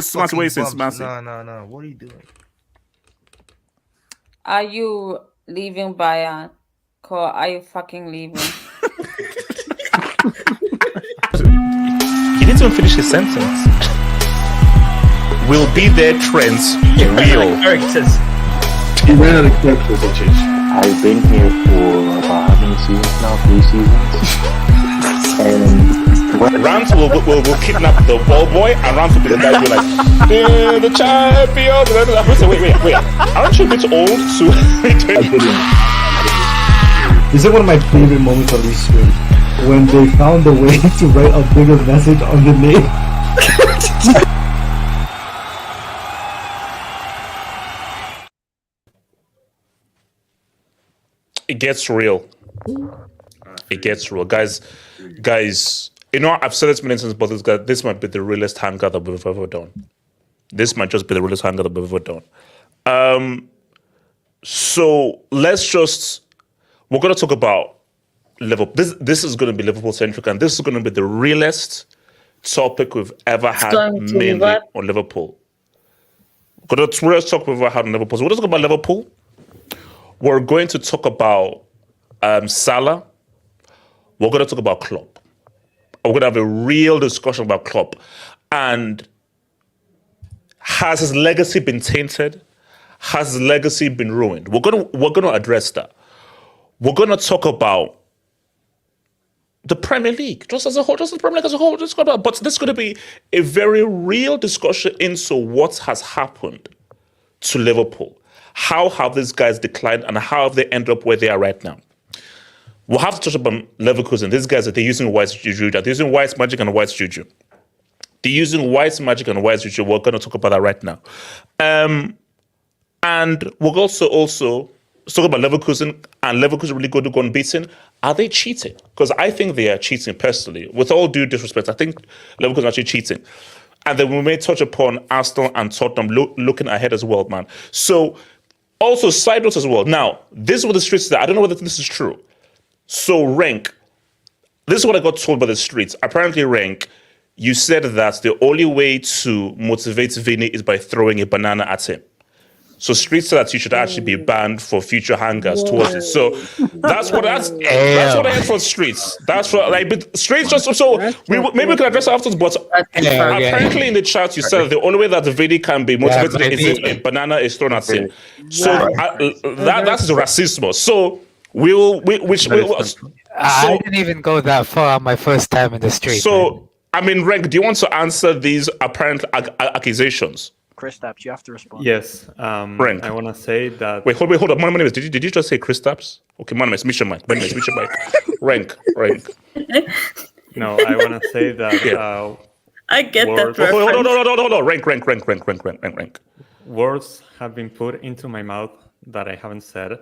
Smart wasting, No. What are you doing? Are you leaving Bayern? Or are you fucking leaving? He didn't even finish his sentence. Will be their trends real? Characters. He ran out of characters, bitches. I've been here for about how many seasons now? 3 seasons. And Rams will kidnap the ball boy, and Rams will be the guy who like, the champions. Wait. Aren't you a bit old to? This is one of my favorite moments on this stream. When they found a way to write a bigger message on the name. It gets real. It gets real, guys. You know, I've said this many times, but this might be the realest hangout that we've ever done. This might just be the realest hangout that we've ever done. So we're going to talk about Liverpool. This is going to be Liverpool centric, and this is going to be the realest topic we've ever had mainly on Liverpool. The realest topic we've ever had on Liverpool. So we're going to talk about Liverpool. We're going to talk about Salah. We're going to talk about Klopp. We're going to have a real discussion about Klopp. And has his legacy been tainted? Has his legacy been ruined? We're going to address that. We're going to talk about the Premier League, just as a whole, just the Premier League as a whole. But this is going to be a very real discussion into what has happened to Liverpool. How have these guys declined and how have they ended up where they are right now? We'll have to touch upon Leverkusen. These guys, they're using white juju. They're using white magic and white juju. They're using white magic and white juju. We're going to talk about that right now. And we'll also talk about Leverkusen. And Leverkusen really good to go unbeaten. Are they cheating? Because I think they are cheating personally. With all due disrespect, I think Leverkusen are actually cheating. And then we may touch upon Arsenal and Tottenham looking ahead as well, man. So, also side notes as well. Now, this is what the streets say. I don't know whether this is true. So, Rank, this is what I got told by the streets. Apparently, Rank, you said that the only way to motivate Vinny is by throwing a banana at him. So, streets said that you should actually be banned for future hangers towards it. So, that's what I heard from streets. That's what but streets just maybe we can address it afterwards. But apparently, in the chat, you said that the only way that the Vinny can be motivated is if a banana is thrown at him. So, that is racism. So. I didn't even go that far on my first time in the street. So, man. I mean, Rank, do you want to answer these apparent accusations? Kristaps, you have to respond. Yes. Rank. I want to say that... Wait, hold on. My name is, did you just say Kristaps? Okay, my name is Misha Mike. Rank. No, I want to say that... I get words, that reference. Hold on. Rank. Words have been put into my mouth that I haven't said.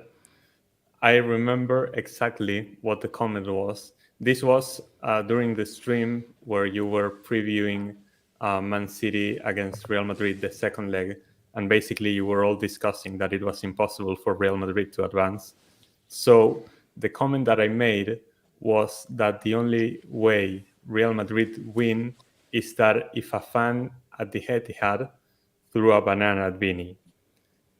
I remember exactly what the comment was. This was during the stream where you were previewing Man City against Real Madrid, the second leg, and basically you were all discussing that it was impossible for Real Madrid to advance. So the comment that I made was that the only way Real Madrid win is that if a fan at the Etihad threw a banana at Vinny.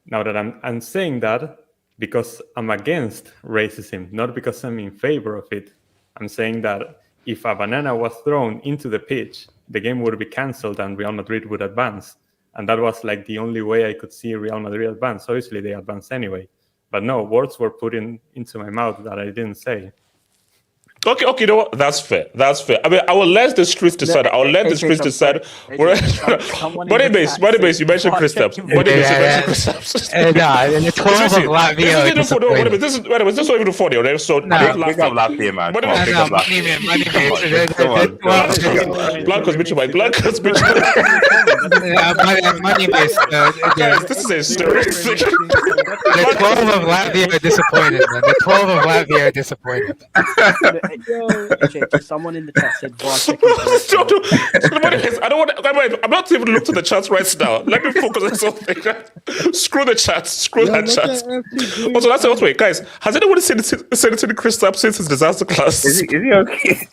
Now that I'm saying that, because I'm against racism, not because I'm in favor of it. I'm saying that if a banana was thrown into the pitch, the game would be cancelled and Real Madrid would advance. And that was like the only way I could see Real Madrid advance. Obviously, they advanced anyway. But no, words were put into my mouth that I didn't say. Okay, you know what? That's fair. I mean, I will let the streets decide. I will let the streets decide. Money base, you mentioned Kristaps. Money base, you mentioned Kristaps. The 12 of Latvia. This is not even funny. Okay? So, Big up Latvia, man. Come on, big up Latvia. Blancos, Money base. Guys, this is a story. The 12 of Latvia are disappointed, man. The 12 of Latvia are disappointed. Someone in the chat said Bartek. I don't want. I'm not even looking to the chats right now. Let me focus on something. Screw the chat. Screw that chat. Also, that's what. Wait, guys, has anyone seen anything Kristaps since his disaster class? Is he okay?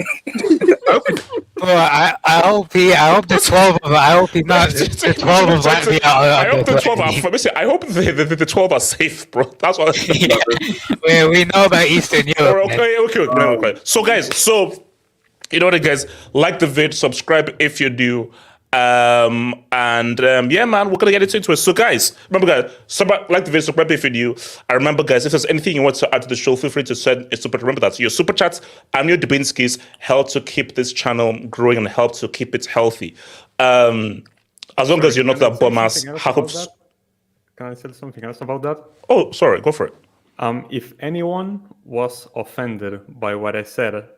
Well, I hope the 12 of the 12 of Latvia I hope the 12 are. I hope the 12 are safe, bro. That's what. We know about Eastern Europe. Okay. So, guys, you know what, guys, like the vid, subscribe if you're new. Yeah, man, we're gonna get into it. So, guys, remember, guys, like the video, subscribe if you're new. I remember, guys, if there's anything you want to add to the show, feel free to send a super. Remember that your super chats and your Dubinskis help to keep this channel growing and help to keep it healthy. As long as you're not that bum ass. Can I say something else about that? Oh, sorry, go for it. If anyone was offended by what I said,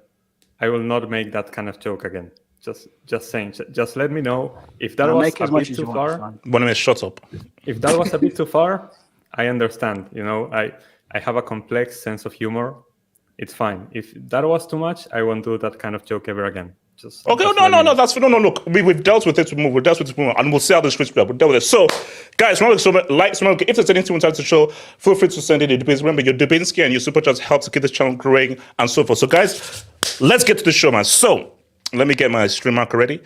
I will not make that kind of joke again. Just saying. Just let me know if that was a bit too far. Shut up. If that was a bit too far, I understand. You know, I have a complex sense of humor. It's fine. If that was too much, I won't do that kind of joke ever again. That's no. Look, we've dealt with it. We've dealt with it, and we'll see how the streets play. We'll deal with it. So, guys, remember, if there's anything you want to show, feel free to send it in. Remember, your Dubinsky and your super chats help to keep this channel growing and so forth. So, guys, let's get to the show, man. So, let me get my stream marker ready.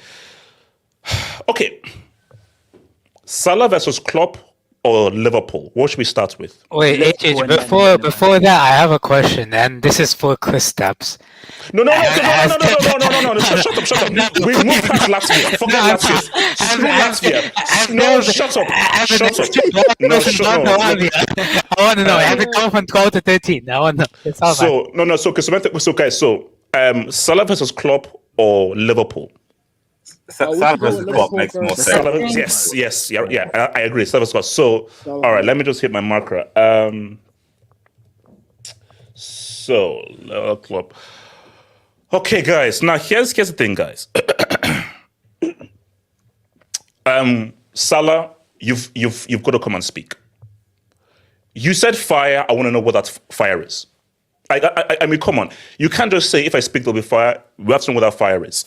Okay, Salah versus Klopp or Liverpool? What should we start with? Wait, HH, before that, I have a question, and this is for Kristaps. No. Shut up. We moved past Latvia. Forget Latvia. Screw Latvia. No, shut up. No, shut up. I want to know. Have it gone from 12 to 13? I want to know. So, guys, Salah versus Klopp or Liverpool? Salah versus Klopp makes more sense. Yes, I agree. Salah versus Klopp. So, all right, let me just hit my marker. Klopp. Okay, guys. Now here's the thing, guys. Salah, you've got to come and speak. You said fire. I want to know what that fire is. I mean, come on. You can't just say if I speak there'll be fire. We have to know what that fire is.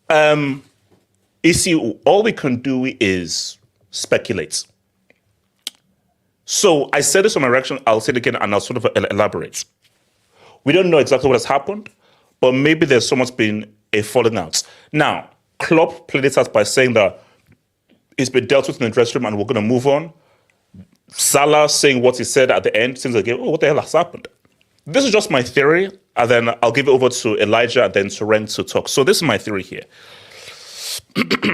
You see, all we can do is speculate. So I said this on my reaction. I'll say it again, and I'll sort of elaborate. We don't know exactly what has happened, but maybe there's so much been a falling out. Now, Klopp played it out by saying that it's been dealt with in the dressing room and we're going to move on. Salah saying what he said at the end, since again, what the hell has happened? This is just my theory, and then I'll give it over to Elijah and then to Ren to talk. So this is my theory here.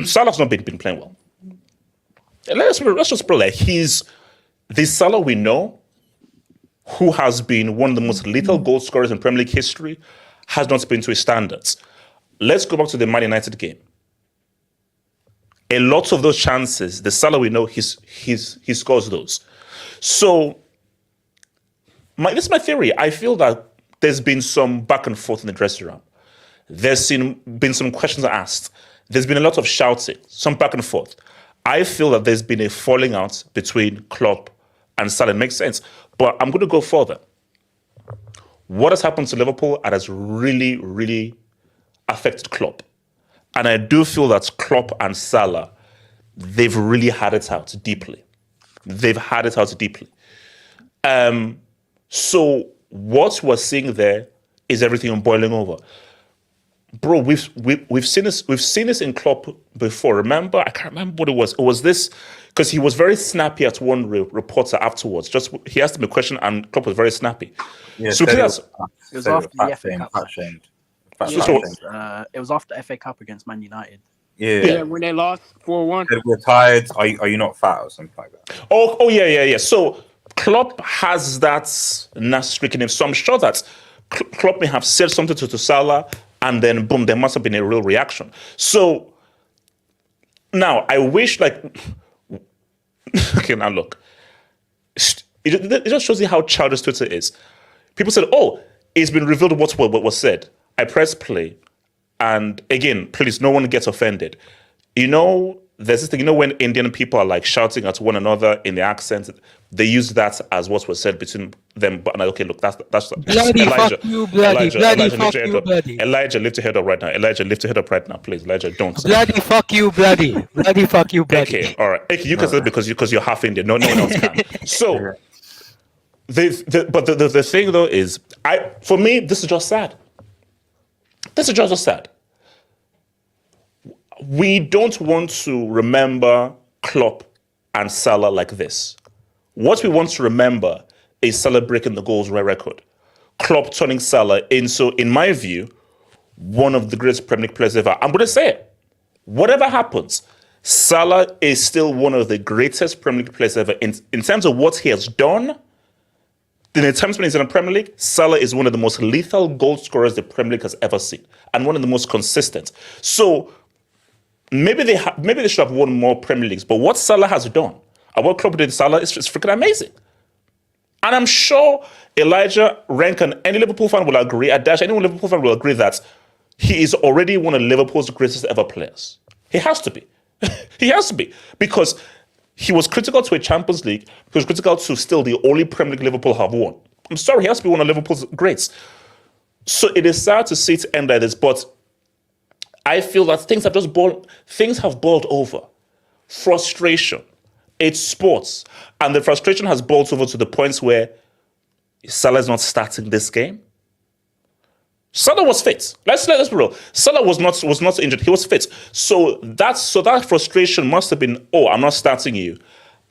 Salah's not been playing well. Let's just put like he's the Salah we know, who has been one of the most lethal goal scorers in Premier League history, has not been to his standards. Let's go back to the Man United game. A lot of those chances, the Salah we know, he scores those. So this is my theory. I feel that there's been some back and forth in the dressing room. There's been some questions asked. There's been a lot of shouting, some back and forth. I feel that there's been a falling out between Klopp and Salah. It makes sense. But I'm going to go further. What has happened to Liverpool has really, really affected Klopp. And I do feel that Klopp and Salah, they've really had it out deeply. So what we're seeing there is everything boiling over. Bro, we've seen this in Klopp before. Remember? I can't remember what it was. It was this, because he was very snappy at one reporter afterwards. He asked him a question and Klopp was very snappy. Yeah, so it was after the FA Cup. It was after FA Cup against Man United. Yeah, when they lost 4-1. We're tired. Are you not fat or something like that? Oh yeah. So Klopp has that streak in him. So I'm sure that Klopp may have said something to Salah, and then boom, there must have been a real reaction. So now I wish okay, now look, it just shows you how childish Twitter is. People said, "Oh, it's been revealed what was said." I press play, and again, please, no one gets offended. There's this thing, when Indian people are shouting at one another in the accent, they use that as what was said between them. But okay, look, that's Bloody Elijah. fuck you, bloody. Bloody fuck you, bloody. Elijah, lift your head up right now. Elijah, lift your head up right now, please. Elijah, don't. Bloody fuck you, bloody. Bloody fuck you, bloody. Okay, all right. Okay, you can say it because you're half Indian. No one else can. So, the thing though is, for me, this is just sad. This is just sad. We don't want to remember Klopp and Salah like this. What we want to remember is Salah breaking the goals record. Klopp turning Salah into, in my view, one of the greatest Premier League players ever. I'm going to say it. Whatever happens, Salah is still one of the greatest Premier League players ever. In terms of what he has done, in the times when he's in the Premier League, Salah is one of the most lethal goal scorers the Premier League has ever seen, and one of the most consistent. So maybe they should have won more Premier Leagues, but what Salah has done and what Klopp did to Salah is freaking amazing. And I'm sure Elijah, Rank, and any Liverpool fan will agree, any Liverpool fan will agree that he is already one of Liverpool's greatest ever players. He has to be. He has to be. Because he was critical to a Champions League. He was critical to still the only Premier League Liverpool have won. I'm sorry, he has to be one of Liverpool's greats. So it is sad to see it end like this, but I feel that things have boiled over. Frustration. It's sports. And the frustration has boiled over to the points where Salah is not starting this game. Salah was fit. Let's be real. Salah was not injured. He was fit. So that frustration must have been, oh, I'm not starting you.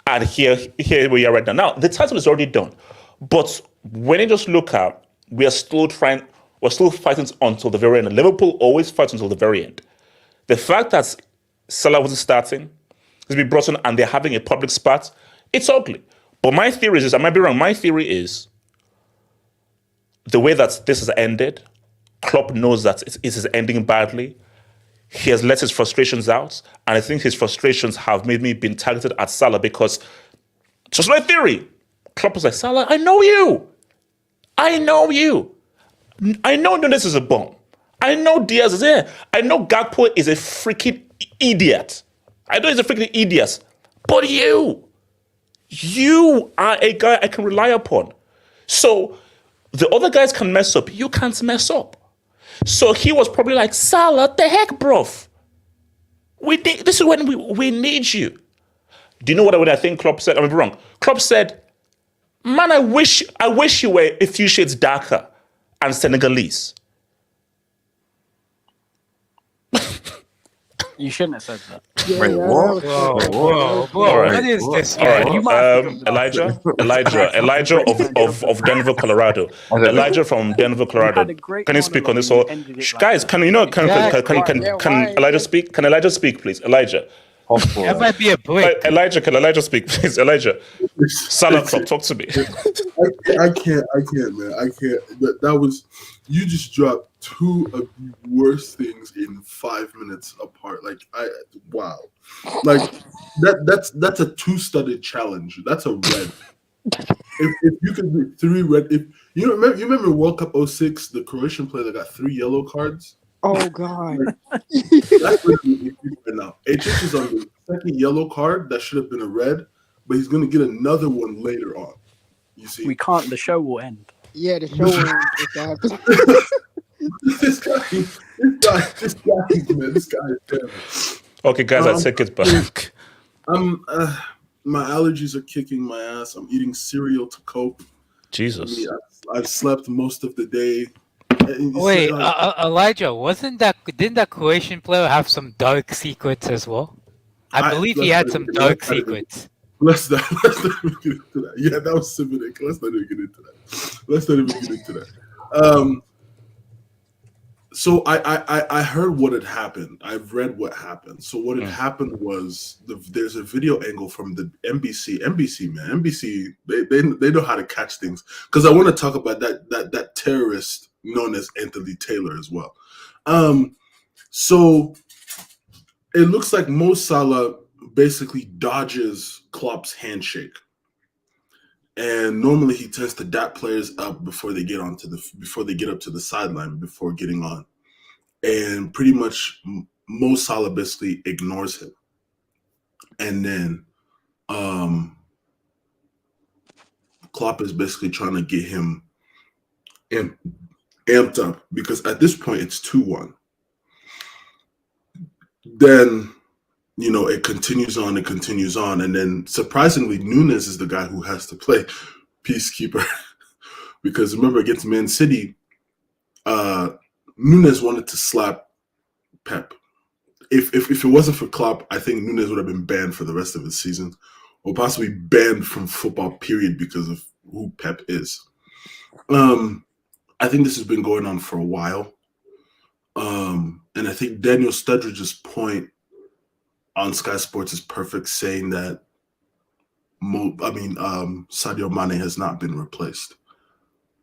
And here we are right now. Now, the title is already done. But when you just look at, we're still fighting until the very end. And Liverpool always fights until the very end. The fact that Salah wasn't starting, he's been brought in and they're having a public spat, it's ugly. But my theory is, I might be wrong, my theory is the way that this has ended, Klopp knows that it is ending badly. He has let his frustrations out, and I think his frustrations have made me been targeted at Salah because, just my theory, Klopp was like, Salah, I know you. I know Nunes is a bum. I know Diaz is here. I know Gakpo is a freaking idiot. I know he's a freaking idiot. But you are a guy I can rely upon. So the other guys can mess up. You can't mess up. So he was probably like, Salah, the heck, bruv. This is when we need you. Do you know what I think Klopp said? I'm wrong. Klopp said, man, I wish you were a few shades darker and Senegalese. You shouldn't have said that. Wait, what? Whoa. Right. What is this? All right. You might have Elijah of Denver, Colorado. Elijah from Denver, Colorado. Can you speak on this? Or guys, can Elijah speak? Can Elijah speak, please? Elijah. That might be a break. Elijah, can Elijah speak, please? Elijah. Salah Klopp, talk to me. I can't, man. I can't. That was, you just dropped two of the worst things in 5 minutes apart. Wow. That's a two-studded challenge. That's a red. if you can do 3 red, if you remember World Cup 06, the Croatian player that got 3 yellow cards. Oh God! That's what you right now. H is on the second yellow card that should have been a red, but he's going to get another one later on. You see, we can't. The show will end. Yeah, the show will end. This guy, man, this guy is terrible. Okay, guys, I take it back. My allergies are kicking my ass. I'm eating cereal to cope. Jesus. I've slept most of the day. Wait, Elijah, didn't that Croatian player have some dark secrets as well? I believe he had some dark secrets. Let's not even get into that. Yeah, that was Simic. Let's not even get into that. So I heard what had happened. I've read what happened. So what had happened was there's a video angle from the NBC, man. NBC, they know how to catch things. Because I want to talk about that terrorist known as Anthony Taylor as well. So it looks like Mo Salah basically dodges Klopp's handshake. And normally he tends to dap players up before they get up to the sideline before getting on. And pretty much Mo Salah basically ignores him. And then Klopp is basically trying to get him amped up because at this point it's 2-1. Then, it continues on, and then surprisingly, Nunes is the guy who has to play peacekeeper because remember against Man City, Nunes wanted to slap Pep. If it wasn't for Klopp, I think Nunes would have been banned for the rest of his season, or possibly banned from football, period, because of who Pep is. I think this has been going on for a while. And I think Daniel Sturridge's point on Sky Sports is perfect, saying that Sadio Mane has not been replaced,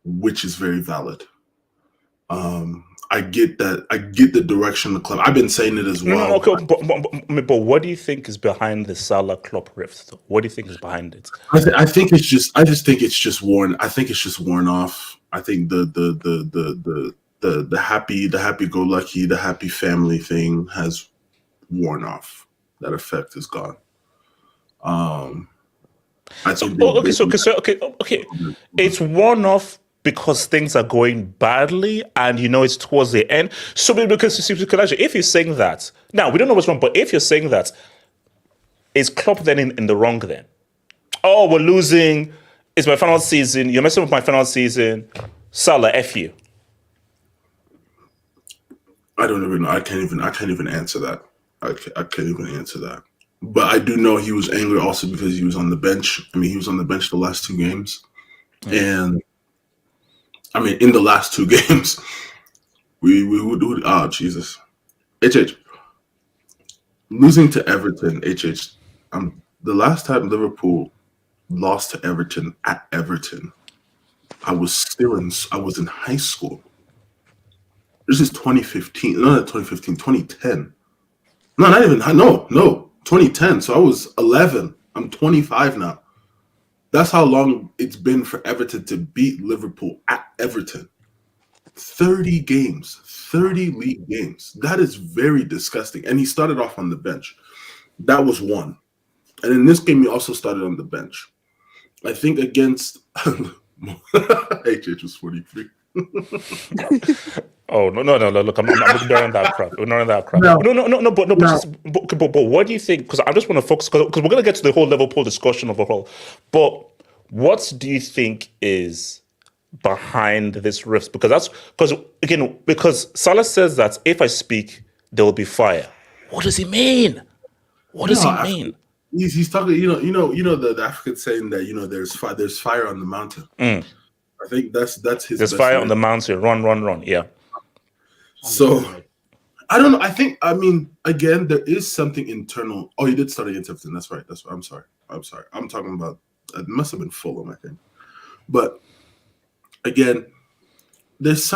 which is very valid. I get that. I get the direction of the club. I've been saying it as well. No, okay, but what do you think is behind the Salah Klopp rift? What do you think is behind it? I think it's just. I just think it's just worn. I think it's just worn off. I think the happy-go-lucky, the happy family thing has worn off. That effect is gone. I think okay. It's worn off because things are going badly, and it's towards the end. So because if you're saying that, now we don't know what's wrong, but if you're saying that, is Klopp then in the wrong then? Oh, we're losing. It's my final season. You're messing with my final season. Salah, F you. I don't even know. I can't even answer that. I can't even answer that. But I do know he was angry also because he was on the bench. He was on the bench the last 2 games. And in the last 2 games, we would do it. Oh, Jesus. HH. Losing to Everton, HH. The last time Liverpool lost to Everton at Everton, I was in high school. This is 2015. No, not 2015, 2010. No, not even. No, 2010. So I was 11. I'm 25 now. That's how long it's been for Everton to beat Liverpool at Everton. 30 games, 30 league games. That is very disgusting. And he started off on the bench. That was one. And in this game, he also started on the bench. I think against HH was 43. Oh no! Look, I'm ignoring that crap. Ignoring that crap. No. But what do you think? Because I just want to focus because we're going to get to the whole Liverpool discussion overall. But what do you think is behind this rift? Because Salah says that if I speak, there will be fire. What does he mean? What does he mean? He's talking. The African saying that there's fire on the mountain. I think that's his. There's fire on the mountain. Run. Yeah. So, I don't know. I think, again, there is something internal. Oh, you did start against Everton. That's right. I'm sorry. I'm talking about, it must have been Fulham, I think. But, again, there's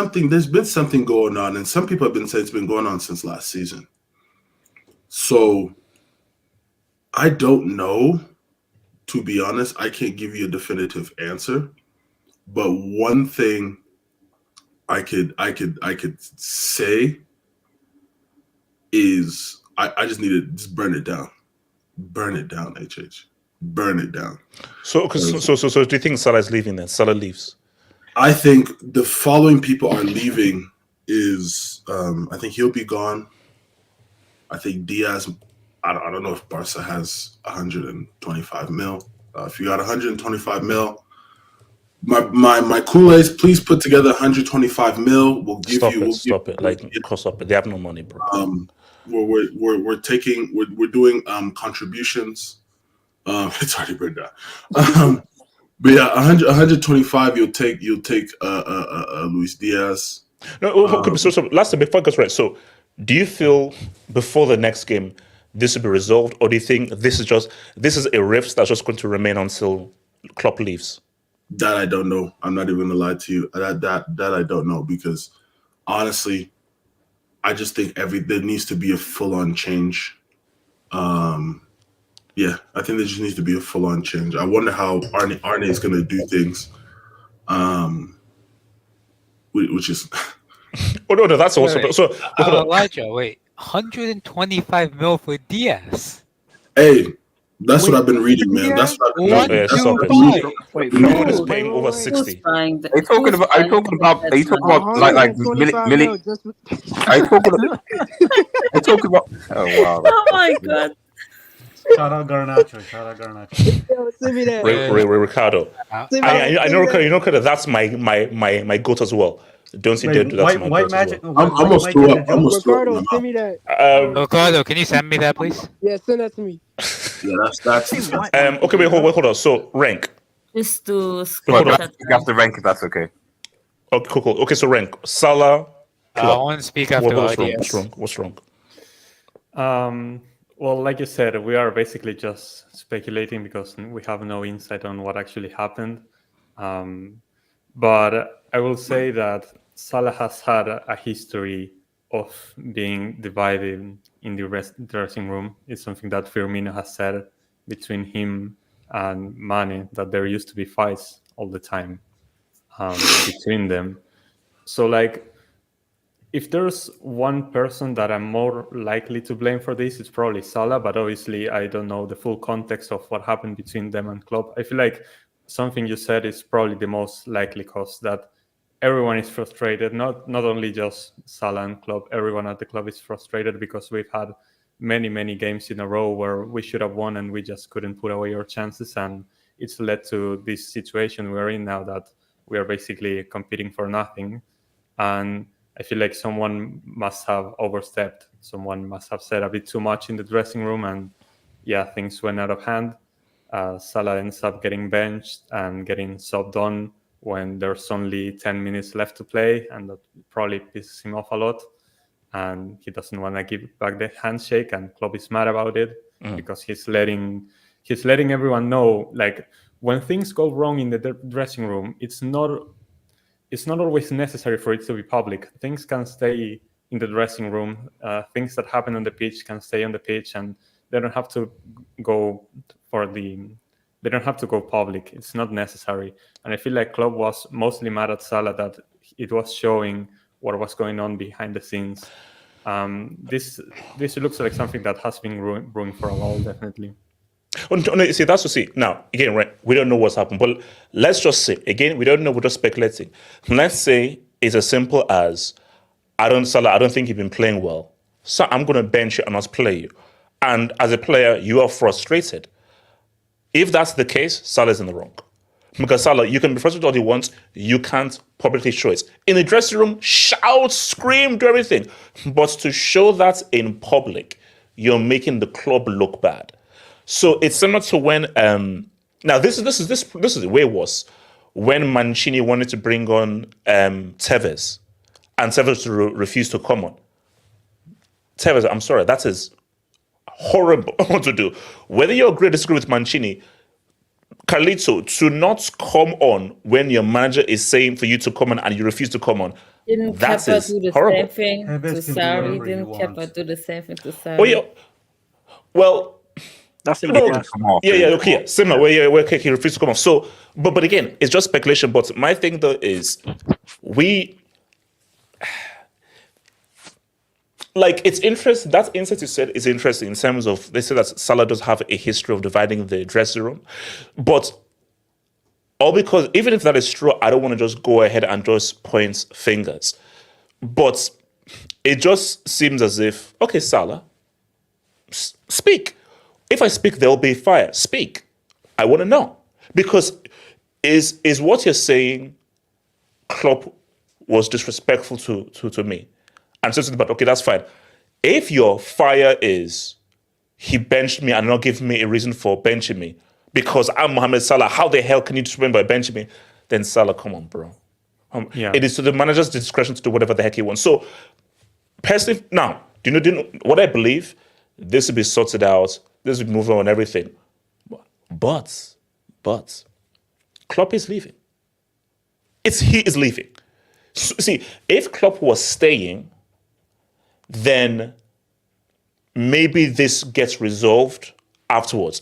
been something going on. And some people have been saying it's been going on since last season. So, I don't know. To be honest, I can't give you a definitive answer. But one thing I could say is I just need to just burn it down, HH, burn it down. So do you think Salah is leaving then? Salah leaves. I think the following people are leaving is I think he'll be gone. I think Diaz. I don't know if Barca has 125 mil. If you got 125 mil. My Kool-Aids, please put together 125 mil. We'll give Stop it. Cost up it. They have no money, bro. We're doing contributions. It's already burned down. But yeah, 125. You'll take Luis Diaz. No, okay, so last time before I get right. So, do you feel before the next game this will be resolved, or do you think this is a rift that's just going to remain until Klopp leaves? That I don't know. I'm not even gonna lie to you. That I don't know, because honestly, I just think there needs to be a full-on change. Yeah, I think there just needs to be a full-on change. I wonder how Arne is gonna do things. Which is Oh no, that's also Wait, so. Hold on. Elijah, wait, 125 mil for Diaz. hey, that's what I've been reading, man. That's what I've been One, reading. Yeah, two, stop it. five. Wait, Liverpool is Who? paying over wait. 60. buying the, Are you talking who's about? Are you buying talking about? Are you talking about like 125 milli? mil just Are you talking? Are you talking about? Oh wow. Oh my god. Shout out Garnacho. Yo, send me that. Ricardo. Send me that. I know, Ricardo. You know, Ricardo. That's my goat as well. Don't you dare do that to my goat as well. I almost threw up. I almost threw up in my Ricardo, mouth. send me that. Ricardo, can you send me that, please? Yeah, send that to me. Yeah, that's Okay, wait, hold on. So rank. Just to Well, screenshot you have to rank if that's okay. Okay, cool. Okay, so rank. Salah. I want to speak after What's wrong? Diaz. What's wrong? Well, like you said, we are basically just speculating because we have no insight on what actually happened. But I will say that Salah has had a history of being divided in the dressing room. It's something that Firmino has said between him and Mane, that there used to be fights all the time between them. So, like, if there's one person that I'm more likely to blame for this, it's probably Salah, but obviously I don't know the full context of what happened between them and Klopp. I feel like something you said is probably the most likely cause, that everyone is frustrated, not only just Salah and Klopp, everyone at the club is frustrated because we've had many games in a row where we should have won and we just couldn't put away our chances, and it's led to this situation we're in now, that we are basically competing for nothing. And I feel like someone must have overstepped. Someone must have said a bit too much in the dressing room, and yeah, things went out of hand. Salah ends up getting benched and getting subbed on when there's only 10 minutes left to play, and that probably pisses him off a lot. And he doesn't want to give back the handshake, and Klopp is mad about it because he's letting everyone know, like, when things go wrong in the dressing room, it's not always necessary for it to be public. Things can stay in the dressing room. Things that happen on the pitch can stay on the pitch, and they don't have to go public. It's not necessary. And I feel like Klopp was mostly mad at Salah that it was showing what was going on behind the scenes. This looks like something that has been brewing for a while, definitely. Oh, no, see, that's to see. Now, again, right, we don't know what's happened, but let's just say, again, we don't know, we're just speculating. Let's say it's as simple as, Salah, I don't think you've been playing well, so I'm going to bench you and not play you. And as a player, you are frustrated. If that's the case, Salah's in the wrong. Because Salah, you can be frustrated all you want, you can't publicly show it. In the dressing room, shout, scream, do everything. But to show that in public, you're making the club look bad. So it's similar to when now this is way worse. When Mancini wanted to bring on Tevez, and Tevez refused to come on. Tevez, I'm sorry, that is horrible to do. Whether you agree or disagree with Mancini, Carlito, to not come on when your manager is saying for you to come on and you refuse to come on, Didn't that Kepa is do the horrible. same thing Tevez to can do Serie? whatever he Didn't Kepa wants. do the same thing to Serie? Oh yeah, well. That's in No, the dressing Come on. okay, similar. Where okay, he refused to come off. So, but again, it's just speculation. But my thing though is, it's interesting. That insight you said is interesting in terms of, they say that Salah does have a history of dividing the dressing room, but all because, even if that is true, I don't want to just go ahead and just point fingers. But it just seems as if, okay, Salah, speak. If I speak, there'll be fire. Speak. I want to know. Because is what you're saying, Klopp was disrespectful to me? And so, but okay, that's fine. If your fire is, he benched me and not giving me a reason for benching me, because I'm Mohamed Salah, how the hell can you disrespect by benching me? Then Salah, come on, bro. It is to the manager's discretion to do whatever the heck he wants. So, personally, now, do you know what I believe? This will be sorted out. This will move on and everything. But Klopp is leaving. he is leaving. So, see, if Klopp was staying, then maybe this gets resolved afterwards.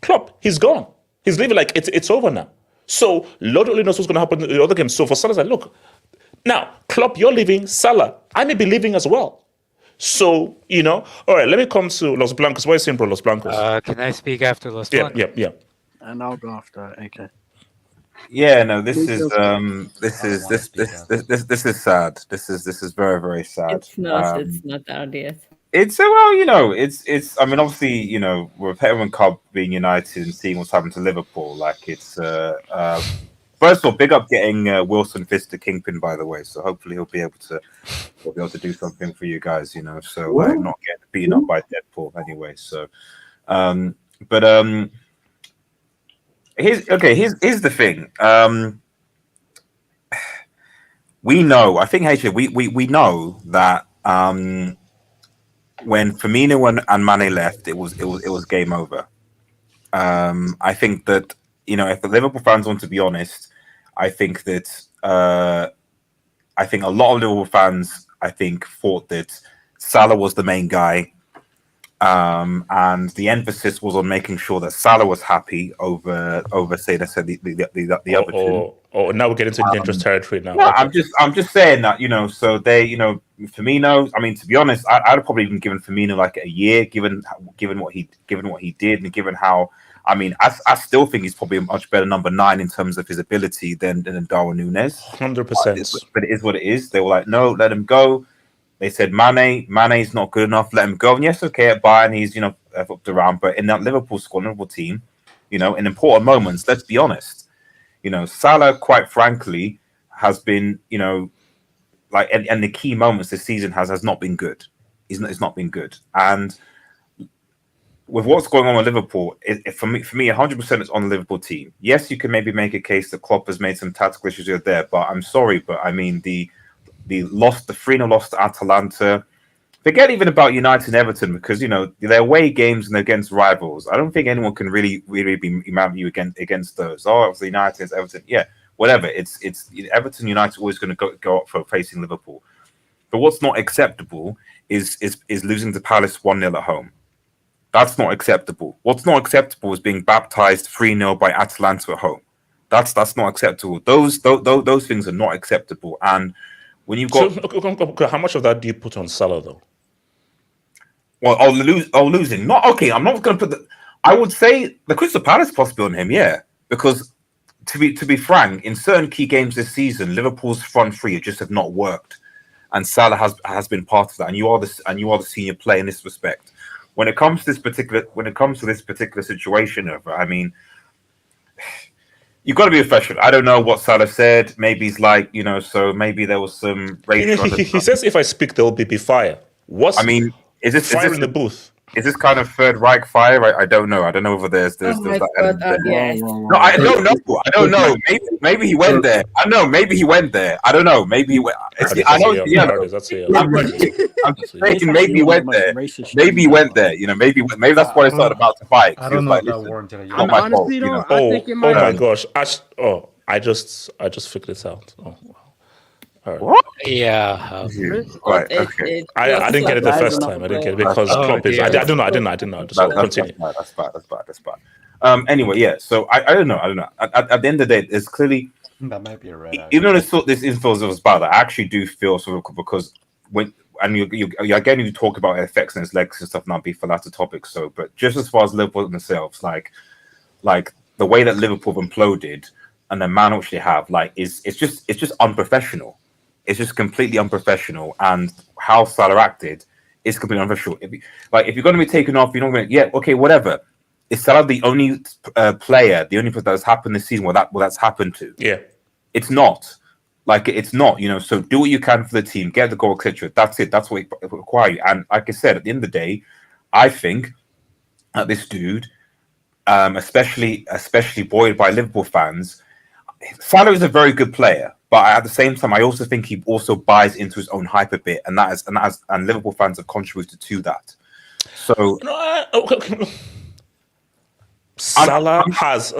Klopp, he's gone. He's leaving. Like it's over now. So Lord only knows what's going to happen in the other game. So for Salah's like, look, now Klopp, you're leaving. Salah, I may be leaving as well. So all right. Let me come to Los Blancos. What are you saying, bro? Los Blancos. Can I speak after Los Blancos? Yeah. And I'll go after. Okay. Yeah, no, this is sad. This is very, very sad. It's not. It's not obvious. It's it's. I mean, obviously, with Tottenham Cup being United and seeing what's happened to Liverpool, like it's. First of all, big up getting Wilson Fist to Kingpin, by the way. So hopefully he'll be able to do something for you guys, So like not getting beaten up by Deadpool anyway. So, Here's the thing. We know. I think we know that when Firmino and Mane left, it was game over. I think that if the Liverpool fans want to be honest, I think that I think a lot of Liverpool fans thought that Salah was the main guy. And the emphasis was on making sure that Salah was happy over say the other two. Oh, now we're getting into dangerous territory now. No, okay. I'm just saying that so they Firmino. I mean, to be honest, I'd have probably even given Firmino like a year, given what he did, and given how. I mean, I still think he's probably a much better number 9 in terms of his ability than Darwin Núñez. 100%. But it is what it is. They were like, no, let him go. They said Mane's not good enough. Let him go. And yes, okay, at Bayern he's up around, but in that Liverpool squad, Liverpool team, in important moments, let's be honest, Salah, quite frankly, has been, like, and the key moments this season has not been good. It's not been good. And with what's going on with Liverpool, for me, 100% it's on the Liverpool team. Yes, you can maybe make a case that Klopp has made some tactical issues here there, but I'm sorry, but I mean the 3-0 loss to Atalanta. Forget even about United and Everton because they're away games and they're against rivals. I don't think anyone can really be mad at you against those. Oh, it was United against Everton. Yeah, whatever. It's Everton United always going to go up for facing Liverpool. But what's not acceptable is losing to Palace 1-0 at home. That's not acceptable. What's not acceptable is being baptized 3-0 by Atalanta at home. That's not acceptable. Those things are not acceptable. And when you've got how much of that do you put on Salah though? Well, losing. Not okay. I'm not going to put I would say the Crystal Palace possibly on him, yeah, because to be frank, in certain key games this season, Liverpool's front three just have not worked, and Salah has been part of that. And you are the senior player in this respect. When it comes to this particular situation, I mean, you've got to be professional. I don't know what Salah said. Maybe he's like, so maybe there was some racial. He says, if I speak, there will be fire. Is this fire in the booth? Is this kind of Third Reich fire? I don't know. I don't know whether there's that element there. Yes. No, I don't know. I don't know. Maybe he went there. I know. Maybe he went there. I don't know. Maybe he went. I know. Yeah. I'm just thinking. Maybe he went there. Maybe he went there. Maybe that's why I started about to fight. I don't know if that warranted. Not my fault. Oh my gosh! I just figured it out. Oh. Right. What? Yeah. Right. Okay. I didn't get it the first time. I didn't get it because Klopp is. I don't know. Just continue. That's bad. Anyway, yeah. So I don't know. At the end of the day, it's clearly that might be a red. Even though this info was bad, I actually do feel sort of because you talk about effects and its legs and stuff, not be for latter topics. So, but just as far as Liverpool themselves, like the way that Liverpool have imploded and the manner which they have, it's just unprofessional. It's just completely unprofessional, and how Salah acted is completely unprofessional. If you're going to be taken off, you're not going to. Yeah, okay, whatever. Is Salah the only player that has happened this season where that's happened to? Yeah, it's not. It's not. So do what you can for the team, get the goal, etc. That's it. That's what it requires you. And like I said, at the end of the day, I think that this dude, especially buoyed by Liverpool fans, Salah is a very good player. But at the same time, I also think he also buys into his own hype a bit, and Liverpool fans have contributed to that. So Salah has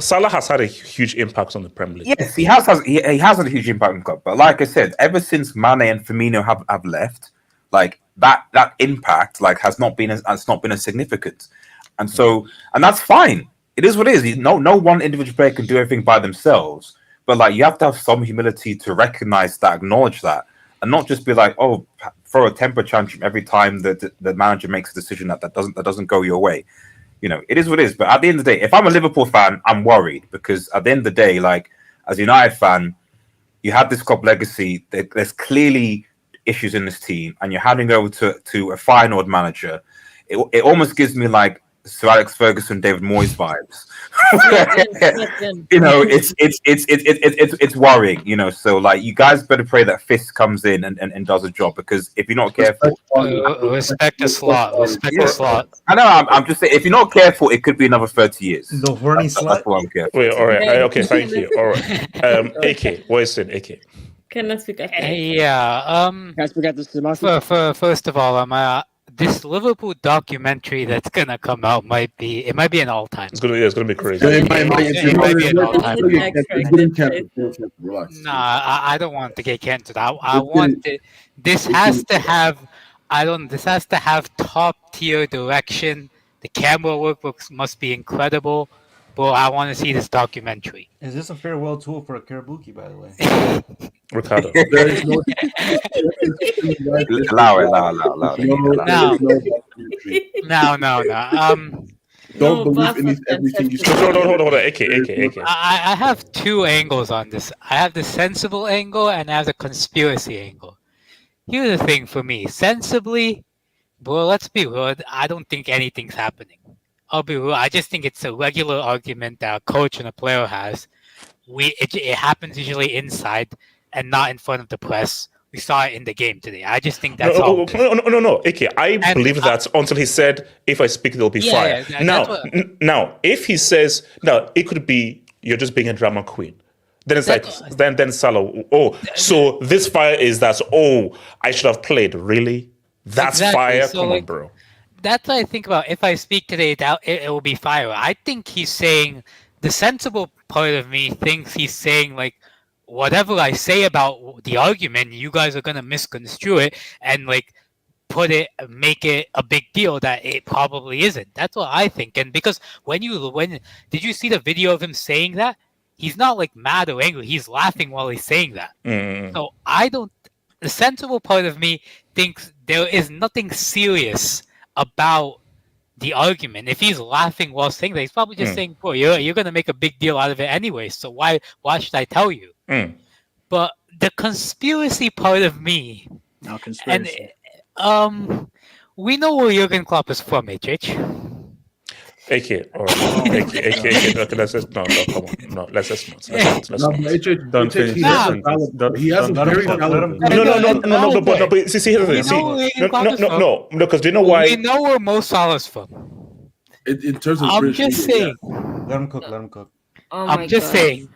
had a huge impact on the Premier League. Yes, he has had a huge impact on the club. But like I said, ever since Mane and Firmino have left, like that impact has not been as significant. And that's fine. It is what it is. No one individual player can do everything by themselves. But you have to have some humility to recognize that, acknowledge that, and not just be like, oh, throw a temper tantrum every time the manager makes a decision that doesn't go your way. It is what it is. But at the end of the day, if I'm a Liverpool fan, I'm worried because at the end of the day, as a United fan, you have this club legacy. There's clearly issues in this team, and you're handing over to a Feyenoord manager. It almost gives me Sir Alex Ferguson, David Moyes vibes. It's worrying. So you guys better pray that Fist comes in and does a job, because if you're not careful, respect the slot. Respect the slot. I know. I'm just saying, if you're not careful, it could be another 30 years. The horny That's slut. what I'm careful. Wait, all right. Okay, thank you. All right. AK, what is it, AK? Can I speak after? Yeah. Can I speak after Sebastian? First of all, this Liverpool documentary that's gonna come out might be an all-time. It's gonna be crazy. It might be an all-time. Relax. Nah, I don't want to get canceled. I want it. This has to have. This has to have top-tier direction. The camera work must be incredible. But I want to see this documentary. Is this a farewell tour for a Karabuki, by the way? Ricardo. There is no. Allow it. No. Don't believe everything you say. Hold on. AK. I have two angles on this. I have the sensible angle and I have the conspiracy angle. Here's the thing for me. Sensibly, bro, let's be real. I don't think anything's happening. I'll be real. I just think it's a regular argument that a coach and a player has. It happens usually inside and not in front of the press. We saw it in the game today. I just think that's all. No. AK, I believe that until he said, "If I speak, there'll be fire." Now, if he says, "No," it could be you're just being a drama queen. Then it's then Salah. Oh, so this fire is that? Oh, I should have played. Really? That's fire. So, come on, bro. That's what I think about. If I speak today, it will be fire. I think he's saying, the sensible part of me thinks he's saying whatever I say about the argument, you guys are gonna misconstrue it and make it a big deal that it probably isn't. That's what I think. And because when did you see the video of him saying that? He's not mad or angry. He's laughing while he's saying that. So the sensible part of me thinks there is nothing serious about the argument. If he's laughing while saying that, he's probably just saying, "Bro, you're gonna make a big deal out of it anyway. So why should I tell you?" But the conspiracy part of me, No conspiracy. and we know where Jurgen Klopp is from, HH. AK, all right. AK. Okay, let's just come on. No, let's just not. Don't finish. He has a very valid. No. But see, no, because do you know why? We know where Mo Salah's from. In terms of, I'm just saying. Let him cook. Oh I'm just saying.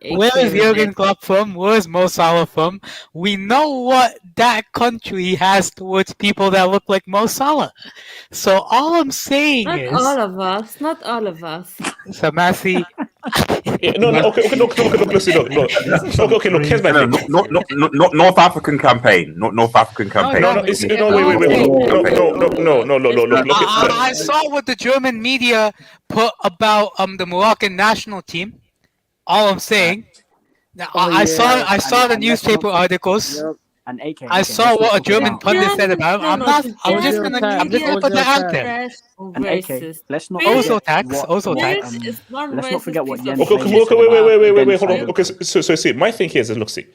Where is Jurgen Klopp from? Where is Mo Salah from? We know what that country has towards people that look like Mo Salah. So all I'm saying Not is... all of us. Not all of us. Okay, Samasi... look, here's my thing. North African campaign. North African campaign. Wait. I saw what the German media put about the Moroccan national team. All I'm saying, I saw the newspaper articles. And AK. I saw what a German pundit said about him. I'm just gonna put that out there. And AK. Let's not Also forget tax. let's not forget what Yen Okay, wait, hold on. Okay, so see, my thing here is, look, see.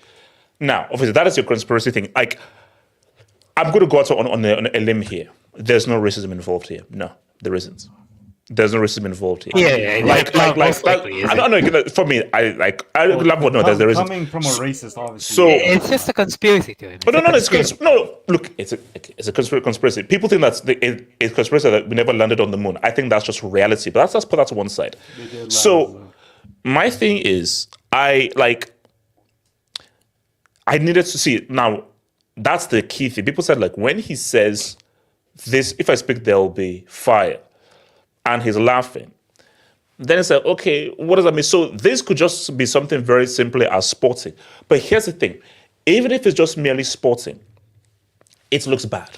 Now, obviously, that is your conspiracy thing. I'm going to go out on a limb here. There's no racism involved here. No, there isn't. There's no racism involved here. I don't know. For me, I love what there isn't. Coming from a racist, obviously. So it's just a conspiracy theory. Look, it's a conspiracy. People think that's it's a conspiracy that we never landed on the moon. I think that's just reality. But let's put that to one side. So my thing is, I needed to see it. Now, that's the key thing. People said, when he says this, if I speak, there will be fire. And he's laughing. then it's like, okay, what does that mean? So this could just be something very simply as sporting. But here's the thing. Even if it's just merely sporting, it looks bad.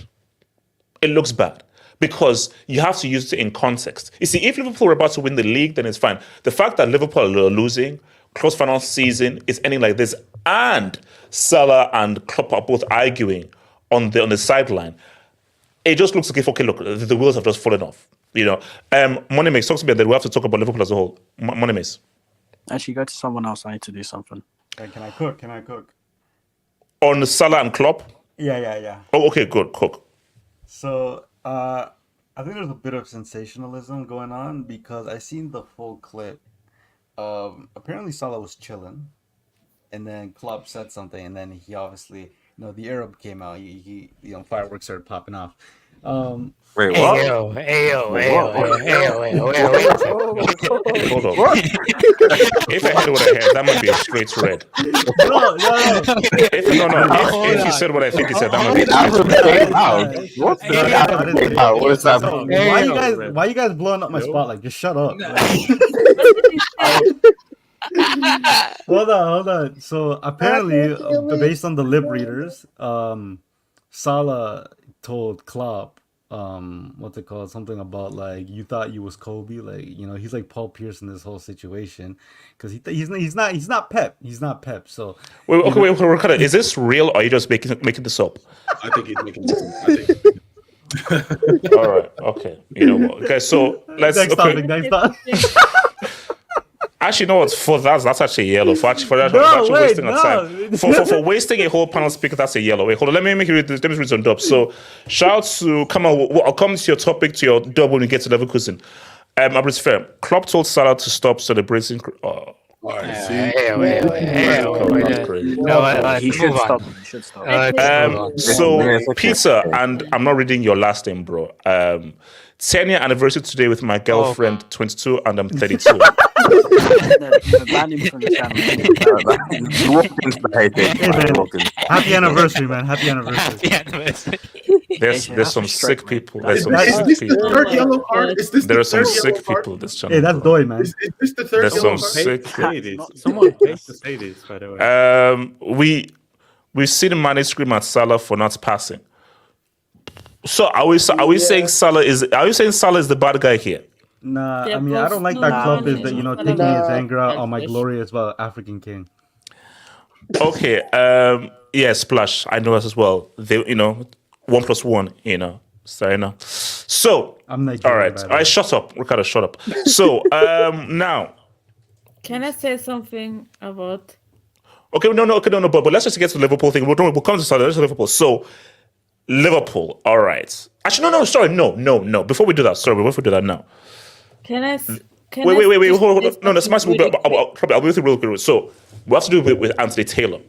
It looks bad because you have to use it in context. You see, if Liverpool were about to win the league, then it's fine. The fact that Liverpool are losing, close final season is ending like this, and Salah and Klopp are both arguing on the sideline, it just looks like, okay, look, the wheels have just fallen off. You know, Money Makes, talk to me, and then we have to talk about Liverpool as a whole. Money Makes. Actually, go to someone else. I need to do something. Can I cook? Can I cook? On Salah and Klopp? Yeah. Oh, okay, good, cook. So, I think there's a bit of sensationalism going on because I seen the full clip. Apparently Salah was chilling, and then Klopp said something, and then he obviously, the Arab came out. He fireworks started popping off. Wait, what? Ayo. Hold on. If I heard what I heard, that might be a straight red. No. If he said what I think he said, that might be a straight red. What is that? Why you guys blowing up my spot? Like, just shut up. Hold on. So apparently, based on the lip readers, Salah told Klopp, what's it called? Something about like, you thought you was Kobe, like, he's like Paul Pierce in this whole situation because he's not Pep. He's not Pep. So wait, Ricardo, is this real or are you just making this up? I think he's making this. All right, okay. You know what? Okay, so let's. Next topic. Actually, you know what? For that's actually yellow. Wasting our time. For wasting a whole panel speaker, that's a yellow. Wait, hold on. Let me read this. Let me read some dubs. So, shout out to I'll come to your topic, to your dub when we get to Leverkusen. It's fair. Klopp told Salah to stop celebrating. He should stop. So, Peter, and I'm not reading your last name, bro. 10-year anniversary today with my girlfriend, 22, and I'm 32. Happy anniversary, man. Happy anniversary. There's some sick people. There's some Is sick this the people. third yellow card? Is this There the are some third yellow sick card? people this channel. Hey, that's Doi, man. Is this the third There's yellow some card? sick. Someone paid to say this, by the way. We've seen Mane scream at Salah for not passing. So are we saying Salah is? Are you saying Salah is the bad guy here? Nah, I mean, I don't like that Klopp is that taking his anger out on my glorious African king. Okay. Yeah, Splash. I know us as well. They, 1 + 1. So I'm all right. Shut up, Ricardo. Shut up. So now. Can I say something about? Okay, no. But let's just get to the Liverpool thing. We'll come to Salah. Let's Liverpool. So. Liverpool, all right. Actually, no. Before we do that, now. Can I? Wait. Hold on. No, that's my. I'll be with you real quick. So we have to do it with Anthony Taylor.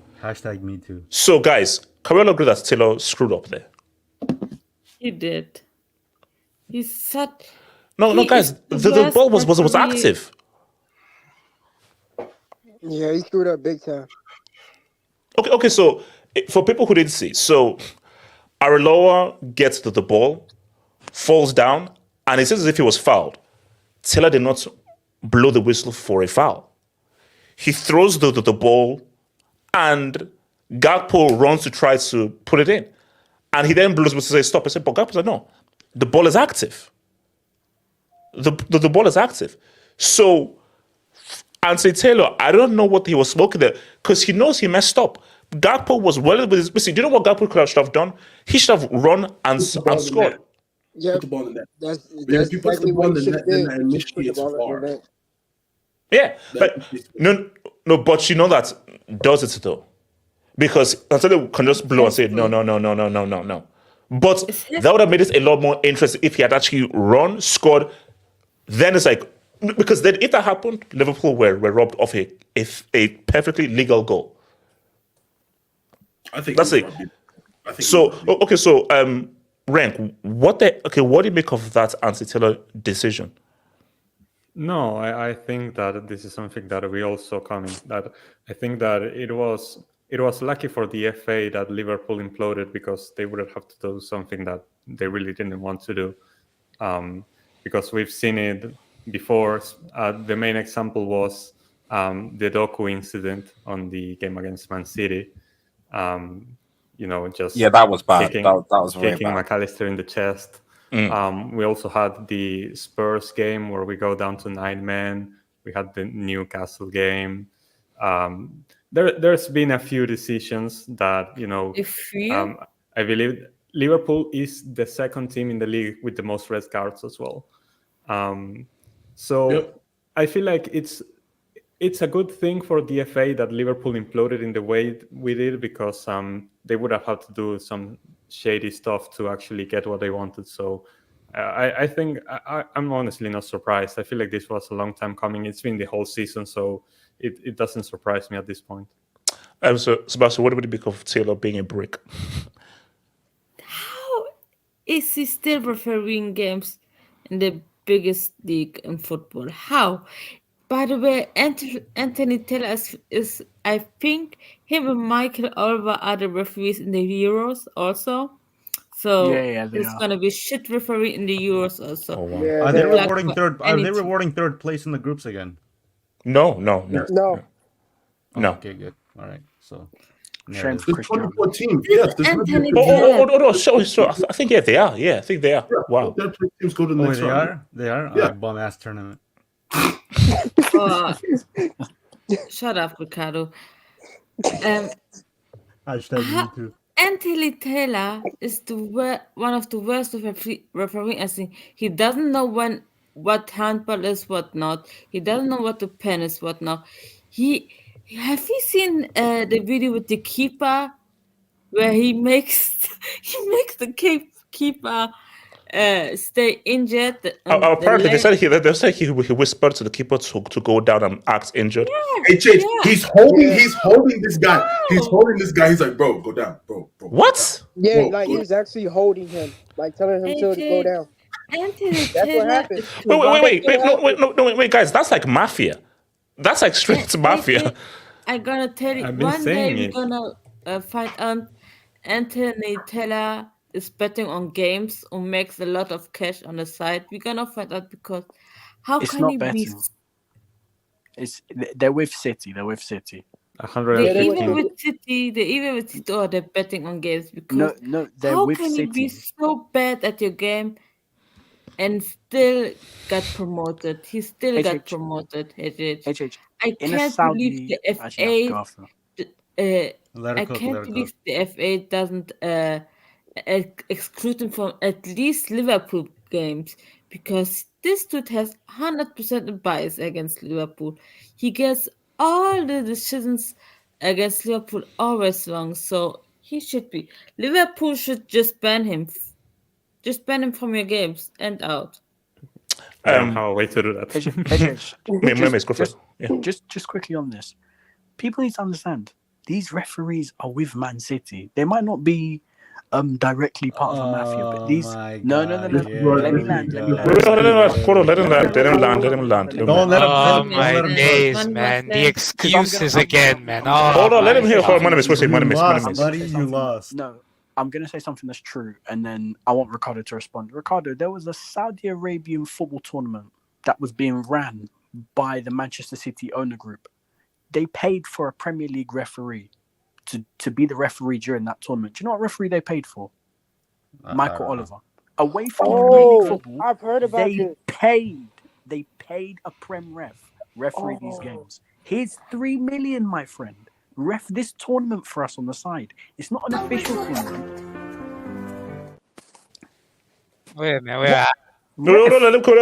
#me too. So guys, can we all agree that Taylor screwed up there? He did. He's such. No, guys. The ball was active. Yeah, he screwed up big time. Okay. So for people who didn't see, so. Areloa gets to the ball, falls down, and it seems as if he was fouled. Taylor did not blow the whistle for a foul. He throws the ball, and Gakpo runs to try to put it in. And he then blows the whistle to say stop. I said, but Gakpo said, no, the ball is active. The ball is active. So, Anthony Taylor, I don't know what he was smoking there, because he knows he messed up. Gakpo was well with his missing. Do you know what Gakpo should have done? He should have run and scored. Yeah, put the ball in the net. That's Because if you put the ball in the net, then initiates far. Yeah, but no, but you know that does it though, because Antonio can just blow and say no. But that would have made it a lot more interesting if he had actually run, scored. Then it's like, because then if that happened, Liverpool were robbed of a perfectly legal goal. I think that's it. So Rank, what do you make of that anti-Taylor decision? No, I think that this is something that we all saw coming. That I think that it was lucky for the FA that Liverpool imploded, because they would have to do something that they really didn't want to do. Because we've seen it before. The main example was the Doku incident on the game against Man City. Just that was bad. Kicking, that was very kicking bad. McAllister in the chest. We also had the Spurs game where we go down to 9 men. We had the Newcastle game. There's been a few decisions that I believe Liverpool is the second team in the league with the most red cards as well. I feel like it's a good thing for the FA that Liverpool imploded in the way we did, because they would have had to do some shady stuff to actually get what they wanted. So I think I'm honestly not surprised. I feel like this was a long time coming. It's been the whole season, so it doesn't surprise me at this point. So, Sebastian, what would it be of Taylor being a brick? How is he still refereeing games in the biggest league in football? How? By the way, Anthony Taylor is I think him and Michael Oliver are the referees in the Euros also. So it's gonna be shit referee in the Euros also. Oh, wow. Are they rewarding third? Are they rewarding third place in the groups again? No. Okay, good. All right. So. Shame for Cristiano. 2014. Yes. So I think they are. Yeah, I think they are. Wow. Third place teams go to the next round. They are. Yeah. Bum ass tournament. Shut up, Ricardo. Anthony Taylor is one of the worst referees. I think he doesn't know what handball is, what not. He doesn't know what the pen is, what not. Have you seen the video with the keeper where he makes the keeper stay injured? Apparently, they said he whispered to the keeper to go down and act injured. Hey, Chase, he's holding this guy. He's holding this guy. He's like, bro, go down, bro. What? Yeah, bro, like he was actually holding him, like telling him to go down. Anthony That's what happened. Wait, guys, that's like mafia. That's like straight mafia. I'm gonna tell you, one day we're gonna find out Anthony Taylor is betting on games or makes a lot of cash on the side. We're gonna find out, because it's can not he betting. They're with City. They're with City. 115. They even with City, or they're betting on games, because no, they're how with can City. you be so bad at your game and still got promoted? He still got promoted. I can't believe the FA. I can't believe the FA doesn't exclude him from at least Liverpool games, because this dude has 100% bias against Liverpool. He gets all the decisions against Liverpool always wrong, so he should be. Liverpool should just ban him. Just ban him from your games and out. I don't have a way to do that. Just quickly on this. People need to understand, these referees are with Man City. They might not be directly part of a mafia, but these no. Let me land. Let him land. Don't let him. Oh my days, man! The excuses again, man. Oh, hold on, let him hear. Buddy, you lost. No, I'm going to say something that's true, and then I want Ricardo to respond. Ricardo, there was a Saudi Arabian football tournament that was being ran by the Manchester City owner group. They paid for a Premier League referee to be the referee during that tournament. Do you know what referee they paid for? Michael Oliver. Away from Premier League football, I've heard about this. They paid a Prem referee these games. Here's $3 million, my friend. Ref this tournament for us on the side. It's not an official tournament. Wait a minute, where at? No, let him come.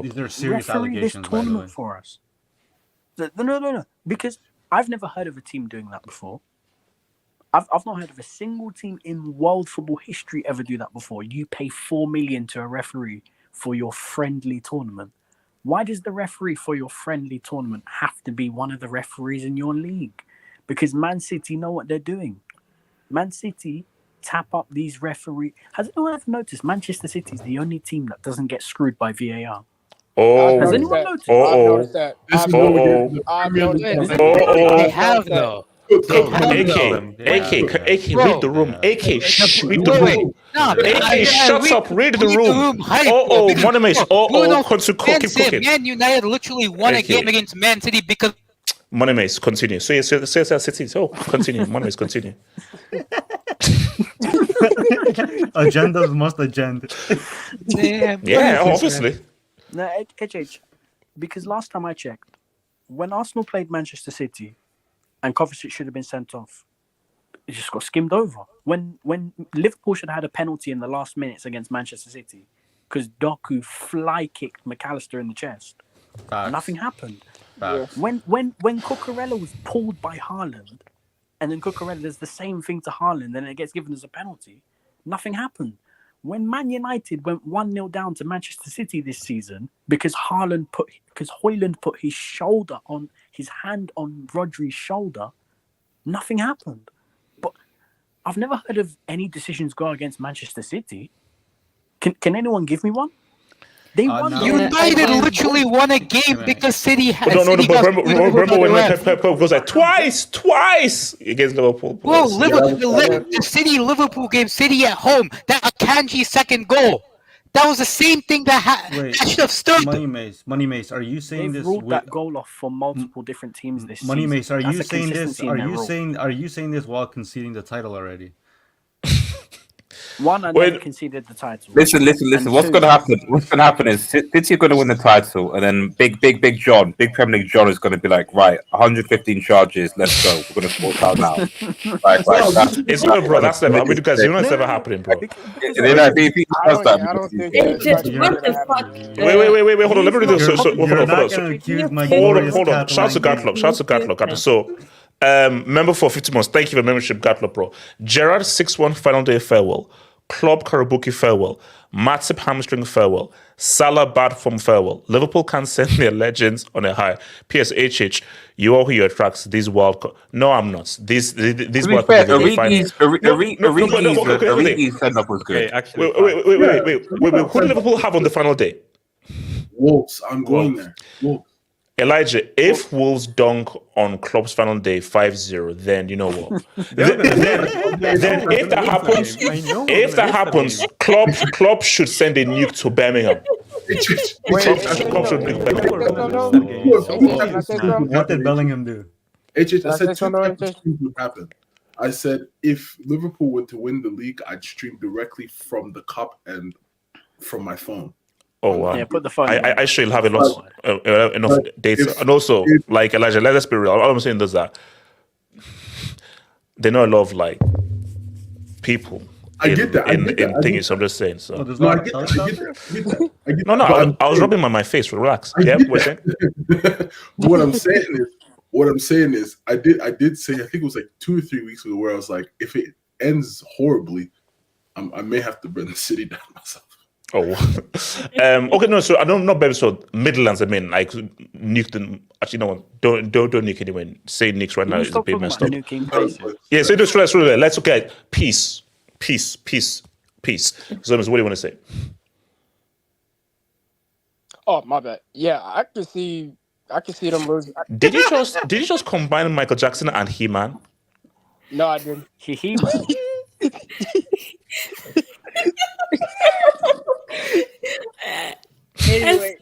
These are serious allegations, this tournament for us. No. Because I've never heard of a team doing that before. I've not heard of a single team in world football history ever do that before. You pay $4 million to a referee for your friendly tournament. Why does the referee for your friendly tournament have to be one of the referees in your league? Because Man City know what they're doing. Man City tap up these referees. Has anyone ever noticed Manchester City is the only team that doesn't get screwed by VAR? Has anyone noticed? I've noticed that. They have though. AK, read the room. AK, shh, read the room. No, Hey, shut up! Read the room. Monemace. Keep cooking. Man United literally won a game against Man City because Monemace. Continue. So yes, City. So continue. Monemace. Continue. Agendas must agenda. Yeah, obviously. No, HH, because last time I checked, when Arsenal played Manchester City, and Kovacic should have been sent off, it just got skimmed over. When Liverpool should have had a penalty in the last minutes against Manchester City, because Doku fly kicked McAllister in the chest, nothing happened. When Cucurella was pulled by Haaland, and then Cucurella does the same thing to Haaland, and it gets given as a penalty, nothing happened. When Man United went 1-0 down to Manchester City this season because Haaland put his hand on Rodri's shoulder, nothing happened. But I've never heard of any decisions go against Manchester City. Can anyone give me one? They won. United literally won a game because City had. No, but remember when Pep goes like twice against Liverpool. Bro, the City-Liverpool game, City at home, that Akanji second goal. That was the same thing that should have stood. Money Mace, are you saying They've this? ruled that goal off for multiple different teams this Money season. Mace, are you saying this? Are you saying this while conceding the title already? One, I never conceded the title. Listen. What's going to happen? What's going to happen is City are going to win the title, and then big Premier League John is going to be like, right, 115 charges, let's go. We're going to sort out now. It's good, bro. That's never. I mean, guys, you know it's never happening, bro. I don't think Wait. Hold on. Let me read this. Hold on. Shout to Gatlock. So, member for 50 months. Thank you for membership, Gatlock, bro. Gerard 6-1 final day farewell. Klopp Karabuki farewell. Matip hamstring farewell. Salah bad form farewell. Liverpool can send their legends on a high. PSHH, you are who you attract these World Cup. No, I'm not. These World Cup. Origi's send-up was good. Wait. Who did Liverpool have on the final day? Wolves. I'm going there. Wolves. Elijah, if Wolves dunk on Klopp's final day 5-0, then you know what? then if that happens, Klopp should send a nuke to Birmingham. What did Bellingham do? I said two things would happen. I said if Liverpool were to win the league, I'd stream directly from the cup and from my phone. Oh wow! Yeah, put the phone. I should have enough data, and also like Elijah. Let's be real. All I'm saying is that they know a lot of like people. I get that. In thinking, so I'm just saying. So I get that. I was rubbing my face. Relax. Yeah, What I'm saying is, I did say, I think it was like 2 or 3 weeks ago, where I was like, if it ends horribly, I may have to burn the city down myself. Oh, okay. No, so I don't know, baby. So Midlands, I mean, like nuke them. Actually, no, don't nuke anyone. Say nukes right now is a bit messed up. Yeah, so just let's look at peace. So, what do you want to say? Oh, my bad. Yeah, I can see them losing. Did you just combine Michael Jackson and He-Man? No, I didn't. He-Man. Anyway.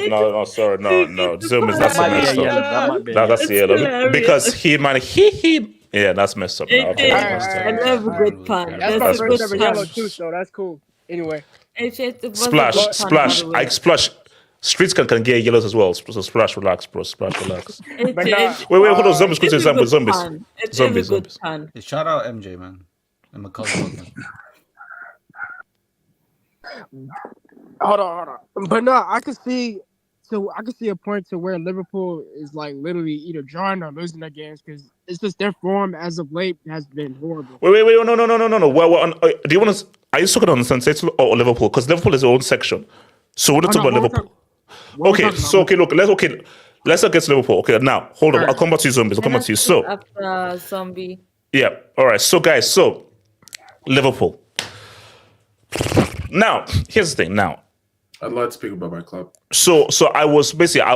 No, sorry, no. Zoom is that's messed up. That's yellow because He-Man, yeah, that's messed up. Now. I love a good pun. That's my first ever yellow too, so that's cool. Anyway, splash. Streets can get yellows as well. So splash, relax, bro. Splash, relax. Wait, hold on. Zombies. Shout out MJ, man. I'm a Hold on. But no, I can see a point to where Liverpool is like literally either drawing or losing their games because it's just their form as of late has been horrible. Wait, no. Well, do you want to? Are you talking on Sensational or Liverpool? Because Liverpool is their own section. So we're not talking about Liverpool. Look, let's not get to Liverpool. Okay, now hold on. I'll come back to you, zombies. So after zombie. Yeah. All right. So guys, Liverpool. Now, here's the thing. Now, I'd like to speak about my club. So I was doing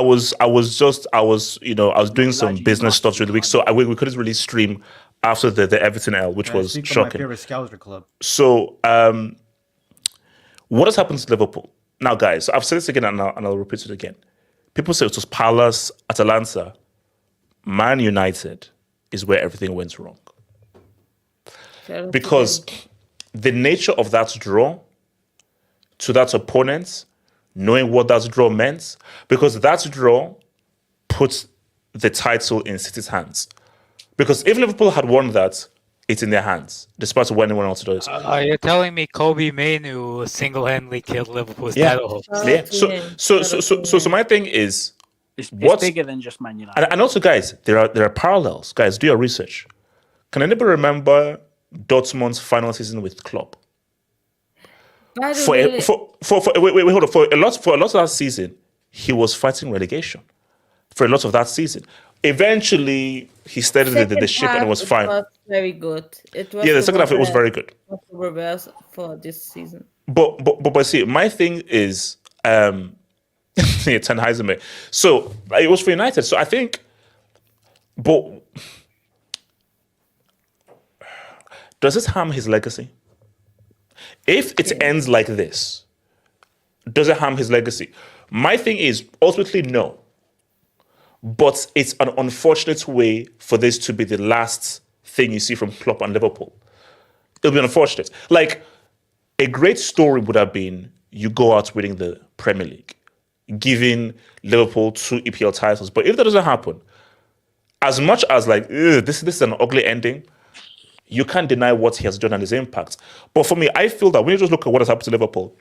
some business stuff through the week. So we couldn't really stream after the Everton L, which was speak shocking. my favorite Scouser club. So, what has happened to Liverpool? Now, guys, I've said this again and I'll repeat it again. People say it was Palace, Atalanta. Man United is where everything went wrong. Because the nature of that draw to that opponent, knowing what that draw meant, because that draw puts the title in City's hands. Because if Liverpool had won that, it's in their hands, despite what anyone else does. You're telling me Kobe Mainoo single-handedly killed Liverpool's title? Yeah. So my thing is, it's bigger than just Man United. And also, guys, there are parallels. Guys, do your research. Can anybody remember Dortmund's final season with Klopp? By the Wait, hold on. For a lot of that season, he was fighting relegation. For a lot of that season, eventually he steadied the ship and it was fine. It was very good. It was the second half it was very good. The reverse for this season. But see, my thing is Ten Heisenberg. So it was for United. So I think, but does this harm his legacy? If it ends like this, does it harm his legacy? My thing is ultimately no. But it's an unfortunate way for this to be the last thing you see from Klopp and Liverpool. It'll be unfortunate. Like, a great story would have been you go out winning the Premier League, giving Liverpool 2 EPL titles. But if that doesn't happen, as much as like, this is an ugly ending, you can't deny what he has done and his impact. But for me, I feel that when you just look at what has happened to Liverpool,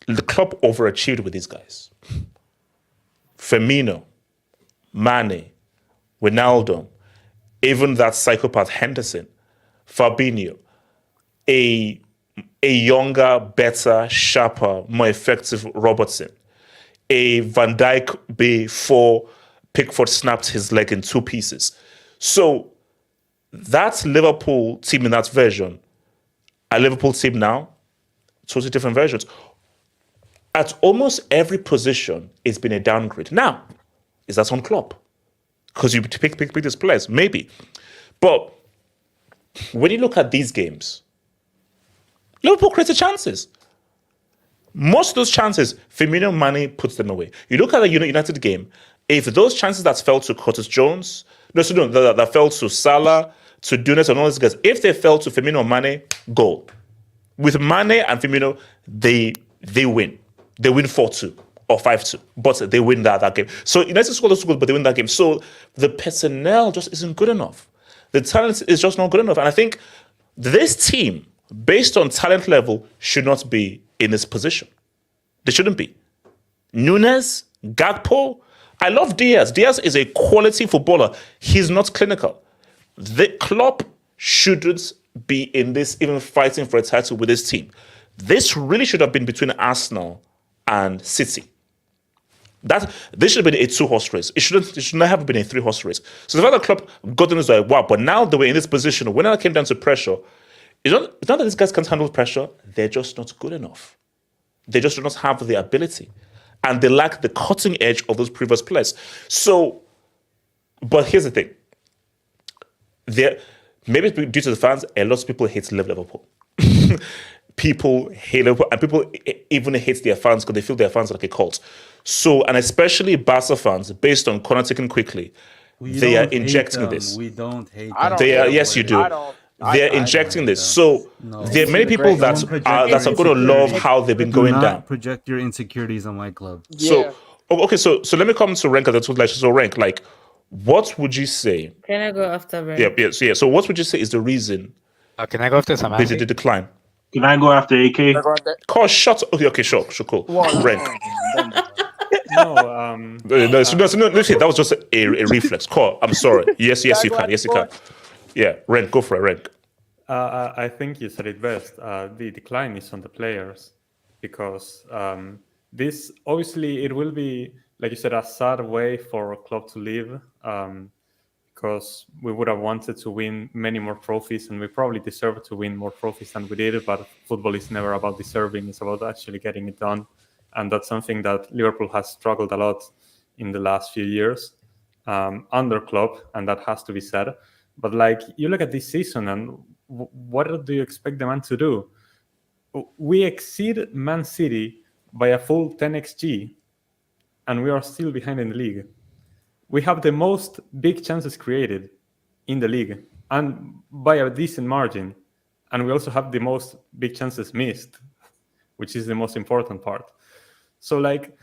the club overachieved with these guys. Firmino, Mane, Wijnaldum, even that psychopath Henderson, Fabinho, a younger, better, sharper, more effective Robertson, a Van Dijk before Pickford snapped his leg in 2 pieces. So that Liverpool team in that version, a Liverpool team now, totally different versions. At almost every position, it's been a downgrade. Now, is that on Klopp? Because you pick these players, maybe. But when you look at these games, Liverpool created chances. Most of those chances, Firmino, Mane puts them away. You look at the United game, if those chances that fell to Curtis Jones, that fell to Salah, to Dunes and all these guys, if they fell to Firmino or Mane, goal. With Mane and Firmino, they win. They win 4-2 or 5-2, but they win that game. So United scored those goals, but they win that game. So the personnel just isn't good enough. The talent is just not good enough. And I think this team, based on talent level, should not be in this position. They shouldn't be. Nunes, Gakpo, I love Diaz. Diaz is a quality footballer. He's not clinical. The Klopp shouldn't be in this, even fighting for a title with this team. This really should have been between Arsenal and City. This should have been a 2-horse race. It should not have been a 3-horse race. So the fact that Klopp got them is like, wow, but now they were in this position, when it came down to pressure, it's not that these guys can't handle pressure, they're just not good enough. They just do not have the ability. And they lack the cutting edge of those previous players. So, but here's the thing. Maybe due to the fans, a lot of people hate Liverpool. People hate Liverpool, and people even hate their fans because they feel their fans are like a cult. So, and especially Barca fans, based on corner taken quickly, they are injecting this. We don't hate them. They are, yes, you do. They're injecting this. So there are many people that are going to love how they've been going down. Project your insecurities on my club. So okay, so let me come to rank. That's what so rank. Like, what would you say? Can I go after rank? Yeah. So what would you say is the reason? Can I go after some? The decline. Can I go after AK? Cause shut. Okay, sure, cool. Rank. No, that was just a reflex. Call. I'm sorry. Yes, you can. Yes, you can. Yeah, rank. Go for it, rank. I think you said it best. The decline is on the players because this obviously it will be, like you said, a sad way for a club to live because we would have wanted to win many more trophies and we probably deserve to win more trophies than we did. But football is never about deserving; it's about actually getting it done, and that's something that Liverpool has struggled a lot in the last few years. under Klopp, and that has to be said. But like, you look at this season, and what do you expect the man to do? We exceed Man City by a full 10 xG, and we are still behind in the league. We have the most big chances created in the league, and by a decent margin. And we also have the most big chances missed, which is the most important part. So, like,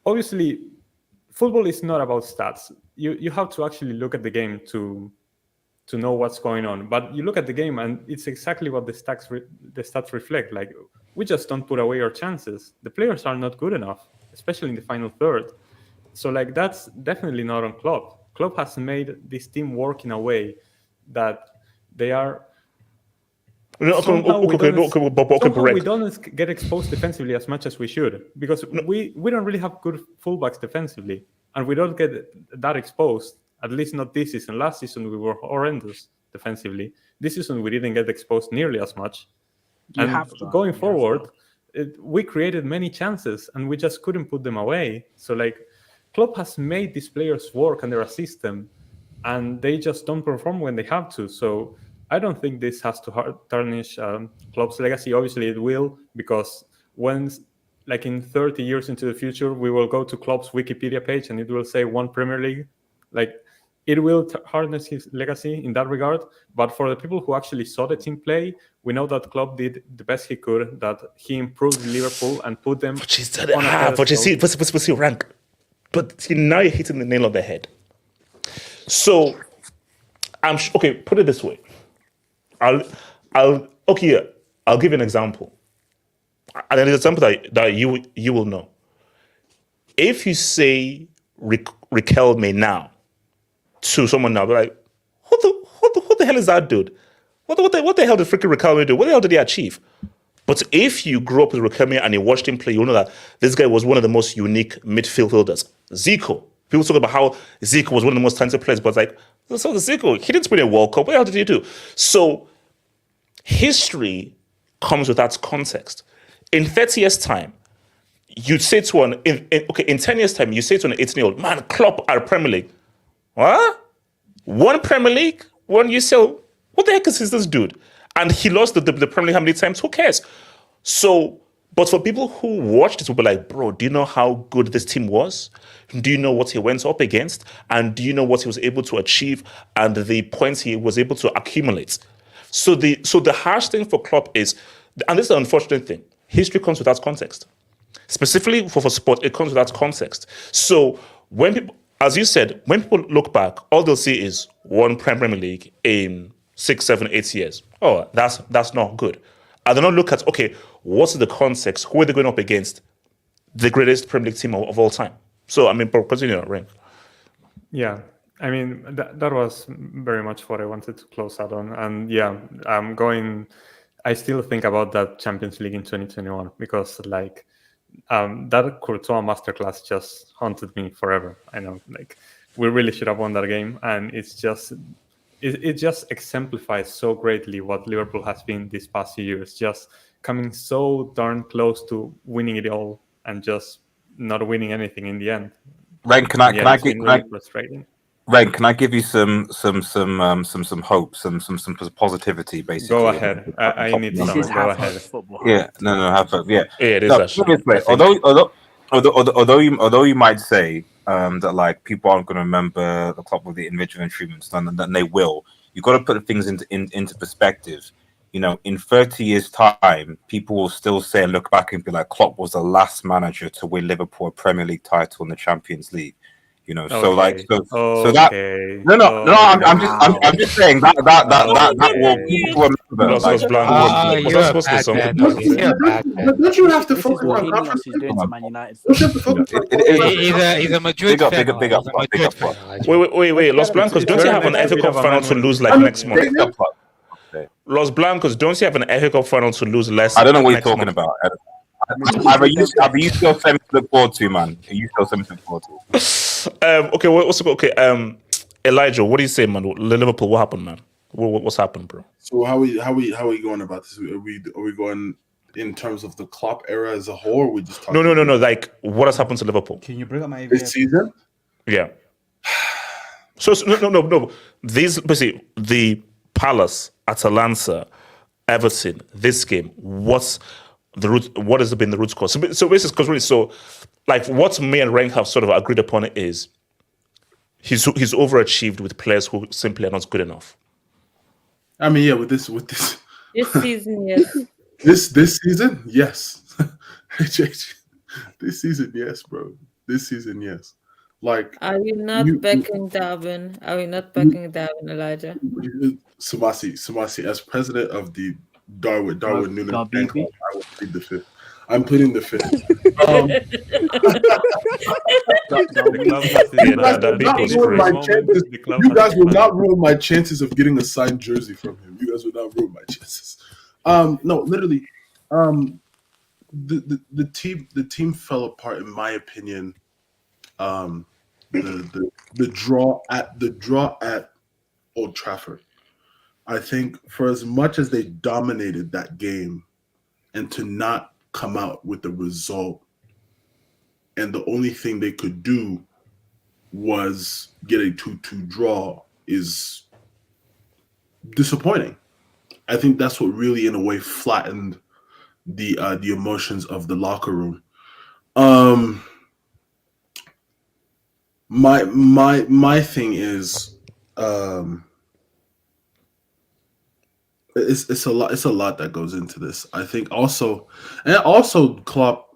obviously, football is not about stats. You have to actually look at the game to know what's going on. But you look at the game, and it's exactly what the stats reflect. Like, we just don't put away our chances. The players are not good enough, especially in the final third. So, like, that's definitely not on Klopp. Klopp has made this team work in a way that they are... Somehow we don't get exposed defensively as much as we should, because we don't really have good fullbacks defensively, and we don't get that exposed, at least not this season. Last season we were horrendous defensively. This season we didn't get exposed nearly as much. Going forward, we created many chances and we just couldn't put them away. So, like, Klopp has made these players work under a system, and they just don't perform when they have to. So I don't think this has to tarnish Klopp's legacy. Obviously, it will, because when, like, in 30 years into the future, we will go to Klopp's Wikipedia page and it will say one Premier League. Like, it will harness his legacy in that regard. But for the people who actually saw the team play, we know that Klopp did the best he could, that he improved Liverpool and put them on a but you see, rank. But now you're hitting the nail on the head. So, okay, put it this way. I'll give you an example, and an example that you will know. If you say Riquelme now to someone now, they're like, what the hell is that dude? What the hell did freaking Riquelme do? What the hell did he achieve? But if you grew up with Riquelme and you watched him play, you know that this guy was one of the most unique midfielders. Zico. People talk about how Zico was one of the most talented players, but it's like, so the Zico, he didn't win a World Cup. What the hell did he do? So history comes with that context. In 30 years' time, you'd say to in 10 years' time, you say to an 18-year-old, man, Klopp at Premier League. What? One Premier League? One UCL? What the heck is this dude? And he lost the Premier League how many times? Who cares? So, but for people who watched it, will be like, bro, do you know how good this team was? Do you know what he went up against? And do you know what he was able to achieve and the points he was able to accumulate? So the harsh thing for Klopp is, and this is the unfortunate thing, history comes with that context. Specifically for sport, it comes with that context. So when people, as you said, when people look back, all they'll see is one Premier League in 6, 7, 8 years. Oh, that's not good. And then not look at, okay, what's the context? Who are they going up against? The greatest Premier League team of all time. So, I mean, continue, right? Yeah, I mean, that was very much what I wanted to close out on. And yeah, I still think about that Champions League in 2021 because, like, that Courtois masterclass just haunted me forever. I know, like, we really should have won that game. And it just exemplifies so greatly what Liverpool has been these past few years, just coming so darn close to winning it all and just not winning anything in the end. Ren, can I give you some hope, some positivity, basically? Go ahead. I need some. Go ahead. Yeah, no, have hope. Yeah, it is. Actually, although you might say that, like, people aren't going to remember the club with the individual achievements, and then they will. You've got to put things into perspective. You know, in 30 years' time, people will still say and look back and be like, Klopp was the last manager to win Liverpool a Premier League title in the Champions League. You know, so that I'm just saying that will people remember. Don't you have to focus on conference? He's a Madrid fan. Big up. Wait, Los Blancos, don't you have an FA Cup final to lose like next month? Los Blancos, don't you have an FA Cup final to lose less? I don't know what you're talking about. Are you still something to look forward to, man? Are you still something to look forward to? Okay, Elijah, what do you say, man? Liverpool, what happened, man? What's happened, bro? So how we going about this? Are we going in terms of the Klopp era as a whole? Or are we just talking? No. Like, what has happened to Liverpool? Can you bring up my this season? Yeah. So no. These basically the Palace, Atalanta, Everton. This game. What's the root? What has been the root cause? So basically, because really, so like what me and Rank have sort of agreed upon is he's overachieved with players who simply are not good enough. I mean, yeah, with this This season, yes. this season, yes. This season, yes, bro. This season, yes. Like, are we not backing Darwin? Are we not backing Darwin, Elijah? Samasi, as president of the Darwin Noonan Fan Club, I will plead the fifth. I'm pleading the fifth. You guys will not ruin my chances of getting a signed jersey from him. You guys will not ruin my chances. No, literally, the team fell apart in my opinion. The draw at Old Trafford. I think for as much as they dominated that game, and to not come out with the result, and the only thing they could do was get a 2-2 draw is disappointing. I think that's what really, in a way, flattened the emotions of the locker room. My thing is, it's a lot that goes into this. I think also Klopp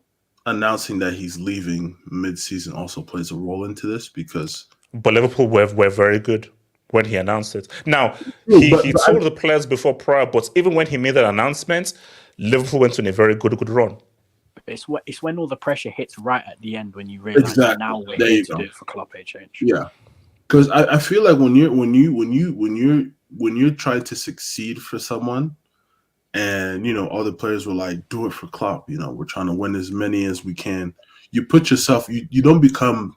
announcing that he's leaving mid-season also plays a role into this, because but Liverpool were very good when he announced it. Now he told the players before prior, but even when he made that announcement, Liverpool went on a very good run. It's when all the pressure hits right at the end when you realize now we're here to do it for Klopp HH. Yeah, because I feel like when you're trying to succeed for someone, and all the players were like, "Do it for Klopp." We're trying to win as many as we can. You put yourself. You don't become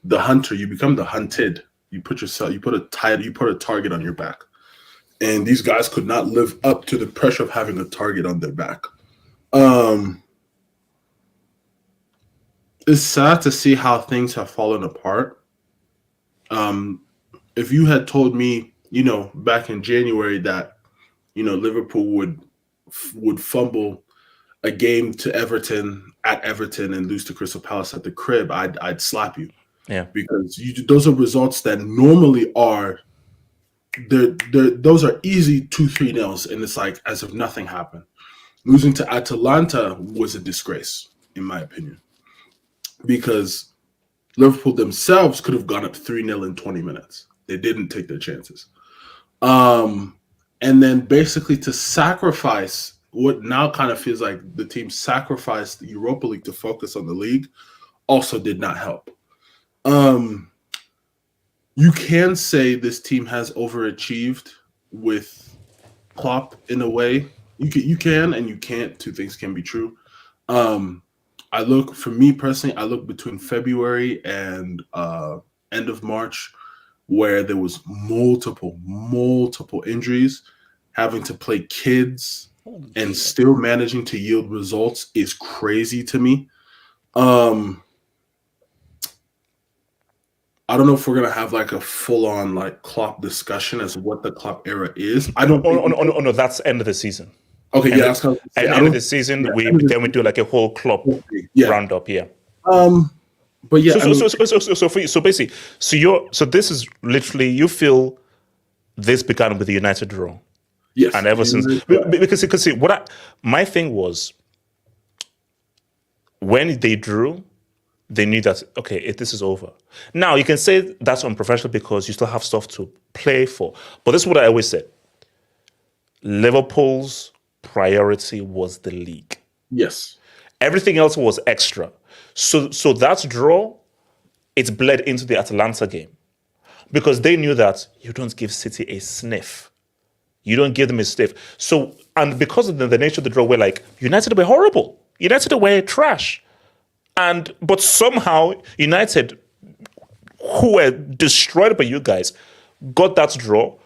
the hunter. You become the hunted. You put a target on your back, and these guys could not live up to the pressure of having a target on their back. It's sad to see how things have fallen apart. If you had told me, back in January that, Liverpool would fumble a game to Everton at Everton and lose to Crystal Palace at the crib, I'd slap you. Yeah, because those are results that normally are those are easy 2-3-0s, and it's like as if nothing happened. Losing to Atalanta was a disgrace, in my opinion, because Liverpool themselves could have gone up 3-0 in 20 minutes. They didn't take their chances. And then basically to sacrifice what now kind of feels like the team sacrificed the Europa League to focus on the league also did not help. You can say this team has overachieved with Klopp in a way. You can and you can't. Two things can be true. For me personally, I look between February and end of March, where there was multiple injuries. Having to play kids and still managing to yield results is crazy to me. I don't know if we're gonna have like a full-on like Klopp discussion as what the Klopp era is. I don't. No, that's end of the season. Okay, end of the season. We do like a whole Klopp roundup. Yeah. But yeah. So for you, so basically, so this is literally, you feel this began with the United draw. Yes. And ever since, because see, my thing was, when they drew, they knew that, okay, this is over. Now, you can say that's unprofessional because you still have stuff to play for. But this is what I always said. Liverpool's priority was the league. Yes. Everything else was extra. So that draw, it bled into the Atalanta game. Because they knew that you don't give City a sniff. You don't give them a sniff. So, and because of the nature of the draw, we're like, United were horrible. United were trash. But somehow United, who were destroyed by you guys, got that draw,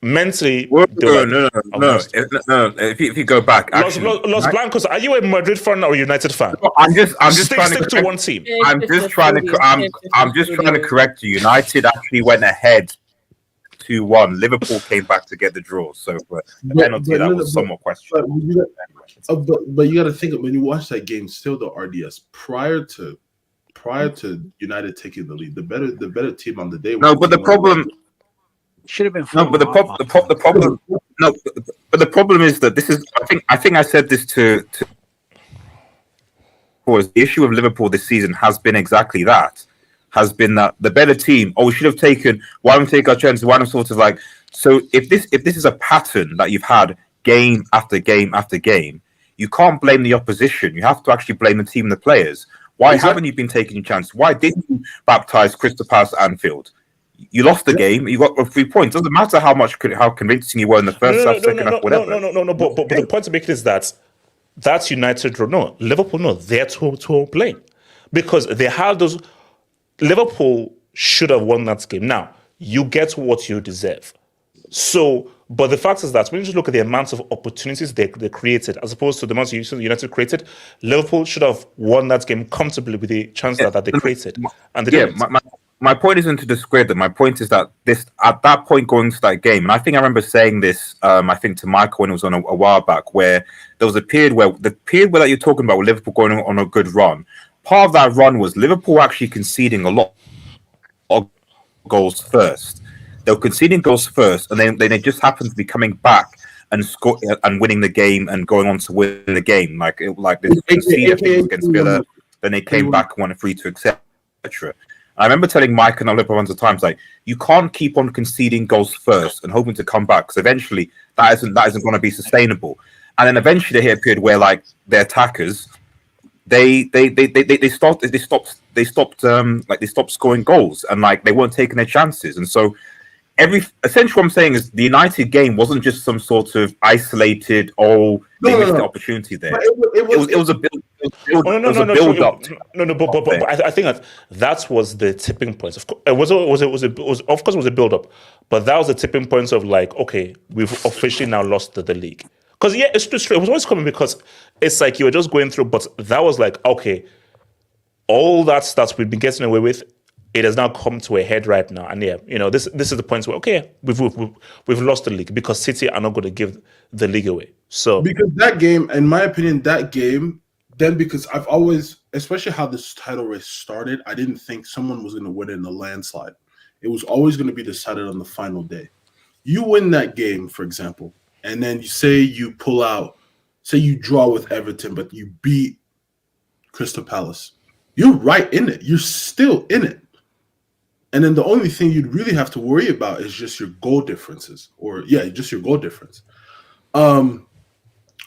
mentally. No. Lost. If you go back, Los Blancos. Are you a Madrid fan or a United fan? No, I'm just trying stick to one team. I'm just trying to correct you. United actually went ahead 2-1. Liverpool came back to get the draw. So for a penalty, that was somewhat questionable. But you got to think when you watch that game, still the RDS prior to United taking the lead, the better team on the day. No, but the problem should have been. No, but the problem. No, but the problem is that this is. I think I said this to the issue of Liverpool this season has been exactly that. Has been that the better team. Oh, we should have taken. Why don't we take our chances? Why don't sort of like. So if this is a pattern that you've had game after game after game, you can't blame the opposition. You have to actually blame the team and the players. Why haven't you been taking your chance? Why didn't you baptize Crystal Palace at Anfield? You lost the game. You got 3 points. Doesn't matter how convincing you were in the first half, second half, whatever. No. But the point to make is that that's United. No, Liverpool. No, they're to blame because they had those. Liverpool should have won that game. Now you get what you deserve. So, but the fact is that when you just look at the amounts of opportunities they created, as opposed to the amounts United created, Liverpool should have won that game comfortably with the chance that they created, and they didn't. My point isn't to discredit them. My point is that at that point going into that game, and I think I remember saying this, I think to Michael when it was on a while back, where there was a period where that you're talking about with Liverpool going on a good run. Part of that run was Liverpool actually conceding a lot of goals first. They were conceding goals first, and then they just happened to be coming back and winning the game and going on to win the game. Like they conceded against Villa, then they came back and won a 3-2, etc. I remember telling Mike and Oliver bunch of times, like, you can't keep on conceding goals first and hoping to come back because eventually that isn't going to be sustainable. And then eventually they hit a period where like their attackers, they stopped scoring goals and like they weren't taking their chances. And so essentially what I'm saying is the United game wasn't just some sort of isolated missed the opportunity there. It was a build. But I think that was the tipping point. Of course, it was a build up, but that was the tipping point of like, okay, we've officially now lost the league. Because it's just it was always coming because it's like you were just going through, but that was like, okay, all that we've been getting away with, it has now come to a head right now, and this is the point where okay, we've lost the league because City are not going to give the league away. So because that game, in my opinion, then because I've always, especially how this title race started, I didn't think someone was going to win it in a landslide. It was always going to be decided on the final day. You win that game, for example, and then you pull out, say you draw with Everton, but you beat Crystal Palace. You're right in it. You're still in it. And then the only thing you'd really have to worry about is just your goal differences, just your goal difference.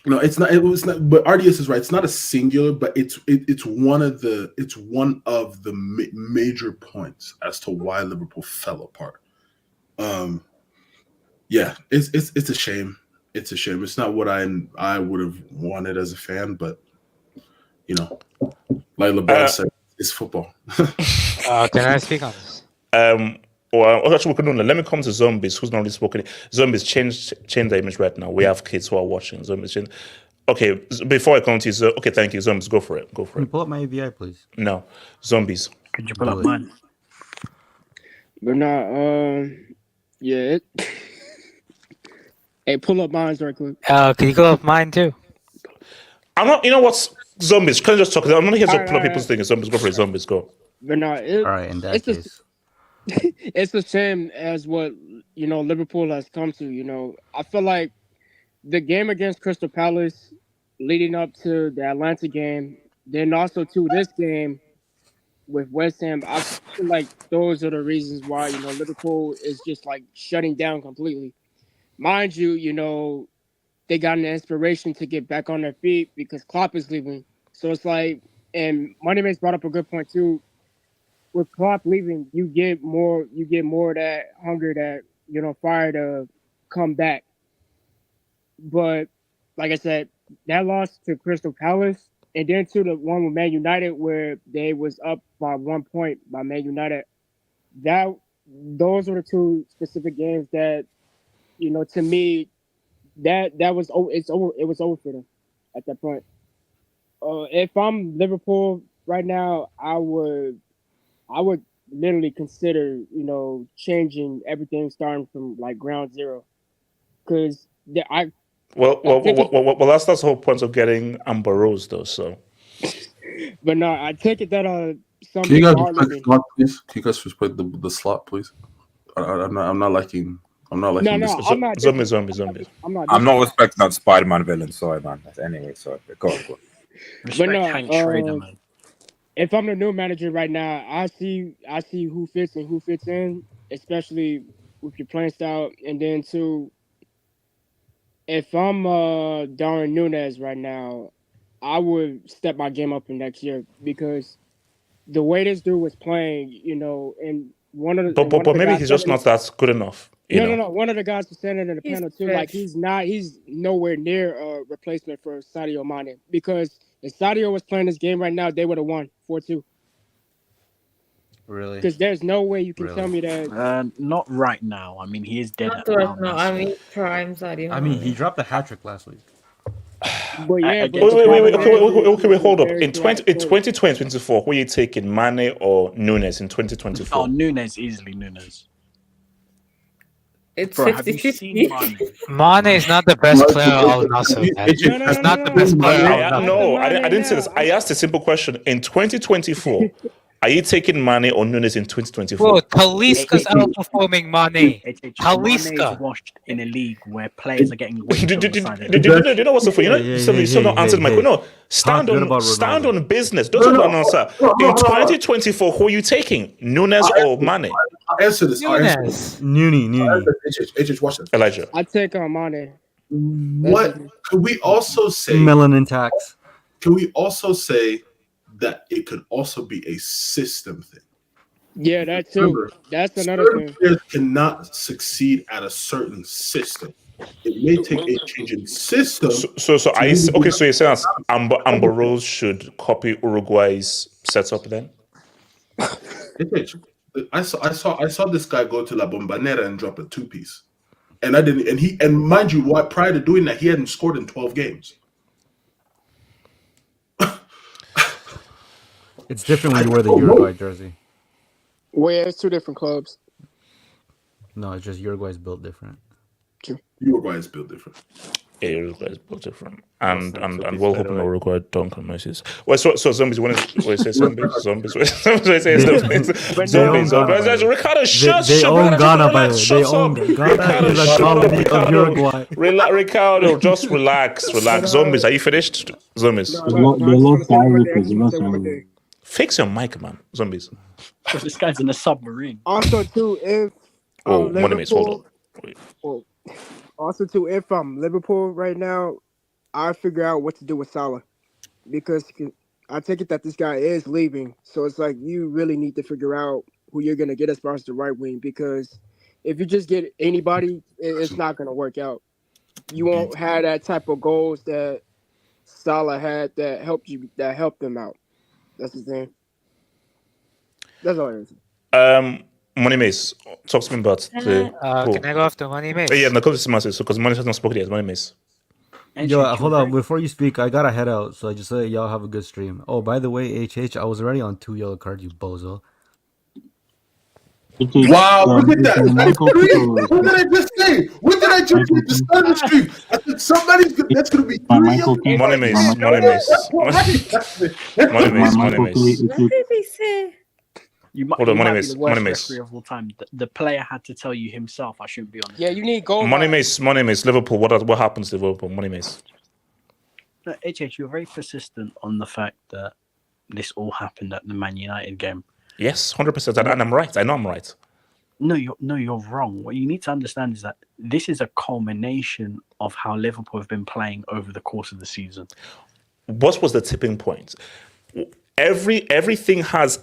No, it's not. It was not. But RDS is right. It's not a singular, but it's one of the major points as to why Liverpool fell apart. It's a shame. It's a shame. It's not what I would have wanted as a fan, but like LeBron said, it's football. Can I speak on this? Well, actually, let me come to Zombies, who's not really spoken. Zombies, change the image right now. We have kids who are watching. Zombies, change. Okay, before I come to you, okay, thank you. Zombies, go for it. Can you pull up my AVI, please? No, Zombies. Could you pull up mine? But Hey, pull up mine right quick. Can you go up mine too? I'm not. You know what? Zombies. Can I just talk? I'm not here to pull up people's things. Zombies, go for it. Zombies, go. But all right, in that case. It's the same as what Liverpool has come to. I feel like the game against Crystal Palace, leading up to the Atlanta game, then also to this game with West Ham, I feel like those are the reasons why Liverpool is just like shutting down completely. Mind you, they got an inspiration to get back on their feet because Klopp is leaving. So it's like, and Moneymates brought up a good point too. With Klopp leaving, you get more of that hunger, that fire to come back. But like I said, that loss to Crystal Palace, and then to the one with Man United where they was up by 1 point by Man United. Those were the two specific games that to me, that was it's over. It was over for them at that point. If I'm Liverpool right now, I would literally consider changing everything, starting from like ground zero, because Well, that's the whole point of getting Amber Rose, though. So, but no, I take it that some Can you people guys are respect leaving. slot, please? Can you guys respect the slot, please? I'm not liking this. I'm not. Zombies. I'm not. I'm not respecting that Spider-Man villain. Sorry, man. Anyway, sorry. Go on. Respect no, Hank Schrader, man. If I'm the new manager right now, I see who fits and who fits in, especially with your playing style. And then too, if I'm Darwin Núñez right now, I would step my game up in next year, because the way this dude was playing, and but maybe he's just not that good enough. No. One of the guys was standing in the panel too. Like he's nowhere near a replacement for Sadio Mane, because if Sadio was playing this game right now, they would have won 4-2. Really? Because there's no way you can tell me that. Not right now. I mean, he is dead. Not right now. I mean, prime Sadio. I mean, he dropped a hat trick last week. But yeah, wait, hold up. In 2024, who are you taking, Mane or Núñez in 2024? Oh, Núñez, easily Núñez. It's Bro, have you 50-50. seen Mane? Mane is not the best player of Nasser. It's not the best player of Nasser. No, I didn't say this. I asked a simple question. In 2024, are you taking Mane or Núñez in 2024? Bro, Talisca's outperforming Mane. Mane is Talisca. washed in a league where players are getting wasted. Do you know what's so funny? You still not answered my question. No, stand on business. Don't talk about answer. In 2024, who are you taking, Núñez or Mane? I'll answer this. Nuni. HH, watch this. Elijah. I take Mane. What could we also say? Melanin tax. Can we also say that it could also be a system thing? Yeah, that too. Remember, That's another certain thing. players cannot succeed at a certain system. It may take a change in system. So you're saying Amber Rose should copy Uruguay's setup then? I saw this guy go to La Bombonera and drop a 2-piece, and I didn't. And mind you, prior to doing that, he hadn't scored in 12 games. It's different when you wear the Uruguay jersey. Well, yeah, it's two different clubs. No, it's just Uruguay's built different. Uruguay is built different. Yeah, Uruguay is built different. And we'll hope in Uruguay don't come Moses. Well, so zombies, when you say zombies? Ricardo, They own Ghana, by the way. They own Ghana is a colony of Uruguay. Ricardo, just relax. Zombies, are you finished? Zombies. Fix your mic, man. Zombies. This guy's in a submarine. Also, too, if hold on. Also, too, if I'm Liverpool right now, I figure out what to do with Salah, because I take it that this guy is leaving. So it's like you really need to figure out who you're gonna get as far as the right wing, because if you just get anybody, it's not gonna work out. You won't have that type of goals that Salah had that helped them out. That's the thing. That's all it is. Money Mace, talk to me about the. Can I go after Money Mace? Yeah, no, because Money has not spoken yet. Money Mace. Yo, hold on. Before you speak, I gotta head out. So I just say y'all have a good stream. Oh, by the way, HH, I was already on 2 yellow cards, you bozo. Wow, look at that. What did I just say? What did I just say at the start of the stream? I said that's going to be 3 yellow cards. Money Mace. What did they say? You might, Hold on, you Money might Mace, be the worst Money Mace. referee of all time. The player had to tell you himself, I shouldn't be on this. Yeah, you need goal. Money Mace, Liverpool. What happens to Liverpool? Money Mace. No, HH, you're very persistent on the fact that this all happened at the Man United game. Yes, 100%. And I'm right. I know I'm right. No, you're wrong. What you need to understand is that this is a culmination of how Liverpool have been playing over the course of the season. What was the tipping point? Everything has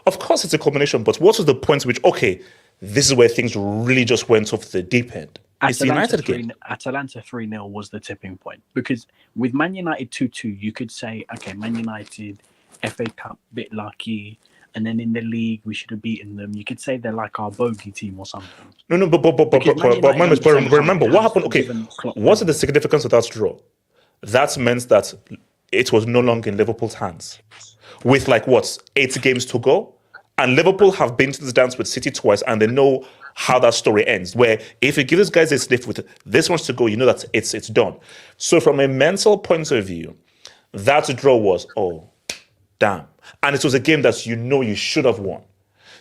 of course it's a culmination, but what was the point at which, okay, this is where things really just went off the deep end? It's the United game. Atalanta 3-0 was the tipping point, because with Man United 2-2, you could say, okay, Man United, FA Cup, bit lucky, and then in the league we should have beaten them. You could say they're like our bogey team or something. No, but remember what happened? Okay, what's the significance of that draw? That meant that it was no longer in Liverpool's hands. With 8 games to go, and Liverpool have been to this dance with City twice, and they know how that story ends. Where if you give these guys a sniff with this one's to go, you know that it's done. So from a mental point of view, that draw was damn, and it was a game that you should have won.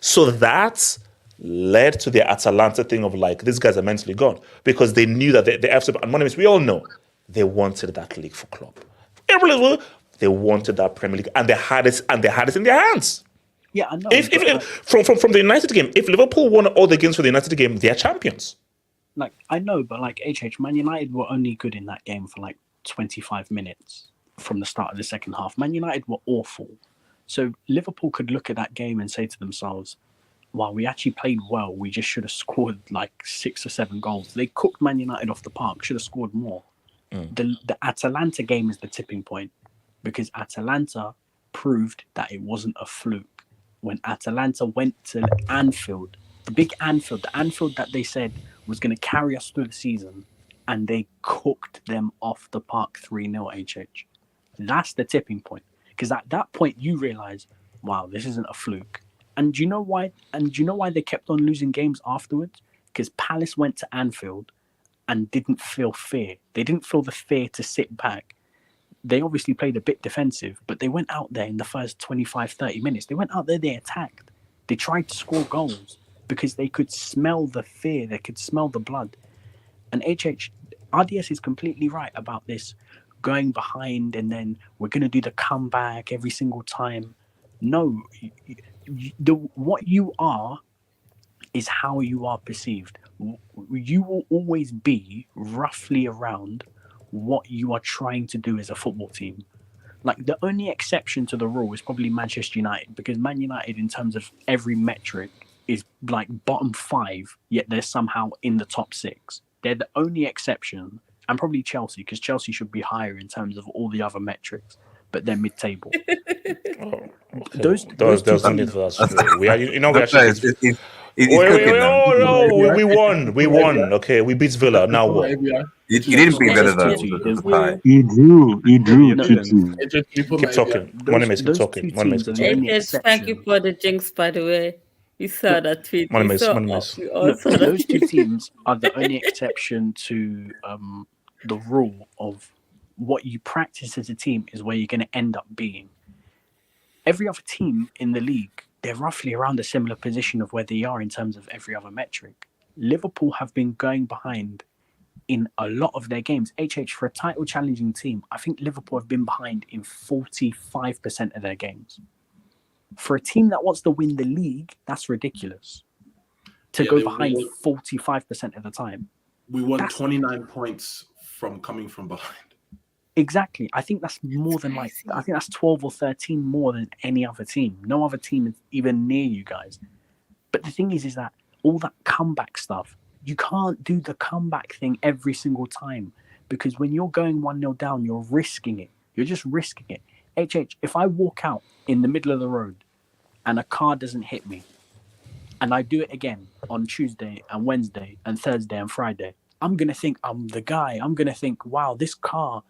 So that led to the Atalanta thing of these guys are mentally gone because they knew that the FC and money. We all know they wanted that league for Klopp. They wanted that Premier League, and they had it in their hands. Yeah, I know. From the United game, if Liverpool won all the games for the United game, they're champions. I know, but Man United were only good in that game for 25 minutes from the start of the second half. Man United were awful. So Liverpool could look at that game and say to themselves, "Wow, we actually played well. We just should have scored 6 or 7 goals." They cooked Man United off the park. Should have scored more. The Atalanta game is the tipping point because Atalanta proved that it wasn't a fluke. When Atalanta went to Anfield, the Anfield that they said was going to carry us through the season, and they cooked them off the park 3-0 HH. That's the tipping point. Because at that point, you realize, wow, this isn't a fluke. And do you know why? And do you know why they kept on losing games afterwards? Because Palace went to Anfield and didn't feel fear. They didn't feel the fear to sit back. They obviously played a bit defensive, but they went out there in the first 25, 30 minutes. They went out there, they attacked. They tried to score goals because they could smell the fear. They could smell the blood. And RDS is completely right about this going behind and then we're going to do the comeback every single time. No, what you are is how you are perceived. You will always be roughly around what you are trying to do as a football team. The only exception to the rule is probably Manchester United, because Man United, in terms of every metric, is bottom 5, yet they're somehow in the top 6. They're the only exception, and probably Chelsea, because Chelsea should be higher in terms of all the other metrics, but they're mid-table. Those don't need for that. We actually. We won. Okay, we beat Villa. Now what? You didn't beat Villa though. He drew 2-2. Keep talking. Keep talking. Thank you for the jinx, by the way. We saw that tweet. Those two teams are the only exception to the rule of what you practice as a team is where you're going to end up being. Every other team in the league, they're roughly around a similar position of where they are in terms of every other metric. Liverpool have been going behind in a lot of their games. For a title challenging team, I think Liverpool have been behind in 45% of their games. For a team that wants to win the league, that's ridiculous. To go behind 45% of the time. We won 29 points from coming from behind. Exactly. I think that's more than I think that's 12 or 13 more than any other team. No other team is even near you guys. But the thing is that all that comeback stuff, you can't do the comeback thing every single time, because when you're going 1-0 down, you're risking it. You're just risking it. If I walk out in the middle of the road and a car doesn't hit me, and I do it again on Tuesday and Wednesday and Thursday and Friday, I'm going to think I'm the guy. I'm going to think, wow, these cars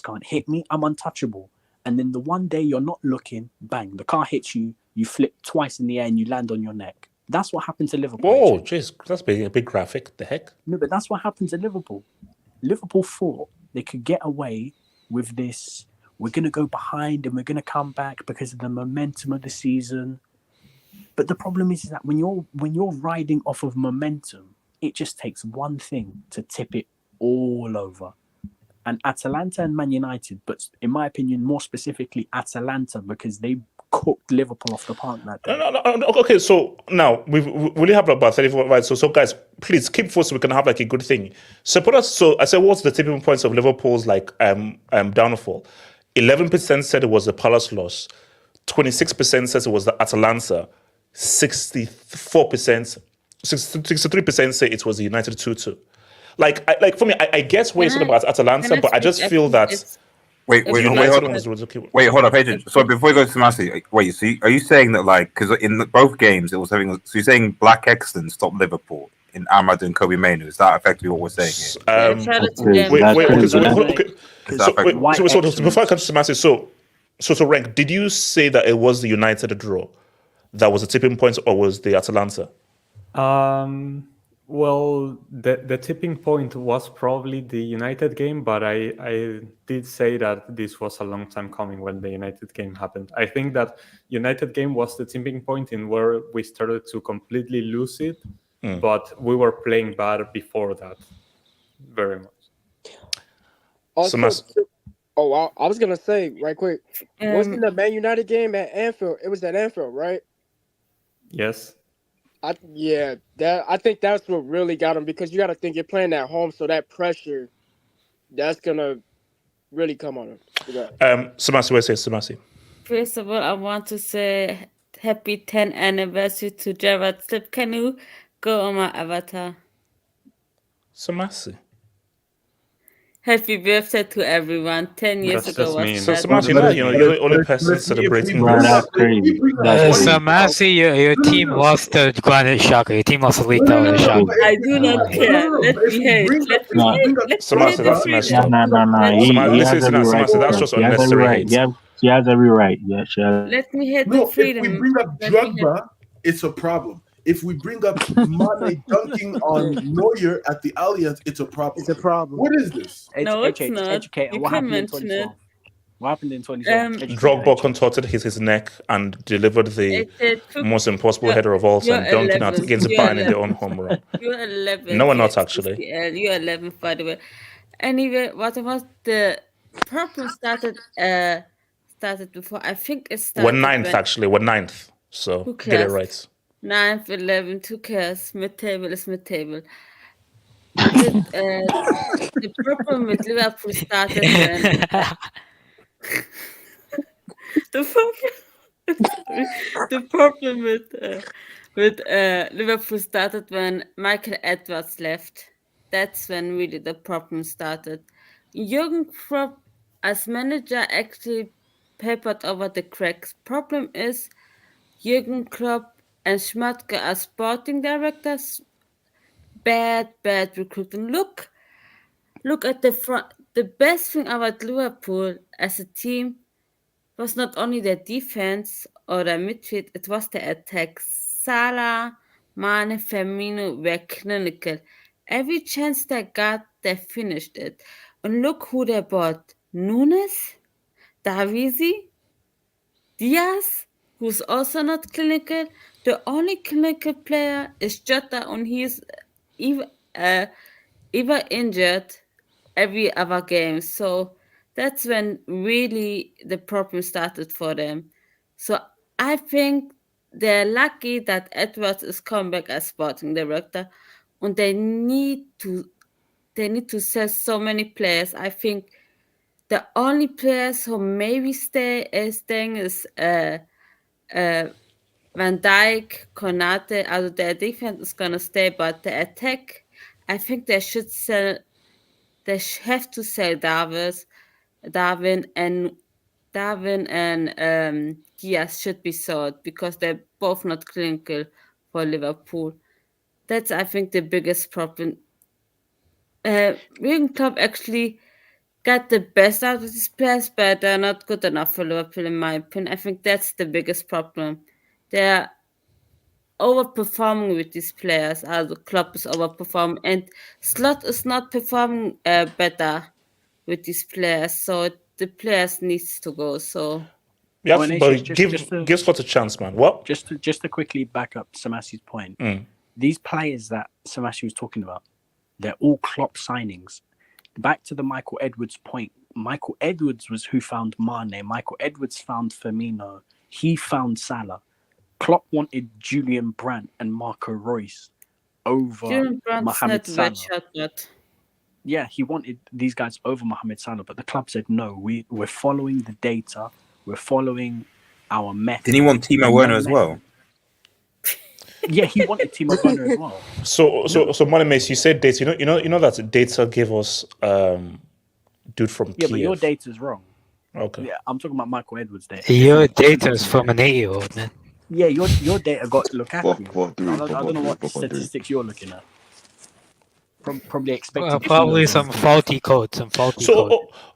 can't hit me. I'm untouchable. And then the one day you're not looking, bang, the car hits you, you flip twice in the air and you land on your neck. That's what happened to Liverpool. Oh, jeez, that's a big graphic. The heck? No, but that's what happened to Liverpool. Liverpool thought they could get away with this. We're going to go behind and we're going to come back because of the momentum of the season. But the problem is that when you're riding off of momentum, it just takes one thing to tip it all over. And Atalanta and Man United, but in my opinion, more specifically Atalanta, because they cooked Liverpool off the park that day. No. Okay, so now we really have about 34 right. So guys, please keep forward so we can have a good thing. So I said, what's the tipping points of Liverpool's downfall? 11% said it was the Palace loss, 26% says it was the Atalanta, 63% say it was the United 2-2. For me, I guess what you're talking about Atalanta, but I just feel that Wait, hold up, Adrian. So before you go to Samasi, wait. So are you saying that because in both games it was having? So you're saying Black Excellence stopped Liverpool in Ahmad and Kobe Mainoo? Is that effectively what we're saying here? So before I come to Samasi, so Rank, did you say that it was the United draw that was the tipping point, or was the Atalanta? Well, the tipping point was probably the United game, but I did say that this was a long time coming when the United game happened. I think that United game was the tipping point in where we started to completely lose it, but we were playing bad before that, very much. Also, I was gonna say right quick, wasn't the Man United game at Anfield? It was at Anfield, right? Yes. I think that's what really got him, because you got to think you're playing at home, so that pressure, that's gonna really come on him. Samasi, what say Samasi? First of all, I want to say happy 10th anniversary to Gerard Slip. Can you go on my avatar? Samasi. Happy birthday to everyone. 10 years ago was So Samasi, you're the only person celebrating this. That's crazy. Samasi, your team lost the Granite Shocker. Your team lost the League Tower Shocker. I do not care. Let me hate. Samasi, that's messed up. Samasi, that's just unnecessary hate. She has every right. Yeah, let me hit the freedom. If we bring up Drogba, it's a problem. If we bring up Mane dunking on Neuer at the Allianz, it's a problem. It's a problem. What is this? No, it's not. What happened in 2012? What happened in 2012? Drogba contorted his neck and delivered the most impossible header of all time, dunking out against Bayern in their own home run. You're 11. No, we're not actually. You're 11, by the way. Anyway, what was the problem started before? I think it started. We're ninth, actually. We're ninth. So get it right. 9th, 11th, who cares? Mid-table is mid-table. The problem with Liverpool started when... the problem with Liverpool started when Michael Edwards left. That's when really the problem started. Jürgen Klopp as manager actually papered over the cracks. Problem is Jürgen Klopp and Schmatke as sporting directors, bad recruiting. Look at the front. The best thing about Liverpool as a team was not only their defense or their midfield, it was the attack. Salah, Mane, Firmino were clinical. Every chance they got, they finished it. And look who they bought. Nunes, Davies, Diaz, who's also not clinical. The only clinical player is Jota, and he's either injured every other game. So that's when really the problem started for them. So I think they're lucky that Edwards is coming back as sporting director, and they need to sell so many players. I think the only players who maybe staying is Van Dijk, Konate. Also their defense is gonna stay, but the attack, I think they should sell. They have to sell Darwin and Diaz should be sold because they're both not clinical for Liverpool. That's, I think, the biggest problem. Jürgen Klopp actually got the best out of these players, but they're not good enough for Liverpool, in my opinion. I think that's the biggest problem. They're overperforming with these players. The Klopp is overperforming, and Slot is not performing better with these players. So the players needs to go. So yeah, but give Slot a chance, man. What? Just to quickly back up Samasi's point. These players that Samasi was talking about, they're all Klopp signings. Back to the Michael Edwards point. Michael Edwards was who found Mane. Michael Edwards found Firmino. He found Salah. Klopp wanted Julian Brandt and Marco Reus over Mohamed Salah. Yeah, he wanted these guys over Mohamed Salah, but the club said no. We're following the data. We're following our method. Didn't he want Timo Werner as well? Yeah, he wanted Timo Werner as well. So Monemes, you said data. You know that data gave us dude from Kiev. Yeah, but your data's wrong. Okay. Yeah, I'm talking about Michael Edwards' data. Your data is from an 8-year-old, man. Yeah, your data got Lukaku. 4.3, I don't know what 4.3. statistics you're looking at. Probably expected. Probably some faulty code.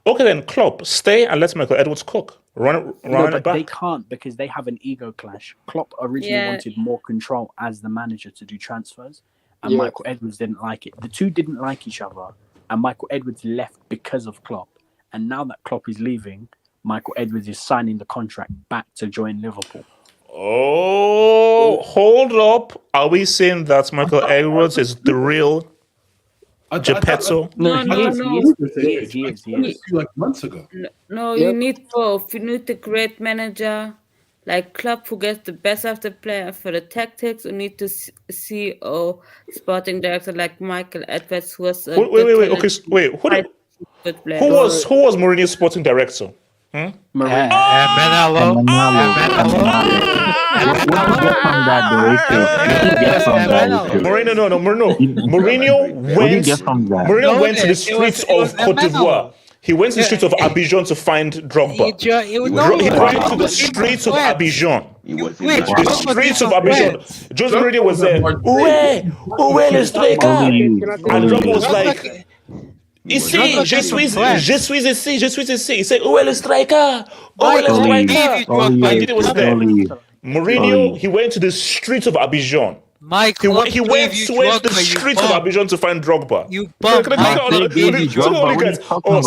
Okay then, Klopp, stay and let Michael Edwards cook. Run But it back. they can't because they have an ego clash. Klopp originally wanted more control as the manager to do transfers, and Michael Edwards didn't like it. The two didn't like each other, and Michael Edwards left because of Klopp. And now that Klopp is leaving, Michael Edwards is signing the contract back to join Liverpool. Oh, hold up. Are we saying that Michael Edwards is the real Geppetto? No, he is. Like months ago. No, you need both. You need the great manager, like Klopp, who gets the best of the player for the tactics. You need the CEO, sporting director like Michael Edwards, who was Wait. Okay, wait. Who was Mourinho's sporting director? Manalo. Mourinho went to the streets of Cote d'Ivoire. He went to the streets of Abidjan to find Drogba. He went to the streets of Abidjan. The streets of Abidjan. Jose Mourinho was there. Où est le striker? And Drogba was like, ici, je suis ici. He said, où est le striker? Où est le striker? And it was there. Mourinho, he went to the streets of Abidjan. He went to the streets of Abidjan to find Drogba. You bum.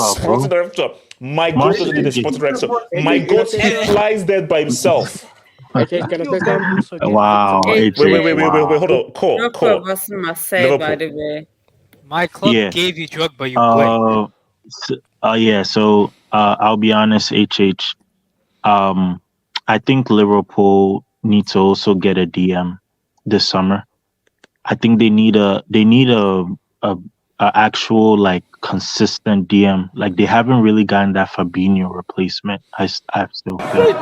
Sporting director. My God doesn't need a sporting director. My God, he flies there by himself. Okay, can I say something? Wow. Wait, hold on. Call. Drogba was Marseille, by the way. My club gave you Drogba, you So I'll be honest, HH. I think Liverpool need to also get a DM this summer. I think they need a actual like consistent DM. Like they haven't really gotten that Fabinho replacement. I still feel.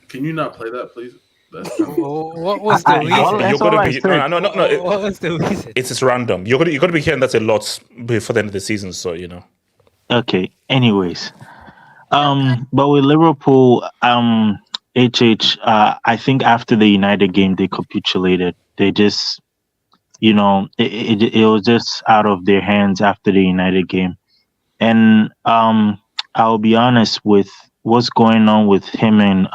Can you not play that, please? What was the reason? What was the reason? It's random. You're gonna be hearing that a lot before the end of the season, so you know. Okay. Anyways, but with Liverpool, HH, I think after the United game, they capitulated. They just, it was just out of their hands after the United game. And I'll be honest with what's going on with him and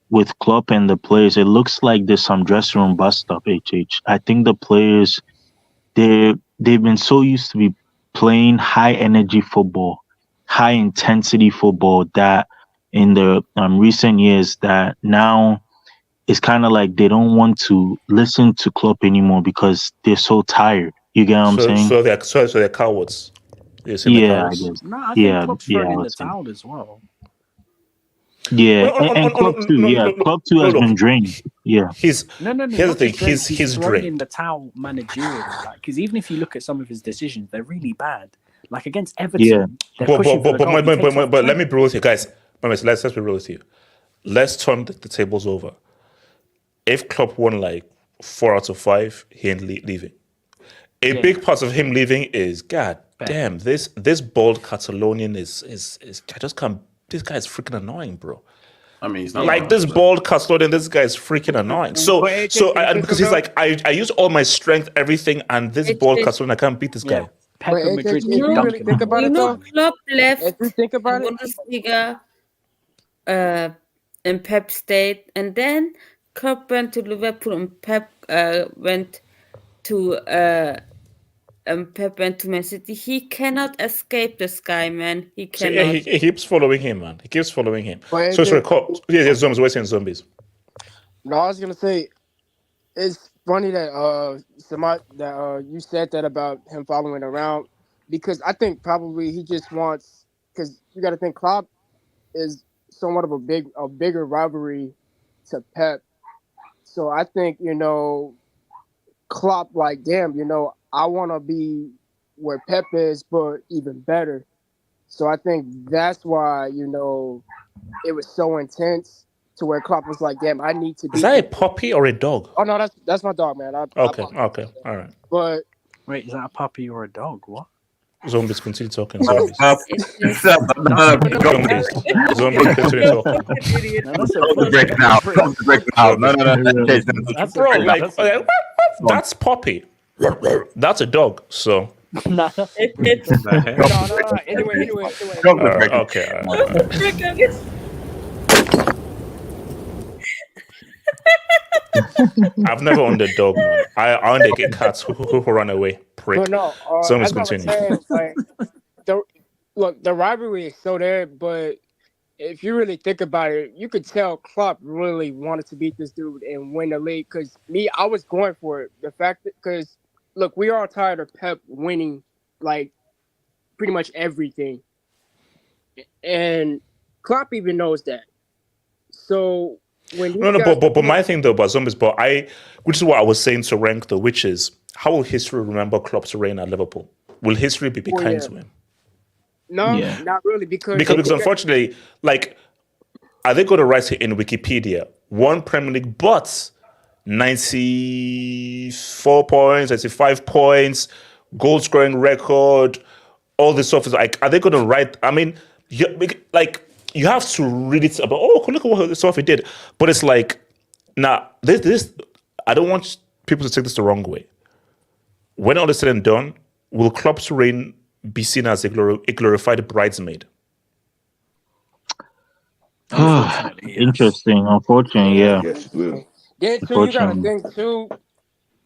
with Klopp and the players. It looks like there's some dressing room bust up, HH. I think the players, they've been so used to be playing high energy football, high intensity football that in the recent years that now it's kind of like they don't want to listen to Klopp anymore because they're so tired. You get what I'm saying? So they're cowards. I guess. I think Klopp's thrown in the towel as well. Yeah, and Klopp too. Klopp too has been drained. Yeah, here's the thing. He's drained in the towel managerially. Because even if you look at some of his decisions, they're really bad. Like against Everton, but let me be real with you guys. Let's be real with you. Let's turn the tables over. If Klopp won like 4 out of 5, he ain't leaving. Big part of him leaving is damn, this bald Catalonian is I just can't. This guy is freaking annoying, bro. I mean, he's not like this bald Catalonian. This guy is freaking annoying. So because he's like, I use all my strength, everything, and this bald Catalonian, I can't beat this guy. Really think about it, though? Klopp left think about Bundesliga, and Pep stayed, and then Klopp went to Liverpool, and Pep went to Man City. He cannot escape this guy, man. He cannot. He keeps following him, man. He keeps following him. So sorry, zombies. We're saying zombies. No, I was gonna say, it's funny that you said that about him following around, because I think probably he just wants, because you got to think Klopp is somewhat of a bigger rivalry to Pep. So I think, Klopp like, damn, I want to be where Pep is, but even better. So I think that's why, it was so intense to where Klopp was like, damn, I need to be. Is that a puppy or a dog? Oh, no, that's my dog, man. Okay, all right. But wait, is that a puppy or a dog? What? Zombies, continue talking. Zombies. Zombies, continue talking. Break now. Bro, like, that's Poppy. That's a dog, so. Anyway. Okay. I've never owned a dog, man. I owned a cat who ran away. Prick. But no, Zombies, as I was continue. saying, like, the rivalry is so there, but if you really think about it, you could tell Klopp really wanted to beat this dude and win the league. Because I was going for it. The fact that, because look, we are tired of Pep winning like pretty much everything, and Klopp even knows that. So when but my thing though about Zombies, which is what I was saying to Rank though, which is how will history remember Klopp's reign at Liverpool? Will history be kind to him? No, not really, because unfortunately, like, are they going to write it in Wikipedia? One Premier League, but 94 points, 95 points, goal scoring record, all this stuff is like, are they going to write? I mean, you have to read it about. Oh, look at what the stuff he did, but it's like, this. I don't want people to take this the wrong way. When all is said and done, will Klopp's reign be seen as a glorified bridesmaid? Interesting. Unfortunately, yeah. Then too, you gotta think too.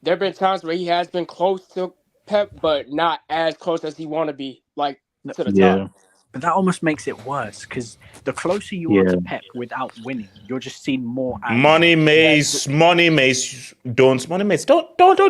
There have been times where he has been close to Pep, but not as close as he want to be, like to the top. But that almost makes it worse because the closer you are to Pep without winning, you're just seen more. Money mates. Don't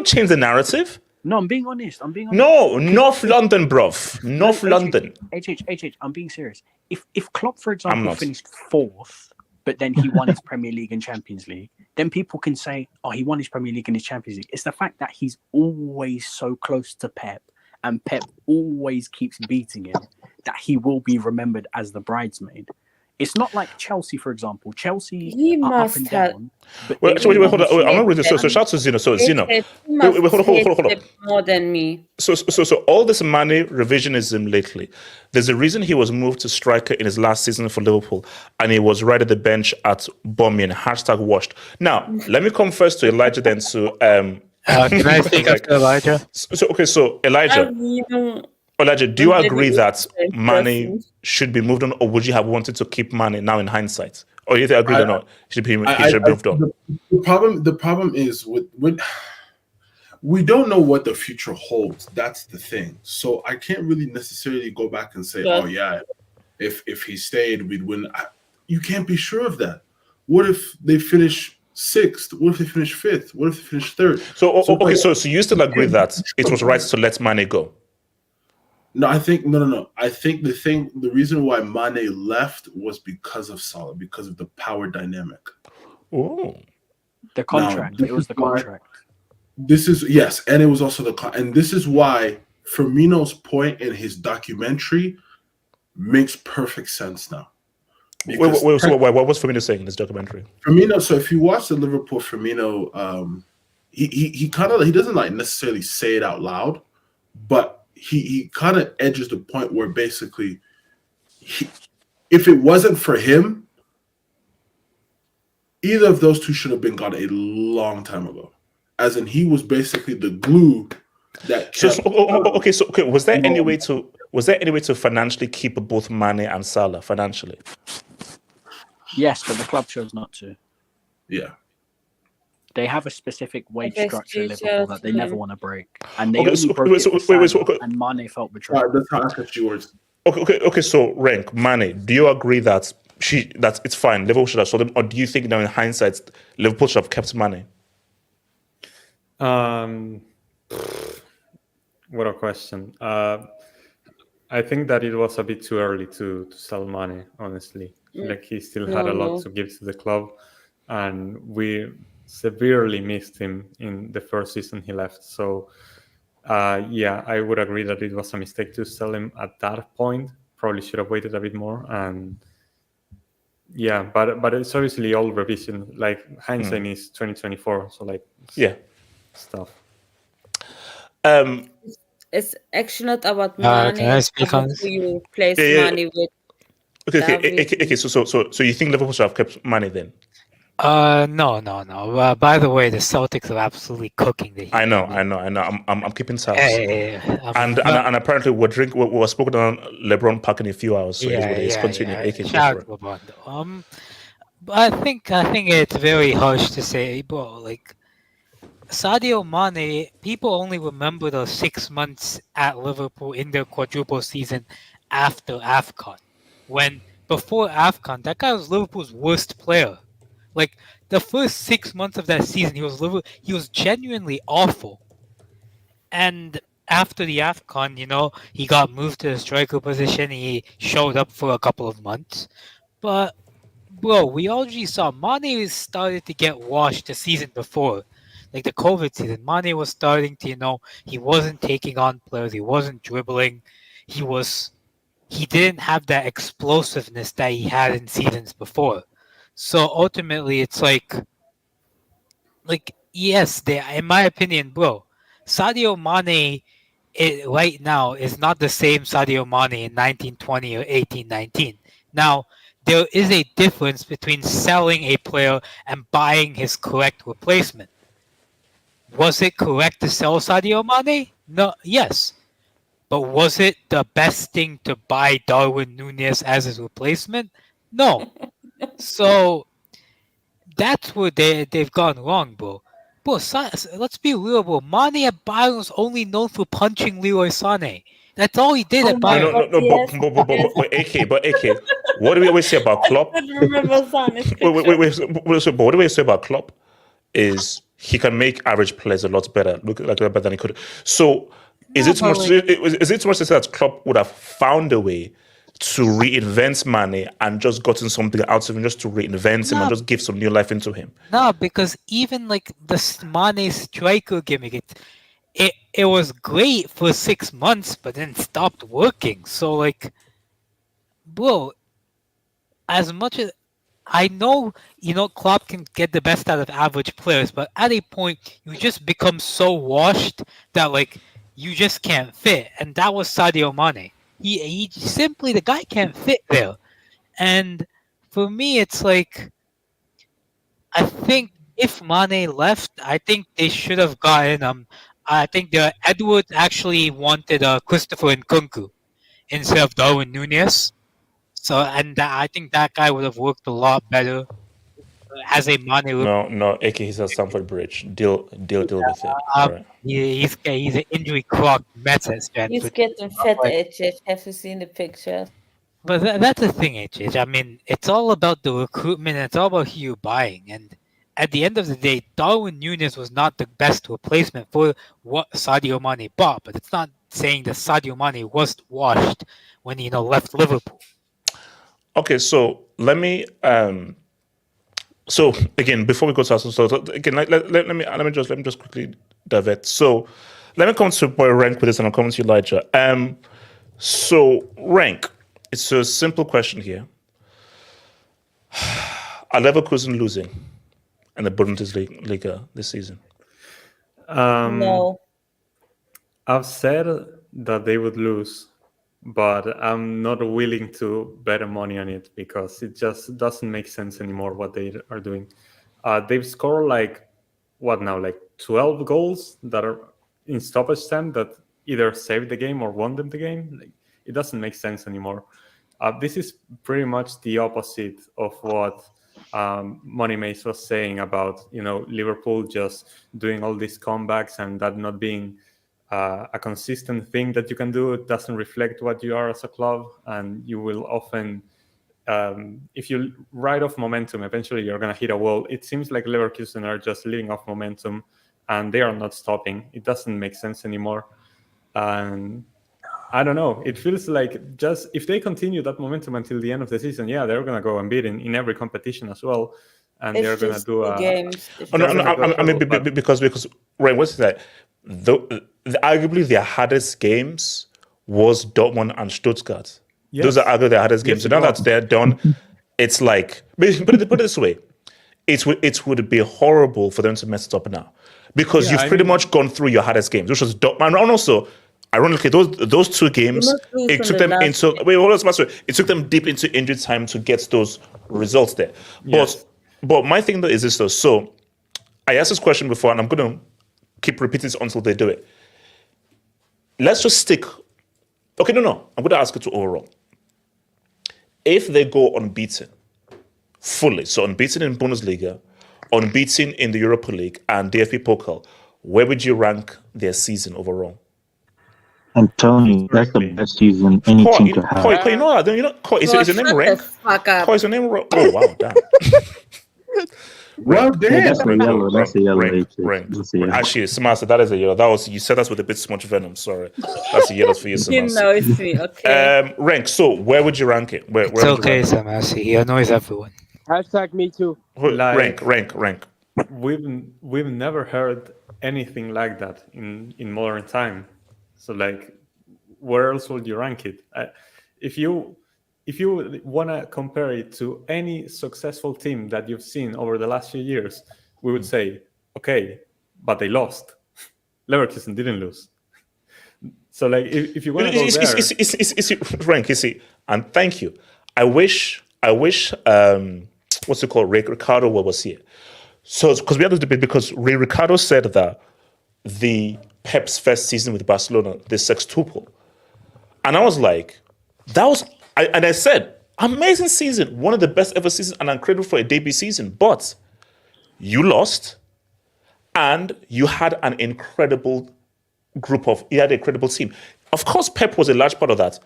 change the narrative. No, I'm being honest. No, North London, bruv. North London. HH, I'm being serious. If Klopp, for example, finished 4th, but then he won his Premier League and Champions League, then people can say, oh, he won his Premier League and his Champions League. It's the fact that he's always so close to Pep, and Pep always keeps beating him, that he will be remembered as the bridesmaid. It's not like Chelsea, for example. Chelsea are up and down. Wait, hold on. I'm not reading. So shout to Zeno. So Zeno. Wait, hold on. More than me. So all this money revisionism lately. There's a reason he was moved to striker in his last season for Liverpool, and he was right at the bench at Birmingham. #washed. Now, let me come first to Elijah, then to Can I speak after Elijah? So Elijah. Elijah, do you agree that Mane should be moved on, or would you have wanted to keep Mane now in hindsight? Or you agree or not? He should be moved on. The problem is with we don't know what the future holds. That's the thing. So I can't really necessarily go back and say, oh yeah, if he stayed, we'd win. You can't be sure of that. What if they finish 6th? What if they finish 5th? What if they finish 3rd? So you still agree that it was right to let Mane go? No, I think no. I think the reason why Mane left was because of Salah, because of the power dynamic. Oh, the contract. It was the contract. This is and it was also and this is why Firmino's point in his documentary makes perfect sense now. So what was Firmino saying in this documentary? Firmino. So if you watch the Liverpool Firmino, he doesn't like necessarily say it out loud, but he kind of edges the point where basically, if it wasn't for him, either of those two should have been gone a long time ago. As in, he was basically the glue that kept. Was there any way to financially keep both Mane and Salah financially? Yes, but the club chose not to. Yeah. They have a specific wage structure in Liverpool that they never want to break, and they and Mane felt betrayed. That's how I cut you words. Okay. So, Rank, Mane, do you agree that it's fine? Liverpool should have sold him, or do you think now in hindsight Liverpool should have kept Mane? What a question. I think that it was a bit too early to sell Mane, honestly. Like, he still had a lot to give to the club, and we severely missed him in the first season he left. So, I would agree that it was a mistake to sell him at that point. Probably should have waited a bit more. And but it's obviously all revision. Like, hindsight is 2024. So, like, stuff. it's actually not about money. Can I It's speak on about this? who you replace Yeah, yeah. money with. Okay. So you think Liverpool should have kept Mane then? No. By the way, the Celtics are absolutely cooking the Heat. I know. I'm keeping tabs. I'm And apparently we're spoken on LeBron Park in a few hours. So it's continuing. AK, go Shout for out it. to LeBron, though. But I think it's very harsh to say, bro. Like Sadio Mane, people only remember those 6 months at Liverpool in their quadruple season after AFCON. When before AFCON, that guy was Liverpool's worst player. Like the first 6 months of that season, he was genuinely awful. And after the AFCON, he got moved to the striker position. He showed up for a couple of months. But, bro, we already saw Mane started to get washed the season before. Like the COVID season, Mane was starting to, he wasn't taking on players. He wasn't dribbling. He didn't have that explosiveness that he had in seasons before. So ultimately, it's like yes, in my opinion, bro, Sadio Mane right now is not the same Sadio Mane in 1920 or 1819. Now, there is a difference between selling a player and buying his correct replacement. Was it correct to sell Sadio Mane? No, yes. But was it the best thing to buy Darwin Núñez as his replacement? No. So that's where they've gone wrong, bro. Bro, let's be real, bro. Mane at Bayern was only known for punching Leroy Sané. That's all he did at Bayern. But AK, what do we always say about Klopp? I don't remember Sané's picture. Wait, what do we say about Klopp? Is he can make average players a lot better, look like better than he could. So is it too much to say that Klopp would have found a way to reinvent Mane and just gotten something out of him, just to reinvent him and just give some new life into him? No, because even like the Mane striker gimmick, it was great for 6 months, but then stopped working. So like, bro, as much as I know, Klopp can get the best out of average players, but at a point you just become so washed that like you just can't fit, and that was Sadio Mane. He simply, the guy can't fit there. And for me, it's like, I think if Mane left, I think they should have gotten I think Edwards actually wanted Christopher Nkunku instead of Darwin Núñez. So, and I think that guy would have worked a lot better as a Mane. No, AK, he's at Stamford Bridge. Deal with it. All right. He's an injury clogged mess at Stanford. He's getting fat, HH. Have you seen the picture? But that's the thing, HH. I mean, it's all about the recruitment. And it's all about who you're buying. And at the end of the day, Darwin Núñez was not the best replacement for what Sadio Mane bought. But it's not saying that Sadio Mane was washed when he left Liverpool. Okay, so let me. So again, before we go to Arsenal, so again, let me just quickly divert. So let me come to Boy Rank with this, and I'll come to you, Elijah. So Rank, it's a simple question here. Are Leverkusen losing in the Bundesliga this season? No. I've said that they would lose, but I'm not willing to bet money on it because it just doesn't make sense anymore what they are doing. They've scored like 12 goals that are in stoppage time that either saved the game or won them the game. Like, it doesn't make sense anymore. This is pretty much the opposite of what Money Mace was saying about Liverpool just doing all these comebacks and that not being a consistent thing that you can do. It doesn't reflect what you are as a club, and you will often, if you ride off momentum, eventually you're going to hit a wall. It seems like Leverkusen are just living off momentum, and they are not stopping. It doesn't make sense anymore. And I don't know. It feels like just if they continue that momentum until the end of the season, yeah, they're going to go unbeaten in every competition as well. And they're going to do games. Because right, what's that? Arguably their hardest games was Dortmund and Stuttgart. Yes. Those are arguably their hardest games. So now that they're done, it's like, put it this way, it would be horrible for them to mess it up now, because you've pretty much gone through your hardest games, which was Dortmund. And also, ironically, those two games, it took them into it took them deep into injury time to get those results there. Yes. But my thing though is this though. So I asked this question before, and I'm gonna keep repeating this until they do it. Let's just stick. Okay, no. I'm gonna ask it to overall. If they go unbeaten fully, so unbeaten in Bundesliga, unbeaten in the Europa League and DFB Pokal, where would you rank their season overall? I'm telling you, that's the best season any team could have. You know that? Is your name rank? Is your name rank? Oh wow, damn. Well, damn. That's a yellow. That's a yellow. Actually, Samasa, that is a yellow. You said that with a bit too much venom. Sorry, that's a yellow for you, Samasa. You know it's me. Okay. Rank. So where would you rank it? Where It's okay, Samasa. He annoys everyone. Hashtag me too. Like, rank. We've never heard anything like that in modern time. So like, where else would you rank it? If you want to compare it to any successful team that you've seen over the last few years, we would say, okay, but they lost. Leverkusen didn't lose. So like, if you want to go there, rank. You see, and thank you. I wish. What's it called? Ray Ricardo was here. So because we had this debate because Ray Ricardo said that the Pep's first season with Barcelona, the sextuple, and I was like, I said, amazing season, one of the best ever seasons, and incredible for a debut season. But you lost, and you had an incredible you had an incredible team. Of course, Pep was a large part of that.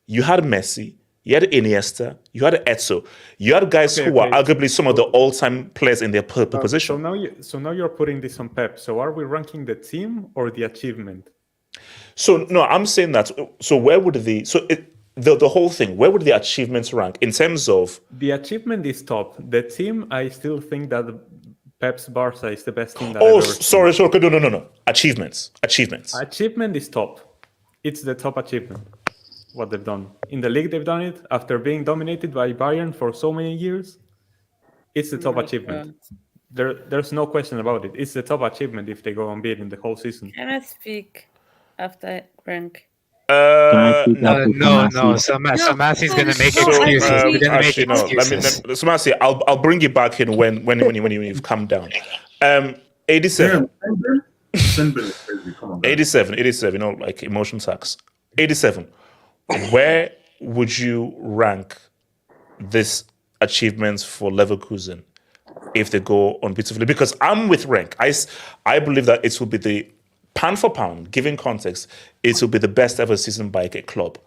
You had Messi, you had Iniesta, you had Etso, you had guys who were arguably some of the all-time players in their position. So now you're putting this on Pep. So are we ranking the team or the achievement? So no, I'm saying that. So where would the whole thing? Where would the achievements rank in terms of the achievement is top. The team, I still think that Pep's Barca is the best team. Sorry. No. Achievement is top. It's the top achievement. What they've done in the league, they've done it after being dominated by Bayern for so many years. It's the top achievement. There's no question about it. It's the top achievement if they go unbeaten the whole season. Can I speak after rank? No. Samasi's gonna make excuses. Samasi, I'll bring you back in when you've calmed down. 87. 87. You know, like emotion tax. 87. Where would you rank this achievements for Leverkusen if they go unbeaten? Because I'm with rank. I believe that it will be the pound for pound, given context, it will be the best ever season by a club,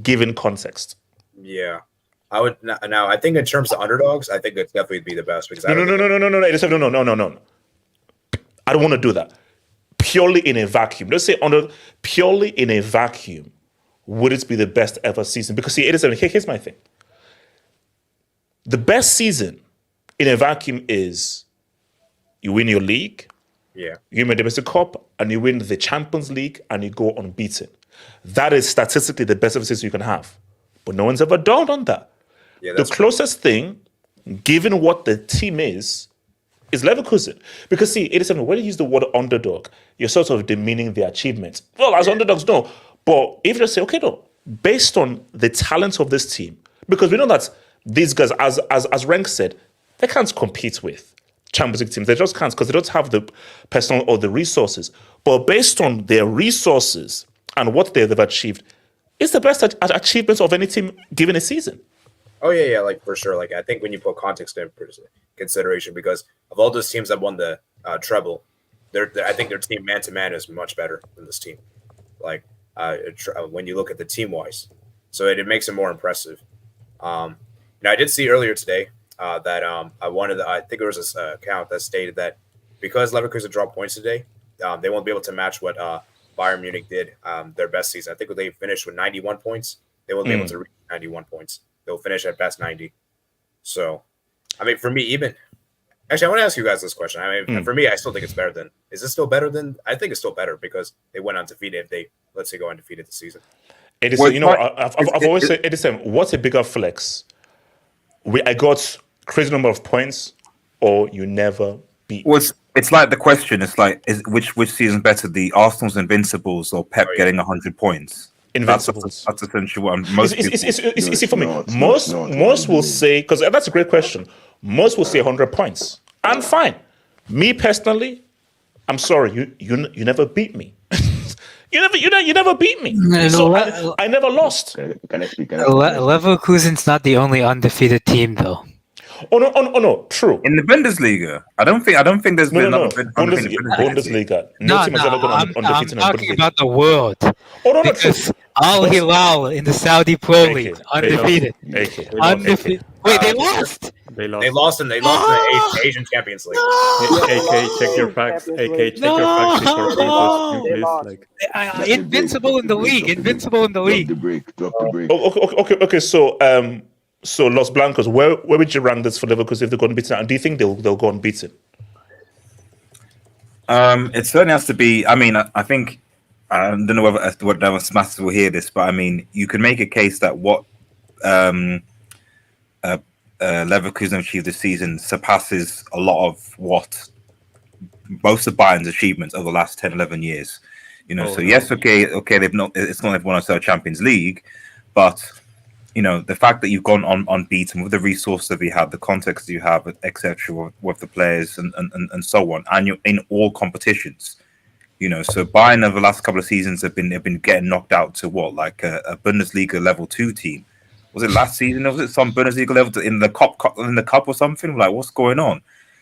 given context. Yeah. I would now. I think in terms of underdogs, I think it's definitely be the best because no. 87, no. I don't want to do that. Purely in a vacuum. Let's say purely in a vacuum. Would it be the best ever season? Because see, 87, here's my thing. The best season in a vacuum is you win your league, you win the domestic cup, and you win the Champions League, and you go unbeaten. That is statistically the best ever season you can have. But no one's ever done that. Yeah, the closest thing, given what the team is Leverkusen. Because see, 87, when you use the word underdog, you're sort of demeaning their achievements. Well, as underdogs, no. But if you say, okay, no, based on the talent of this team, because we know that these guys, as Rank said, they can't compete with Champions League teams. They just can't because they don't have the personal or the resources. But based on their resources and what they've achieved, it's the best achievement of any team given a season. Oh, yeah, like for sure. Like I think when you put context in consideration, because of all those teams that won the treble, I think their team man-to-man is much better than this team. Like, when you look at the team wise, so it makes it more impressive. Now I did see earlier today that I think there was this account that stated that because Leverkusen dropped points today, they won't be able to match what Bayern Munich did their best season. I think they finished with 91 points. They won't be able to reach 91 points. They'll finish at best 90. So, I mean, for me, actually, I want to ask you guys this question. I mean, for me, I still think it's better than. Is it still better than? I think it's still better because they went undefeated. If they, let's say, go undefeated this season. Edison, I've always said, Edison, what's a bigger flex? I got crazy number of points, or you never beat. Well, It's like the question. It's like which season better, the Arsenal's Invincibles or Pep getting 100 points? Invincibles. That's essentially what most people. See, for me, most will say, because that's a great question. Most will say 100 points, and fine. Me personally, I'm sorry, you never beat me. you never beat me. So I never lost. Can I speak? Leverkusen's not the only undefeated team, though. Oh no, true. In the Bundesliga, I don't think there's been another Bundesliga. No team has ever gone undefeated I'm in the talking Bundesliga. about the world. Oh no, because Al Hilal in the Saudi Pro League undefeated. Undefeated. Wait, they lost. They lost in the Asian Champions League. AK, check your facts. AK, check your facts before please. Invincible in the league. Invincible in the league. Drop the break. Okay. So Los Blancos, where would you rank this for Liverpool if they're going to beat it? And do you think they'll go unbeaten? It certainly has to be. I mean, I think I don't know whether Masters will hear this, but I mean, you can make a case that what Leverkusen achieved this season surpasses a lot of what most of Bayern's achievements over the last 10, 11 years. Yes, okay, it's not they've won a Champions League, but the fact that you've gone unbeaten with the resources that we have, the context you have, etc., with the players and so on, and you're in all competitions. So Bayern over the last couple of seasons have been getting knocked out to a Bundesliga level 2 team. Was it last season? Or was it some Bundesliga level in the cup or something? Like, what's going on?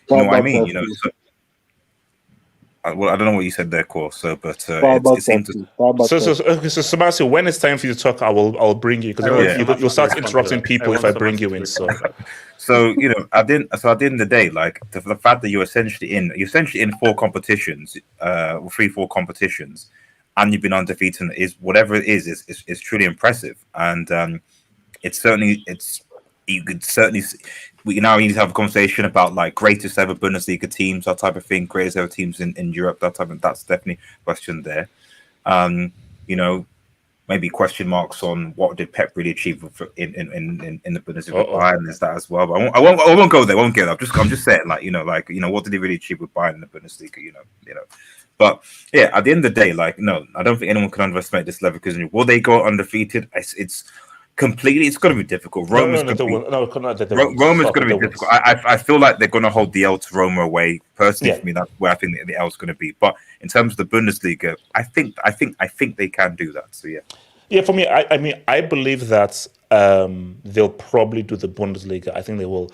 You know what I mean? Well, I don't know what you said there, Cor. So, but it seems to. So Sebastian, when it's time for you to talk, I'll bring you because you'll start interrupting people if I bring you in. So at the end of the day, like the fact that you're essentially in 4 competitions, 3-4 competitions, and you've been undefeated is whatever it is truly impressive, and you could certainly. We now need to have a conversation about like greatest ever Bundesliga teams, that type of thing, greatest ever teams in Europe, that's definitely a question there. Maybe question marks on what did Pep really achieve in the Bundesliga with Bayern. There's that as well. But I won't go there. I'm just saying, what did he really achieve with Bayern in the Bundesliga? But yeah, at the end of the day, no, I don't think anyone can underestimate this Leverkusen. Will they go undefeated? It's completely, it's going to be difficult. Rome is going to be difficult. I feel like they're going to hold the L to Roma away. Personally, for me, that's where I think the L is going to be. But in terms of the Bundesliga, I think they can do that. So yeah. Yeah, for me, I believe that they'll probably do the Bundesliga. I think they will.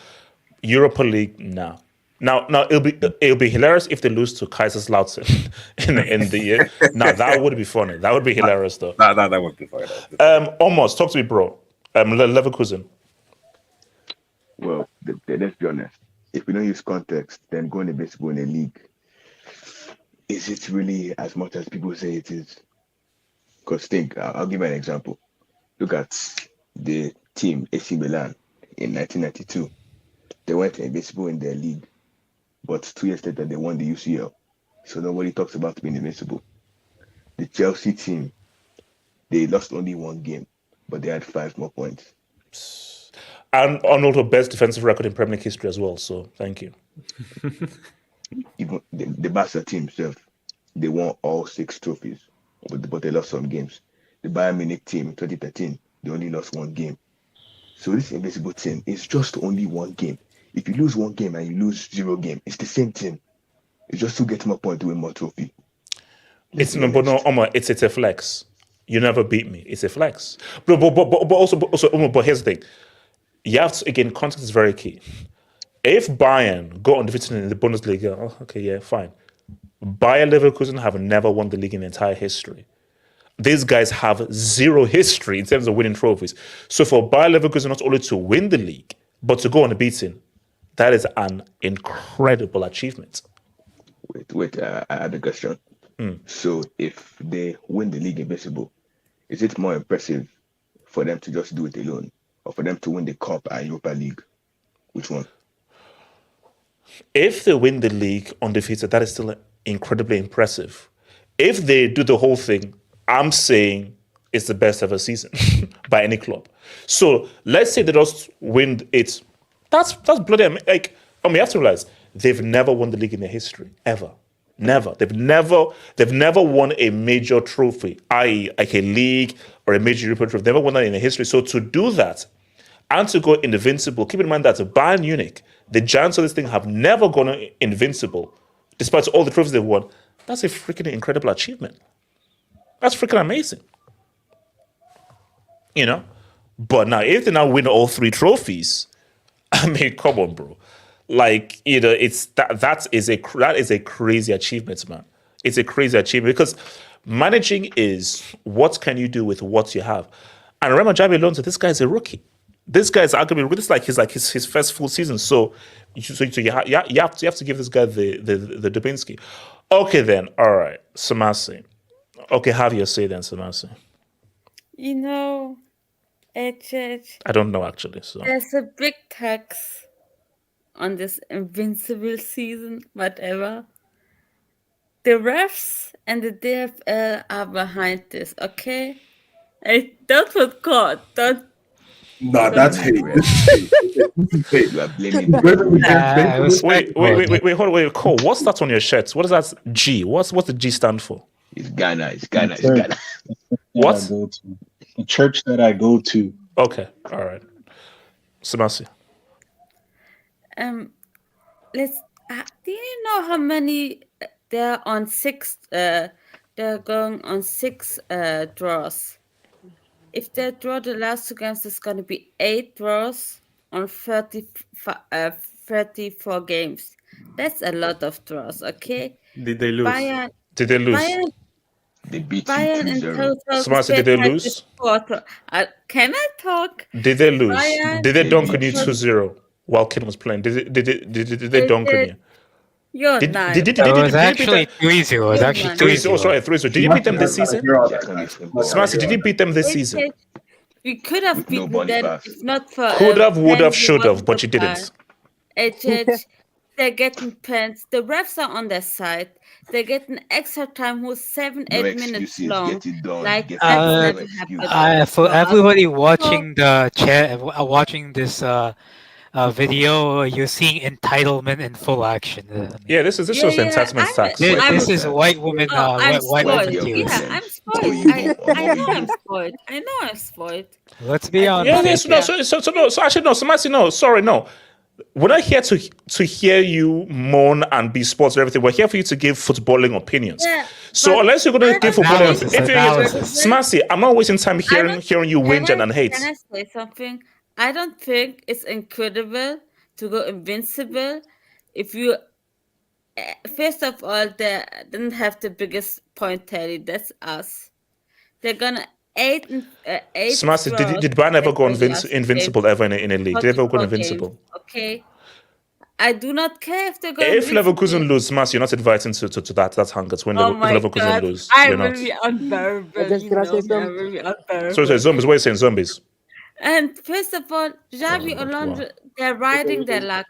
Europa League, no. Now it'll be hilarious if they lose to Kaiserslautern in the year. Now that would be funny. That would be hilarious, though. That would be funny. Almost talk to me, bro. Leverkusen. Well, let's be honest. If we don't use context, then going Invincible in a league, is it really as much as people say it is? Because I'll give you an example. Look at the team AC Milan in 1992. They went invincible in their league, but 2 years later they won the UCL. So nobody talks about being invincible. The Chelsea team, they lost only 1 game, but they had 5 more points. And Arnold, best defensive record in Premier League history as well. So thank you. Even the Barca team, they won all 6 trophies, but they lost some games. The Bayern Munich team in 2013, they only lost 1 game. So this invincible team is just only 1 game. If you lose 1 game and you lose 0 game, it's the same team. It's just to get more points to win more trophy. It's a flex. You never beat me. It's a flex. But here's the thing. You have to, again, context is very key. If Bayern go undefeated in the Bundesliga, fine. Bayer Leverkusen have never won the league in entire history. These guys have 0 history in terms of winning trophies. So for Bayer Leverkusen not only to win the league, but to go unbeaten, that is an incredible achievement. Wait, I had a question. So if they win the league invincible, is it more impressive for them to just do it alone or for them to win the Cup and Europa League? Which one? If they win the league undefeated, that is still incredibly impressive. If they do the whole thing, I'm saying it's the best ever season by any club. So let's say they just win it. That's bloody, you have to realize they've never won the league in their history, ever. Never. They've never won a major trophy, i.e., like a league or a major European trophy. They've never won that in their history. So to do that and to go invincible, keep in mind that Bayern Munich, the giants of this thing, have never gone invincible, despite all the trophies they've won. That's a freaking incredible achievement. That's freaking amazing. You know? But now, if they now win all 3 trophies, I mean, come on, bro. Like, you know, it's that is a crazy achievement, man. It's a crazy achievement because managing is what can you do with what you have. And remember, Javi Alonso, this guy is a rookie. This guy is arguably this is like his first full season. So you have to give this guy the Dubinsky. Okay, then, all right, Samasi. Okay, have your say then, Samasi. You know, I don't know actually. So there's a big tax on this invincible season, whatever. The refs and the DFL are behind this, okay? Don't put court. Don't. Nah, that's hate. You are blaming Wait, hold on, wait, Cole. What's that on your shirt? What is that G? What's the G stand for? It's Ghana. It's Ghana. What? The church that I go to. Okay, all right. Samasi. Let's. Do you know how many they're on 6? They're going on 6 draws. If they draw the last 2 games, it's going to be 8 draws on 34 games. That's a lot of draws. Okay. Did they lose? Did they lose? They beat Bayern in total. Samasi, did they lose? Can I talk? Did they lose? Did they dunk on you 2-0 while Ken was playing? Did they dunk on you? You're not. It was actually 3-0. It was actually 3-0. Oh, sorry, 3-0. Did you beat them this season? Samasi, did you beat them this season? We could have beaten them if not for. Could have, would have, should have, but you didn't. They're getting pens. The refs are on their side. They're getting extra time who's 7-8 minutes long. Like that's never happened. For everybody watching the chat, watching this video, you're seeing entitlement in full action. Yeah, this is entitlement tax. This is white woman. White woman. Yeah, I'm spoiled. I know I'm spoiled. I'm spoiled. Let's be honest. So actually no. Samasi, no. Sorry, no. We're not here to hear you moan and be sports and everything. We're here for you to give footballing opinions. Yeah, so unless you're going to give footballing, Samasi, I'm not wasting time hearing you whinge and hate. Can I say something? I don't think it's incredible to go invincible if you. First of all, they didn't have the biggest point tally. That's us. They're gonna 8. Samasi, did Bayern ever go invincible ever in a league? Did they ever go invincible? Okay. I do not care if they go. If Leverkusen lose, Samasi, you're not invited to that Hangout. When Leverkusen lose, you're not. I will be unbearable. Can I say something? Sorry, zombies. What are you saying, zombies? And first of all, Xavi Alonso, they're riding their luck.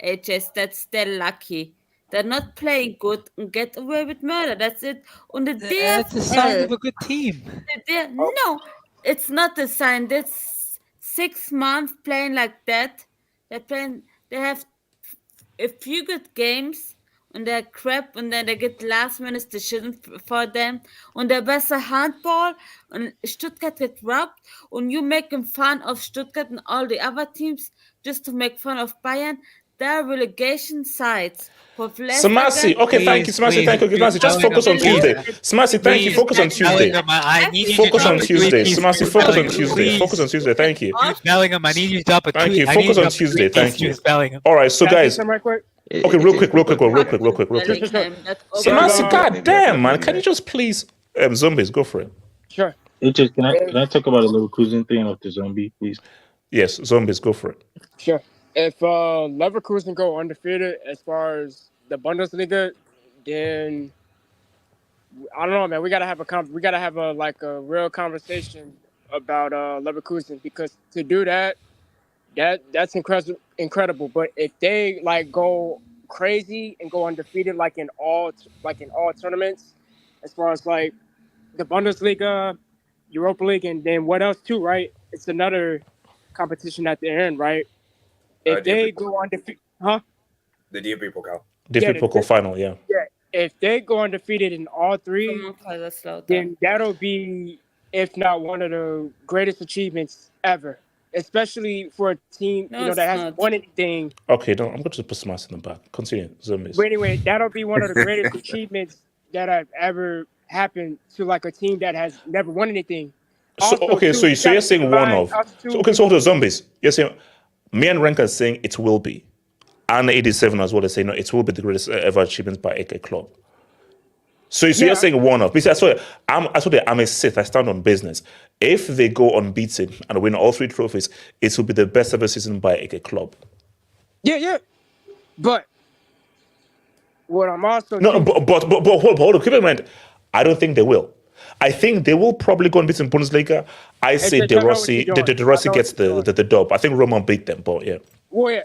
They're lucky. They're not playing good and get away with murder. That's it. On the That's a sign of a good team. No, it's not a sign. That's 6 months playing like that. They have a few good games and they're crap and then they get last minute decisions for them. Und they're besser Handball and Stuttgart get robbed and you making fun of Stuttgart and all the other teams just to make fun of Bayern. They're relegation sides. Samasi, okay, thank you, Samasi, thank you, Samasi. Just focus on Tuesday. Samasi, thank you. Focus on Tuesday. Focus on Tuesday. Samasi, focus on Tuesday. Focus on Tuesday. Thank you. Bellingham, I need you to drop a tweet. Thank you. Focus on Tuesday. Thank you. All right, so guys. Okay, real quick. Samasi, goddamn, man, can you just please, zombies, go for it. Sure. Can I talk about a Leverkusen thing of the zombie, please? Yes, zombies, go for it. Sure. If Leverkusen go undefeated as far as the Bundesliga, then I don't know, man. We gotta have a real conversation about Leverkusen because to do that's incredible. But if they go crazy and go undefeated in all tournaments, as far as the Bundesliga, Europa League, and then what else too, right? It's another competition at the end, right? If they go undefeated, huh? The DFB Pokal. DFB Pokal final, yeah. Yeah, if they go undefeated in all three, then that'll be, if not one of the greatest achievements ever. Especially for a team, that hasn't won anything. Okay, I'm going to put Smash in the back. Continue, Zombies. But anyway, that'll be one of the greatest achievements that have ever happened to like a team that has never won anything. So you're saying one of. So hold on, Zombies. You're saying me and Renka is saying it will be, and 87 as well. They say no, it will be the greatest ever achievement by a club. So you're saying one of. Because I'm a Sith. I stand on business. If they go unbeaten and win all 3 trophies, it will be the best ever season by a club. Yeah. But what I'm also but hold on. Keep in mind, I don't think they will. I think they will probably go unbeaten in Bundesliga. I say De Rossi gets the dub. I think Roma beat them, but yeah. Well, yeah.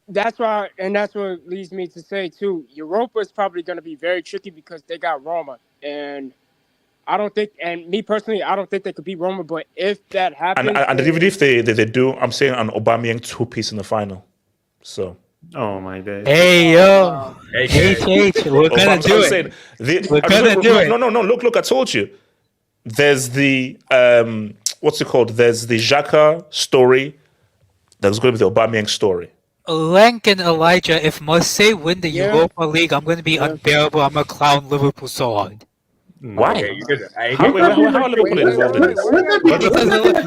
That's why, and that's what leads me to say too. Europa is probably going to be very tricky because they got Roma, and I don't think, and me personally, I don't think they could beat Roma. But if that happens, and even if they do, I'm saying an Aubameyang 2-piece in the final. So. Oh my God! Hey yo, HH, we're gonna do it. We're gonna do it. No. Look! I told you. There's the what's it called? There's the Xhaka story. There's going to be the Aubameyang story. Lenk and Elijah, if Marseille win the Europa League, I'm going to be unbearable. I'm going to clown Liverpool so hard. Why? Okay, you could. How are Liverpool involved in this? Because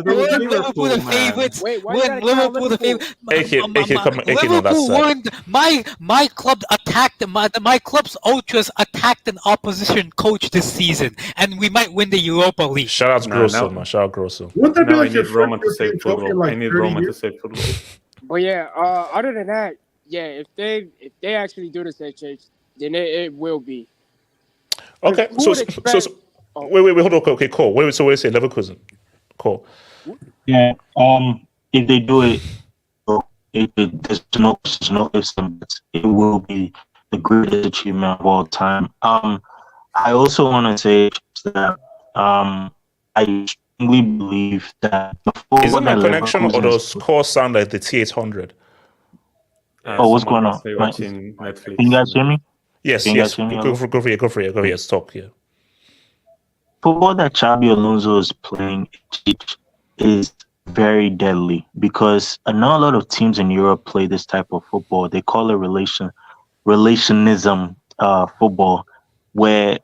Liverpool the favorites. When Liverpool the favorites. Liverpool won. My club attacked my club's ultras attacked an opposition coach this season, and we might win the Europa League. Shout out Grosso, man. Shout out Grosso. Now I need Roma to save football. I need Roma to save football. But yeah, other than that, yeah, if they actually do this HH, then it will be. Okay, so wait, hold on. Okay, cool. Wait, so we say Leverkusen. Cool. Yeah. If they do it, there's no ifs and buts. It will be the greatest achievement of all time. I also want to say that I strongly believe that is it my connection or does score sound like the T800? What's going on? Can you guys hear me? Yes. Go for it. Yes, talk here. Football that Xabi Alonso is playing is very deadly because not a lot of teams in Europe play this type of football. They call it relationism football, where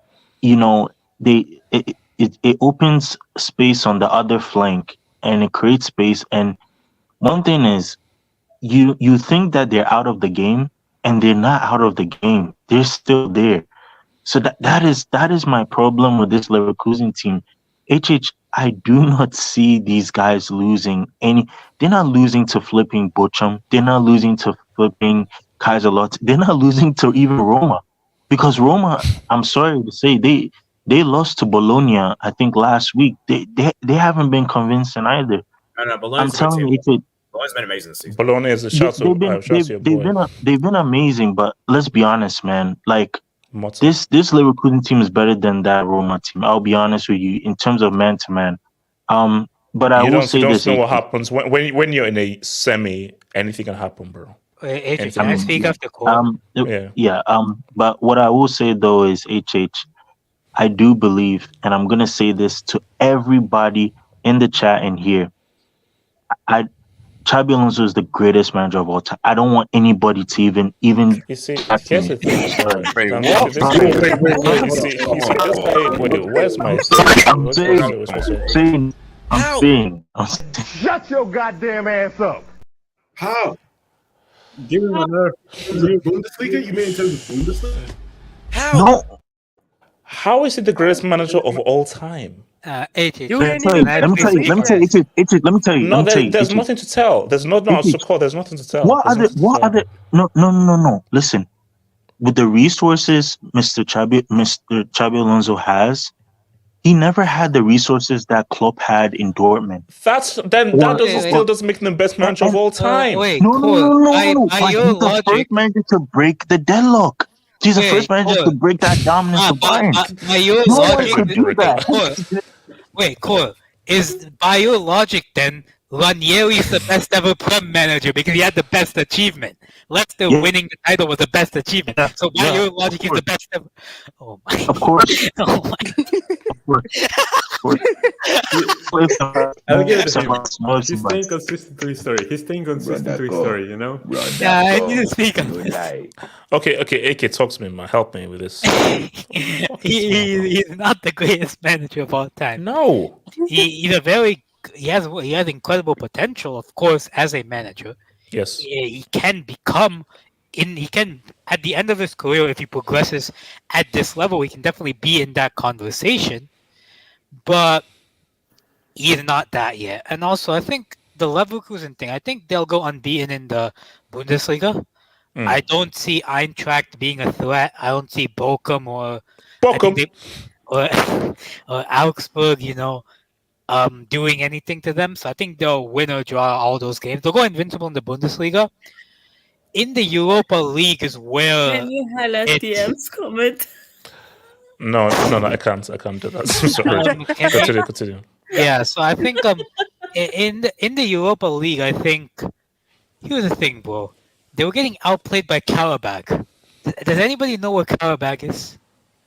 it opens space on the other flank and it creates space. And one thing is, you think that they're out of the game, and they're not out of the game. They're still there. So that is my problem with this Leverkusen team. I do not see these guys losing any. They're not losing to flipping Bochum. They're not losing to flipping Kaiserslautern. They're not losing to even Roma, because Roma, I'm sorry to say, they lost to Bologna, I think last week. They haven't been convincing either. No, I'm telling you, Bologna's been amazing this season. Bologna is a shout they've been amazing, but let's be honest, man. Like this Leverkusen team is better than that Roma team. I'll be honest with you in terms of man to man. But I will say this: you don't know what happens when you're in a semi. Anything can happen, bro. Can I speak after call? But what I will say though is, I do believe, and I'm gonna say this to everybody in the chat and here. Xabi Alonso is the greatest manager of all time. I don't want anybody to even. You see, here's the thing. Where's my? I'm saying. Shut your goddamn ass up. How? Give me another Bundesliga? You mean in terms of Bundesliga? How? No. How is he the greatest manager of all time? Let me tell you. No, there's nothing to tell. There's nothing to call. There's nothing to tell. What other? No. Listen, with the resources Mr. Xabi Alonso has, he never had the resources that Klopp had in Dortmund. That still doesn't make him the best manager of all time. No. He's the first manager to break the deadlock. He's the first manager to break that dominance of Bayern. Wait, Cole, is by your logic then Ranieri's the best ever Prem manager because he had the best achievement. Leicester winning the title was the best achievement. So by your logic, he's the best ever. Oh my! Of course. Oh my! Of course. I'll give it to him. He's staying consistent to his story. He's staying consistent to his story, you know? Yeah, I need to speak on this. Okay, AK, talk to me, man. Help me with this. He's not the greatest manager of all time. No. He has incredible potential, of course, as a manager. Yes. He can at the end of his career, if he progresses at this level, he can definitely be in that conversation. But he is not that yet. And also, I think the Leverkusen thing, I think they'll go unbeaten in the Bundesliga. I don't see Eintracht being a threat. I don't see Bochum or Augsburg, doing anything to them. So I think they'll win or draw all those games. They'll go invincible in the Bundesliga. In the Europa League is where... Can you highlight DM's comment? No, I can't do that. I'm sorry. Continue. Yeah, so I think in the Europa League, I think here's the thing, bro. They were getting outplayed by Karabakh. Does anybody know what Karabakh is?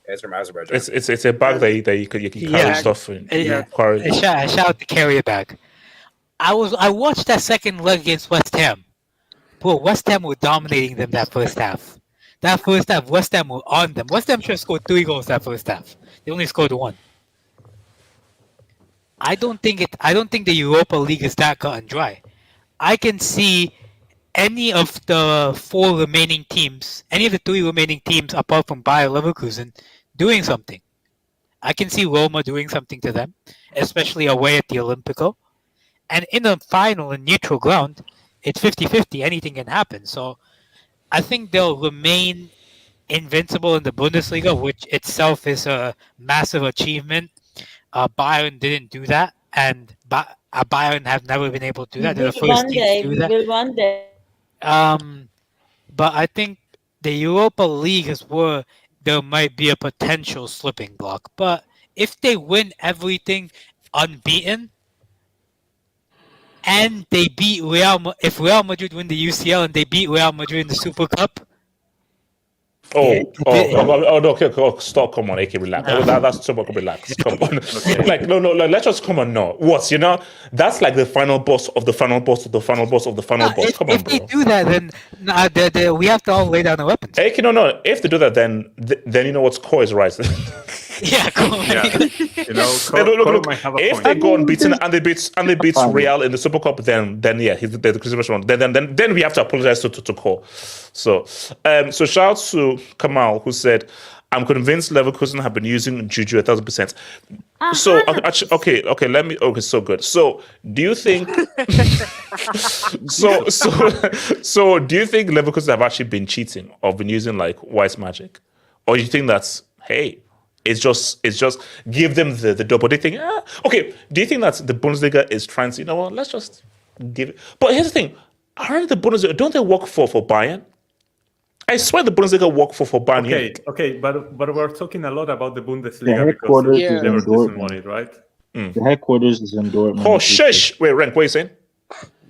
It's from Azerbaijan. It's a bag that you can carry stuff in. Shout out to carry a bag. I watched that second leg against West Ham. Bro, West Ham were dominating them that first half. That first half, West Ham were on them. West Ham should have scored 3 goals that first half. They only scored 1. I don't think the Europa League is that cut and dry. I can see any of the 3 remaining teams apart from Bayer Leverkusen doing something. I can see Roma doing something to them, especially away at the Olimpico. And in a final in neutral ground, it's 50-50. Anything can happen. So I think they'll remain invincible in the Bundesliga, which itself is a massive achievement. Bayern didn't do that, and Bayern have never been able to do that. They're the first team to do that. We will one day. But I think the Europa League is where there might be a potential slipping block. But if they win everything unbeaten, and they beat if Real Madrid win the UCL and they beat Real Madrid in the Super Cup. No, okay, stop, come on, AK, relax. That's too much, relax, come on. No, let's just, come on, no. That's like the final boss of the final boss of the final boss of the final boss. Come on, bro. If they do that, then we have to all lay down the weapons. AK, no, if they do that, then you know what's core is right. Yeah, cool. Look, if they go unbeaten and they beat Real in the Super Cup, then yeah, he's the Christmas one. Then we have to apologize to Cole. So shout out to Kamal, who said, "I'm convinced Leverkusen have been using Juju 1,000%." So okay, let me. Okay, so good. So do you think? so do you think Leverkusen have actually been cheating or been using like white magic, or do you think that's It's just give them the double. They think, okay. Do you think that the Bundesliga is trying to, let's just give it? But here's the thing: aren't the Bundesliga, don't they work for Bayern? I swear the Bundesliga work for Bayern. Okay, but we're talking a lot about the Bundesliga the headquarters because Leverkusen won it, right? The headquarters is in Dortmund. Oh, shush! Wait, Renk, what are you saying?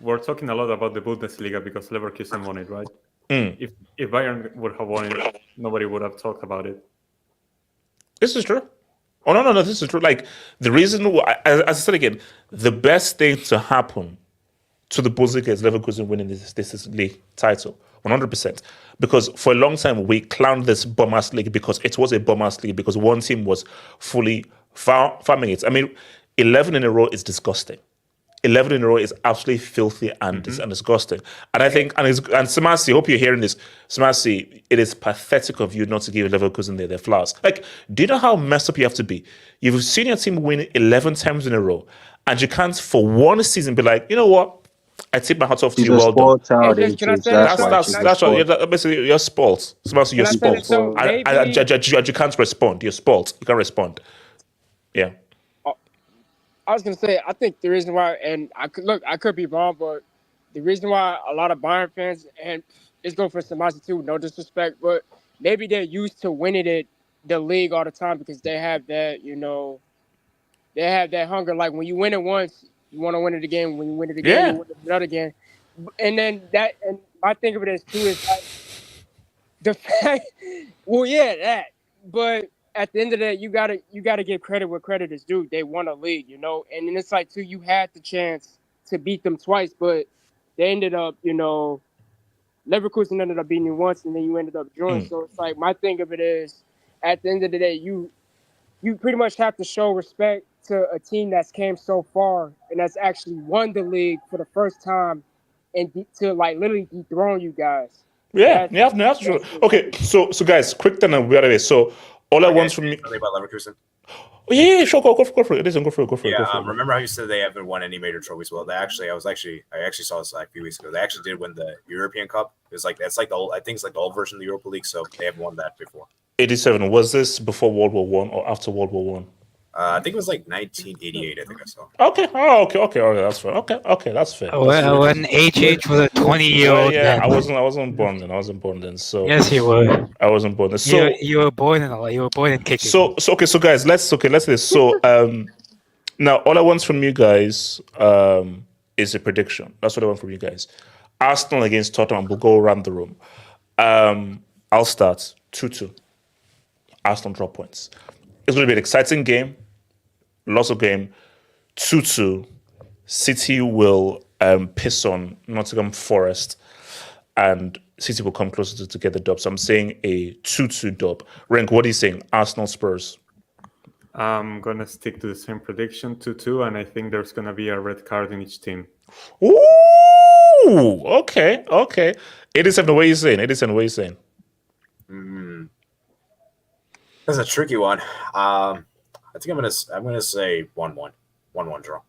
We're talking a lot about the Bundesliga because Leverkusen won it, right? If Bayern would have won it, nobody would have talked about it. This is true. Oh, no, this is true. Like, the reason why, as I said again, the best thing to happen to the Bundesliga is Leverkusen winning this league title, 100%. Because for a long time, we clowned this bum-ass league because it was a bum-ass league because one team was fully farming it. I mean, 11 in a row is disgusting. 11 in a row is absolutely filthy and disgusting. And I think, and Samasi, I hope you're hearing this. Samasi, it is pathetic of you not to give Leverkusen their flowers. Like, do you know how messed up you have to be? You've seen your team win 11 times in a row, and you can't for one season be like, you know what? I tip my hat off to you. Well done. That's what basically you're spoiled. Samasi, you're spoiled. And you can't respond. You're spoiled. You can't respond. Yeah. I was gonna say, I think the reason why, and I could be wrong, but the reason why a lot of Bayern fans, and it's going for Samasi too, no disrespect, but maybe they're used to winning the league all the time because they have that, they have that hunger. Like when you win it once, You want to win it again. When you win it again, you win it another game. And then and my thing of it is too is like the fact. Well, yeah, that. But at the end of the day, you gotta give credit where credit is due. They won a league, you know, and then it's like too. You had the chance to beat them twice, but they ended up, you know, Leverkusen ended up beating you once, and then you ended up drawing. So it's like my thing of it is, at the end of the day, you pretty much have to show respect to a team that's came so far and that's actually won the league for the first time, and to like literally dethrone you guys. Yeah, that's true. Okay, so guys, quick then and we're away. So all I want from me. Something about Leverkusen. Oh, yeah, sure, go for it. Listen, go for it. Remember how you said they haven't won any major trophies? Well, I actually saw this like a few weeks ago. They actually did win the European Cup. It was like that's like the old, I think it's like the old version of the Europa League. So they haven't won that before. 87. Was this before World War One or after World War One? I think it was like 1988. I think I saw. Okay. Oh, okay. All right, that's fair. Okay, that's fair. When HH was a 20-year-old. Yeah, I wasn't born then. So yes, you were. I wasn't born then. So you were born in kicking. So guys, let's do this. So now all I want from you guys is a prediction. That's what I want from you guys. Arsenal against Tottenham. We'll go around the room. I'll start 2-2. Arsenal drop points. It's going to be an exciting game. Lots of game. 2-2. City will piss on Nottingham Forest, and City will come closer to get the dub. So I'm saying a 2-2 dub. Renk, what are you saying? Arsenal Spurs. I'm going to stick to the same prediction, 2-2, and I think there's going to be a red card in each team. Ooh, okay. 87, what are you saying? That's a tricky one. I think I'm gonna say 1-1 draw.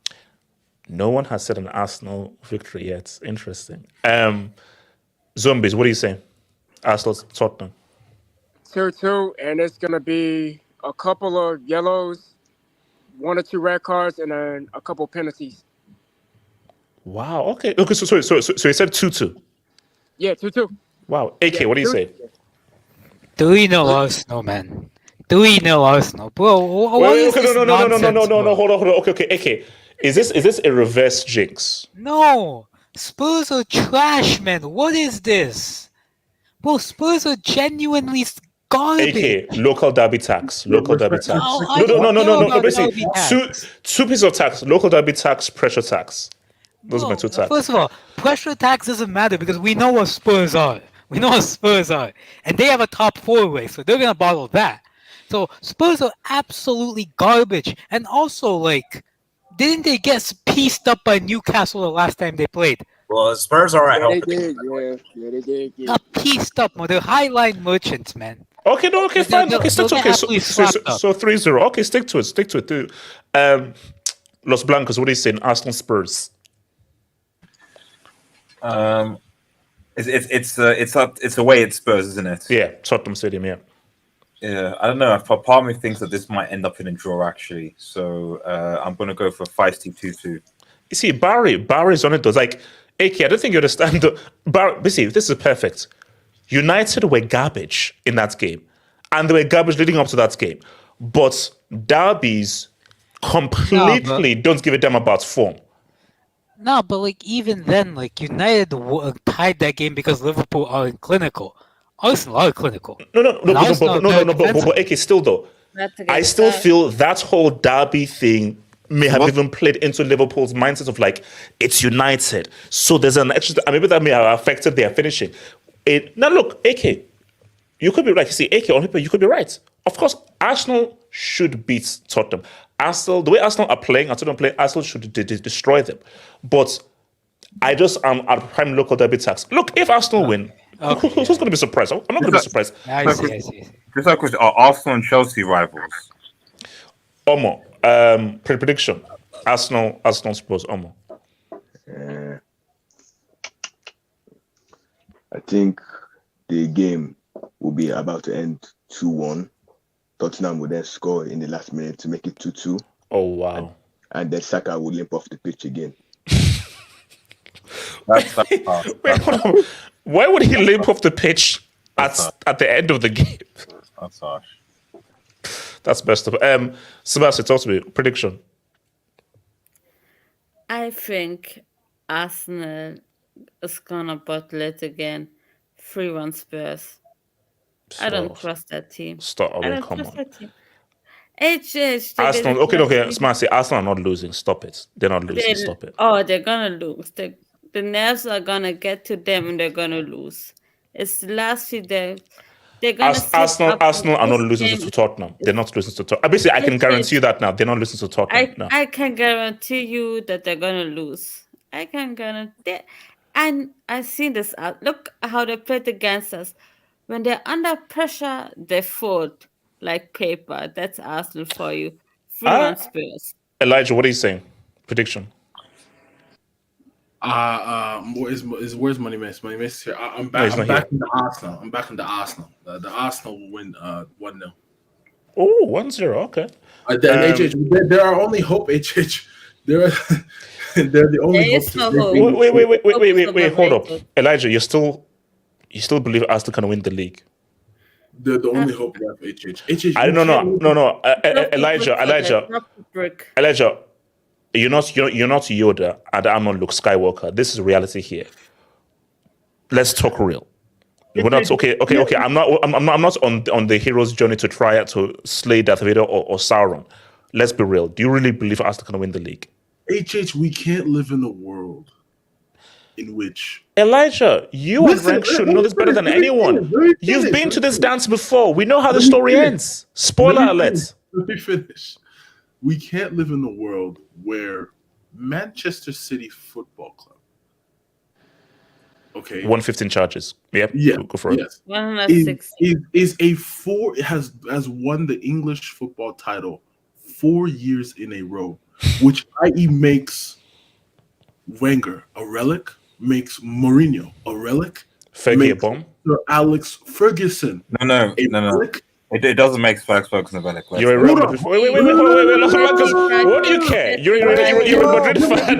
No one has said an Arsenal victory yet. Interesting. Zombies, what are you saying? Arsenal Tottenham. 2-2, and it's gonna be a couple of yellows, 1 or 2 red cards, and then a couple penalties. Wow. Okay. So you said 2-2. Yeah, 2-2. Wow. AK, what do you say? Do we know Arsenal, man? Do we know Arsenal, bro? No. Hold on. Okay. AK, is this a reverse jinx? No. Spurs are trash, man. What is this? Bro, Spurs are genuinely garbage. AK, local derby tax. No. Basically, two pieces of tax. Local derby tax, pressure tax. Those are my 2 tax. First of all, pressure tax doesn't matter because we know what Spurs are. And they have a top 4 race, so they're gonna bottle that. So Spurs are absolutely garbage. And also, like, didn't they get pieced up by Newcastle the last time they played? Well, Spurs are at home. They did. Not pieced up, man. They're highline merchants, man. Okay, fine. Okay, stick to it. So 3-0. Okay, stick to it. Too. Los Blancos, what are you saying? Arsenal Spurs. It's away at Spurs, isn't it? Yeah, Tottenham Stadium. Yeah. Yeah, I don't know. Part of me thinks that this might end up in a draw, actually. So I'm going to go for 5-2-2. You see, Barry's on it, though. Like, AK, I don't think you understand. See, this is perfect. United were garbage in that game. And they were garbage leading up to that game. But derbies completely don't give a damn about form. No, but like even then, like United tied that game because Liverpool are clinical. Arsenal are clinical. No, but AK, still though, I still feel that whole derby thing may have even played into Liverpool's mindset of like, it's United. So there's an extra, maybe that may have affected their finishing. Now look, AK, you could be right. You see, AK, on paper, you could be right. Of course, Arsenal should beat Tottenham. Arsenal, the way Arsenal are playing, Arsenal should destroy them. But I just am at prime local derby tax. Look, if Arsenal win, who's going to be surprised? I'm not going to be surprised. I see. Just a question: are Arsenal and Chelsea rivals? Omo, prediction: Arsenal Spurs. Omo. I think the game will be about to end 2-1. Tottenham will then score in the last minute to make it 2-2. Oh wow! And then Saka will limp off the pitch again. Wait, hold on. Why would he limp off the pitch at the end of the game? That's harsh. That's best of. Sebastian, talk to me. Prediction. I think Arsenal is gonna bottle it again. 3-1 Spurs. I don't trust that team. Stop. I I mean, don't come trust on. that team. HH, Arsenal. Okay. Smasi, Arsenal are not losing. Stop it. They're not losing. Stop it. They're gonna lose. The nerves are gonna get to them and they're gonna lose. It's the last few days. They're gonna Arsenal are not losing to Tottenham. They're not losing to Tottenham. Basically, I can guarantee you that now. They're not losing to Tottenham. No. I can guarantee you that they're gonna lose. I can guarantee. And I've seen this out. Look how they played against us. When they're under pressure, they fold like paper. That's Arsenal for you. 3-1 Spurs. Elijah, what are you saying? Prediction. Where's Money Miss? Money Miss here. I'm back. I'm back in the Arsenal. I'm back in the Arsenal. The Arsenal will win 1-0. Oh, 1-0. Okay. There are only hope. HH. They're the only hope. Wait. Hold up, Elijah. You still believe Arsenal can win the league? They're the only hope we have. HH. I don't know. No. Elijah. You're not Yoda, and I'm not Luke Skywalker. This is reality here. Let's talk real. We're not okay. I'm not on the hero's journey to try to slay Darth Vader or Sauron. Let's be real. Do you really believe Arsenal can win the league? HH, we can't live in a world in which Elijah, you and Rank should know this better than anyone. You've been to this dance before. We know how the story ends. Spoiler alert. Let me finish. We can't live in a world where Manchester City Football Club, okay, 115 charges. Yep. Yeah, go for it. Yes. 160 has won the English football title 4 years in a row, which i.e. makes Wenger a relic, makes Mourinho a relic, Fergie a bomb, Sir Alex Ferguson. No. It doesn't make Ferguson a relic. You're a Real Madrid. Wait. What do you care? You're a Madrid fan.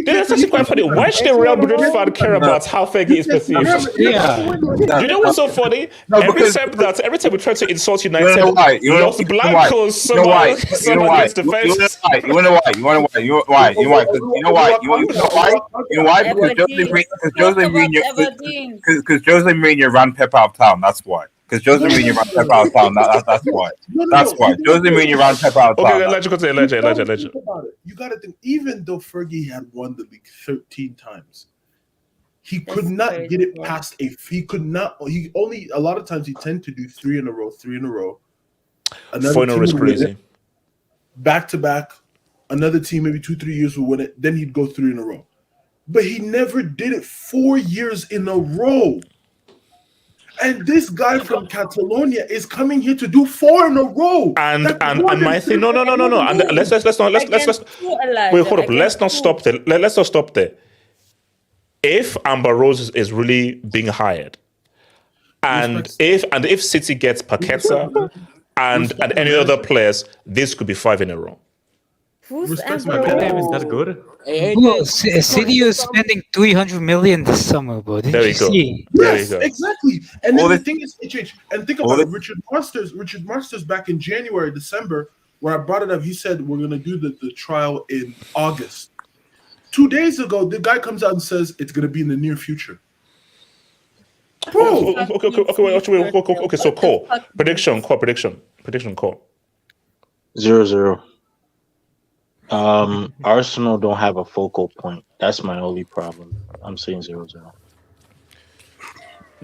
That's actually quite funny. Why should a Real Madrid fan care about how Fergie is perceived? Yeah. You know what's so funny? Every time we try to insult United, Los Blancos somehow against the fence. You wanna why? Because Jose Mourinho ran Pep out of town. That's why. Because Jose Mourinho ran Pep out of town. That's why. That's why. Jose Mourinho ran Pep out of town. Okay, Elijah. You got to think, even though Fergie had won the league 13 times, he could not get it past he only, a lot of times he tend to do 3 in a row. 4 in a row is crazy. Back to back, another team maybe 2-3 years will win it. Then he'd go 3 in a row. But he never did it 4 years in a row. And this guy from Catalonia is coming here to do 4 in a row. And my thing, no. And let's wait, hold up. Let's not stop there. Let's not stop there. If Amber Rose is really being hired, and if City gets Paqueta and any other players, this could be 5 in a row. Who's Amber Rose? Is that good? Bro, City is spending 300 million this summer, bro. There you go. Yes, exactly. And then the thing is, and think about it. Richard Masters back in January, December, where I brought it up, he said we're gonna do the trial in August. 2 days ago, the guy comes out and says it's gonna be in the near future. Bro. Okay. So call prediction. 0-0. Arsenal don't have a focal point. That's my only problem. I'm saying 0-0.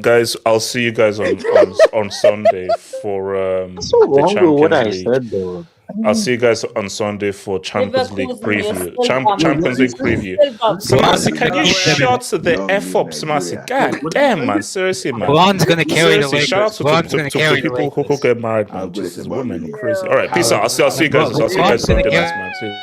Guys, I'll see you guys on Sunday for the Champions League. I said, though. I'll see you guys on Sunday for Champions League preview. Champions League preview. Samasi, can you shut the F up, Samasi? God damn, man. Seriously, man. Blonde's gonna carry the Lakers. Shout out to people who get married, man. Jesus, women, crazy. All right, peace out. I'll see you guys. I'll see you guys Sunday night, man. See you.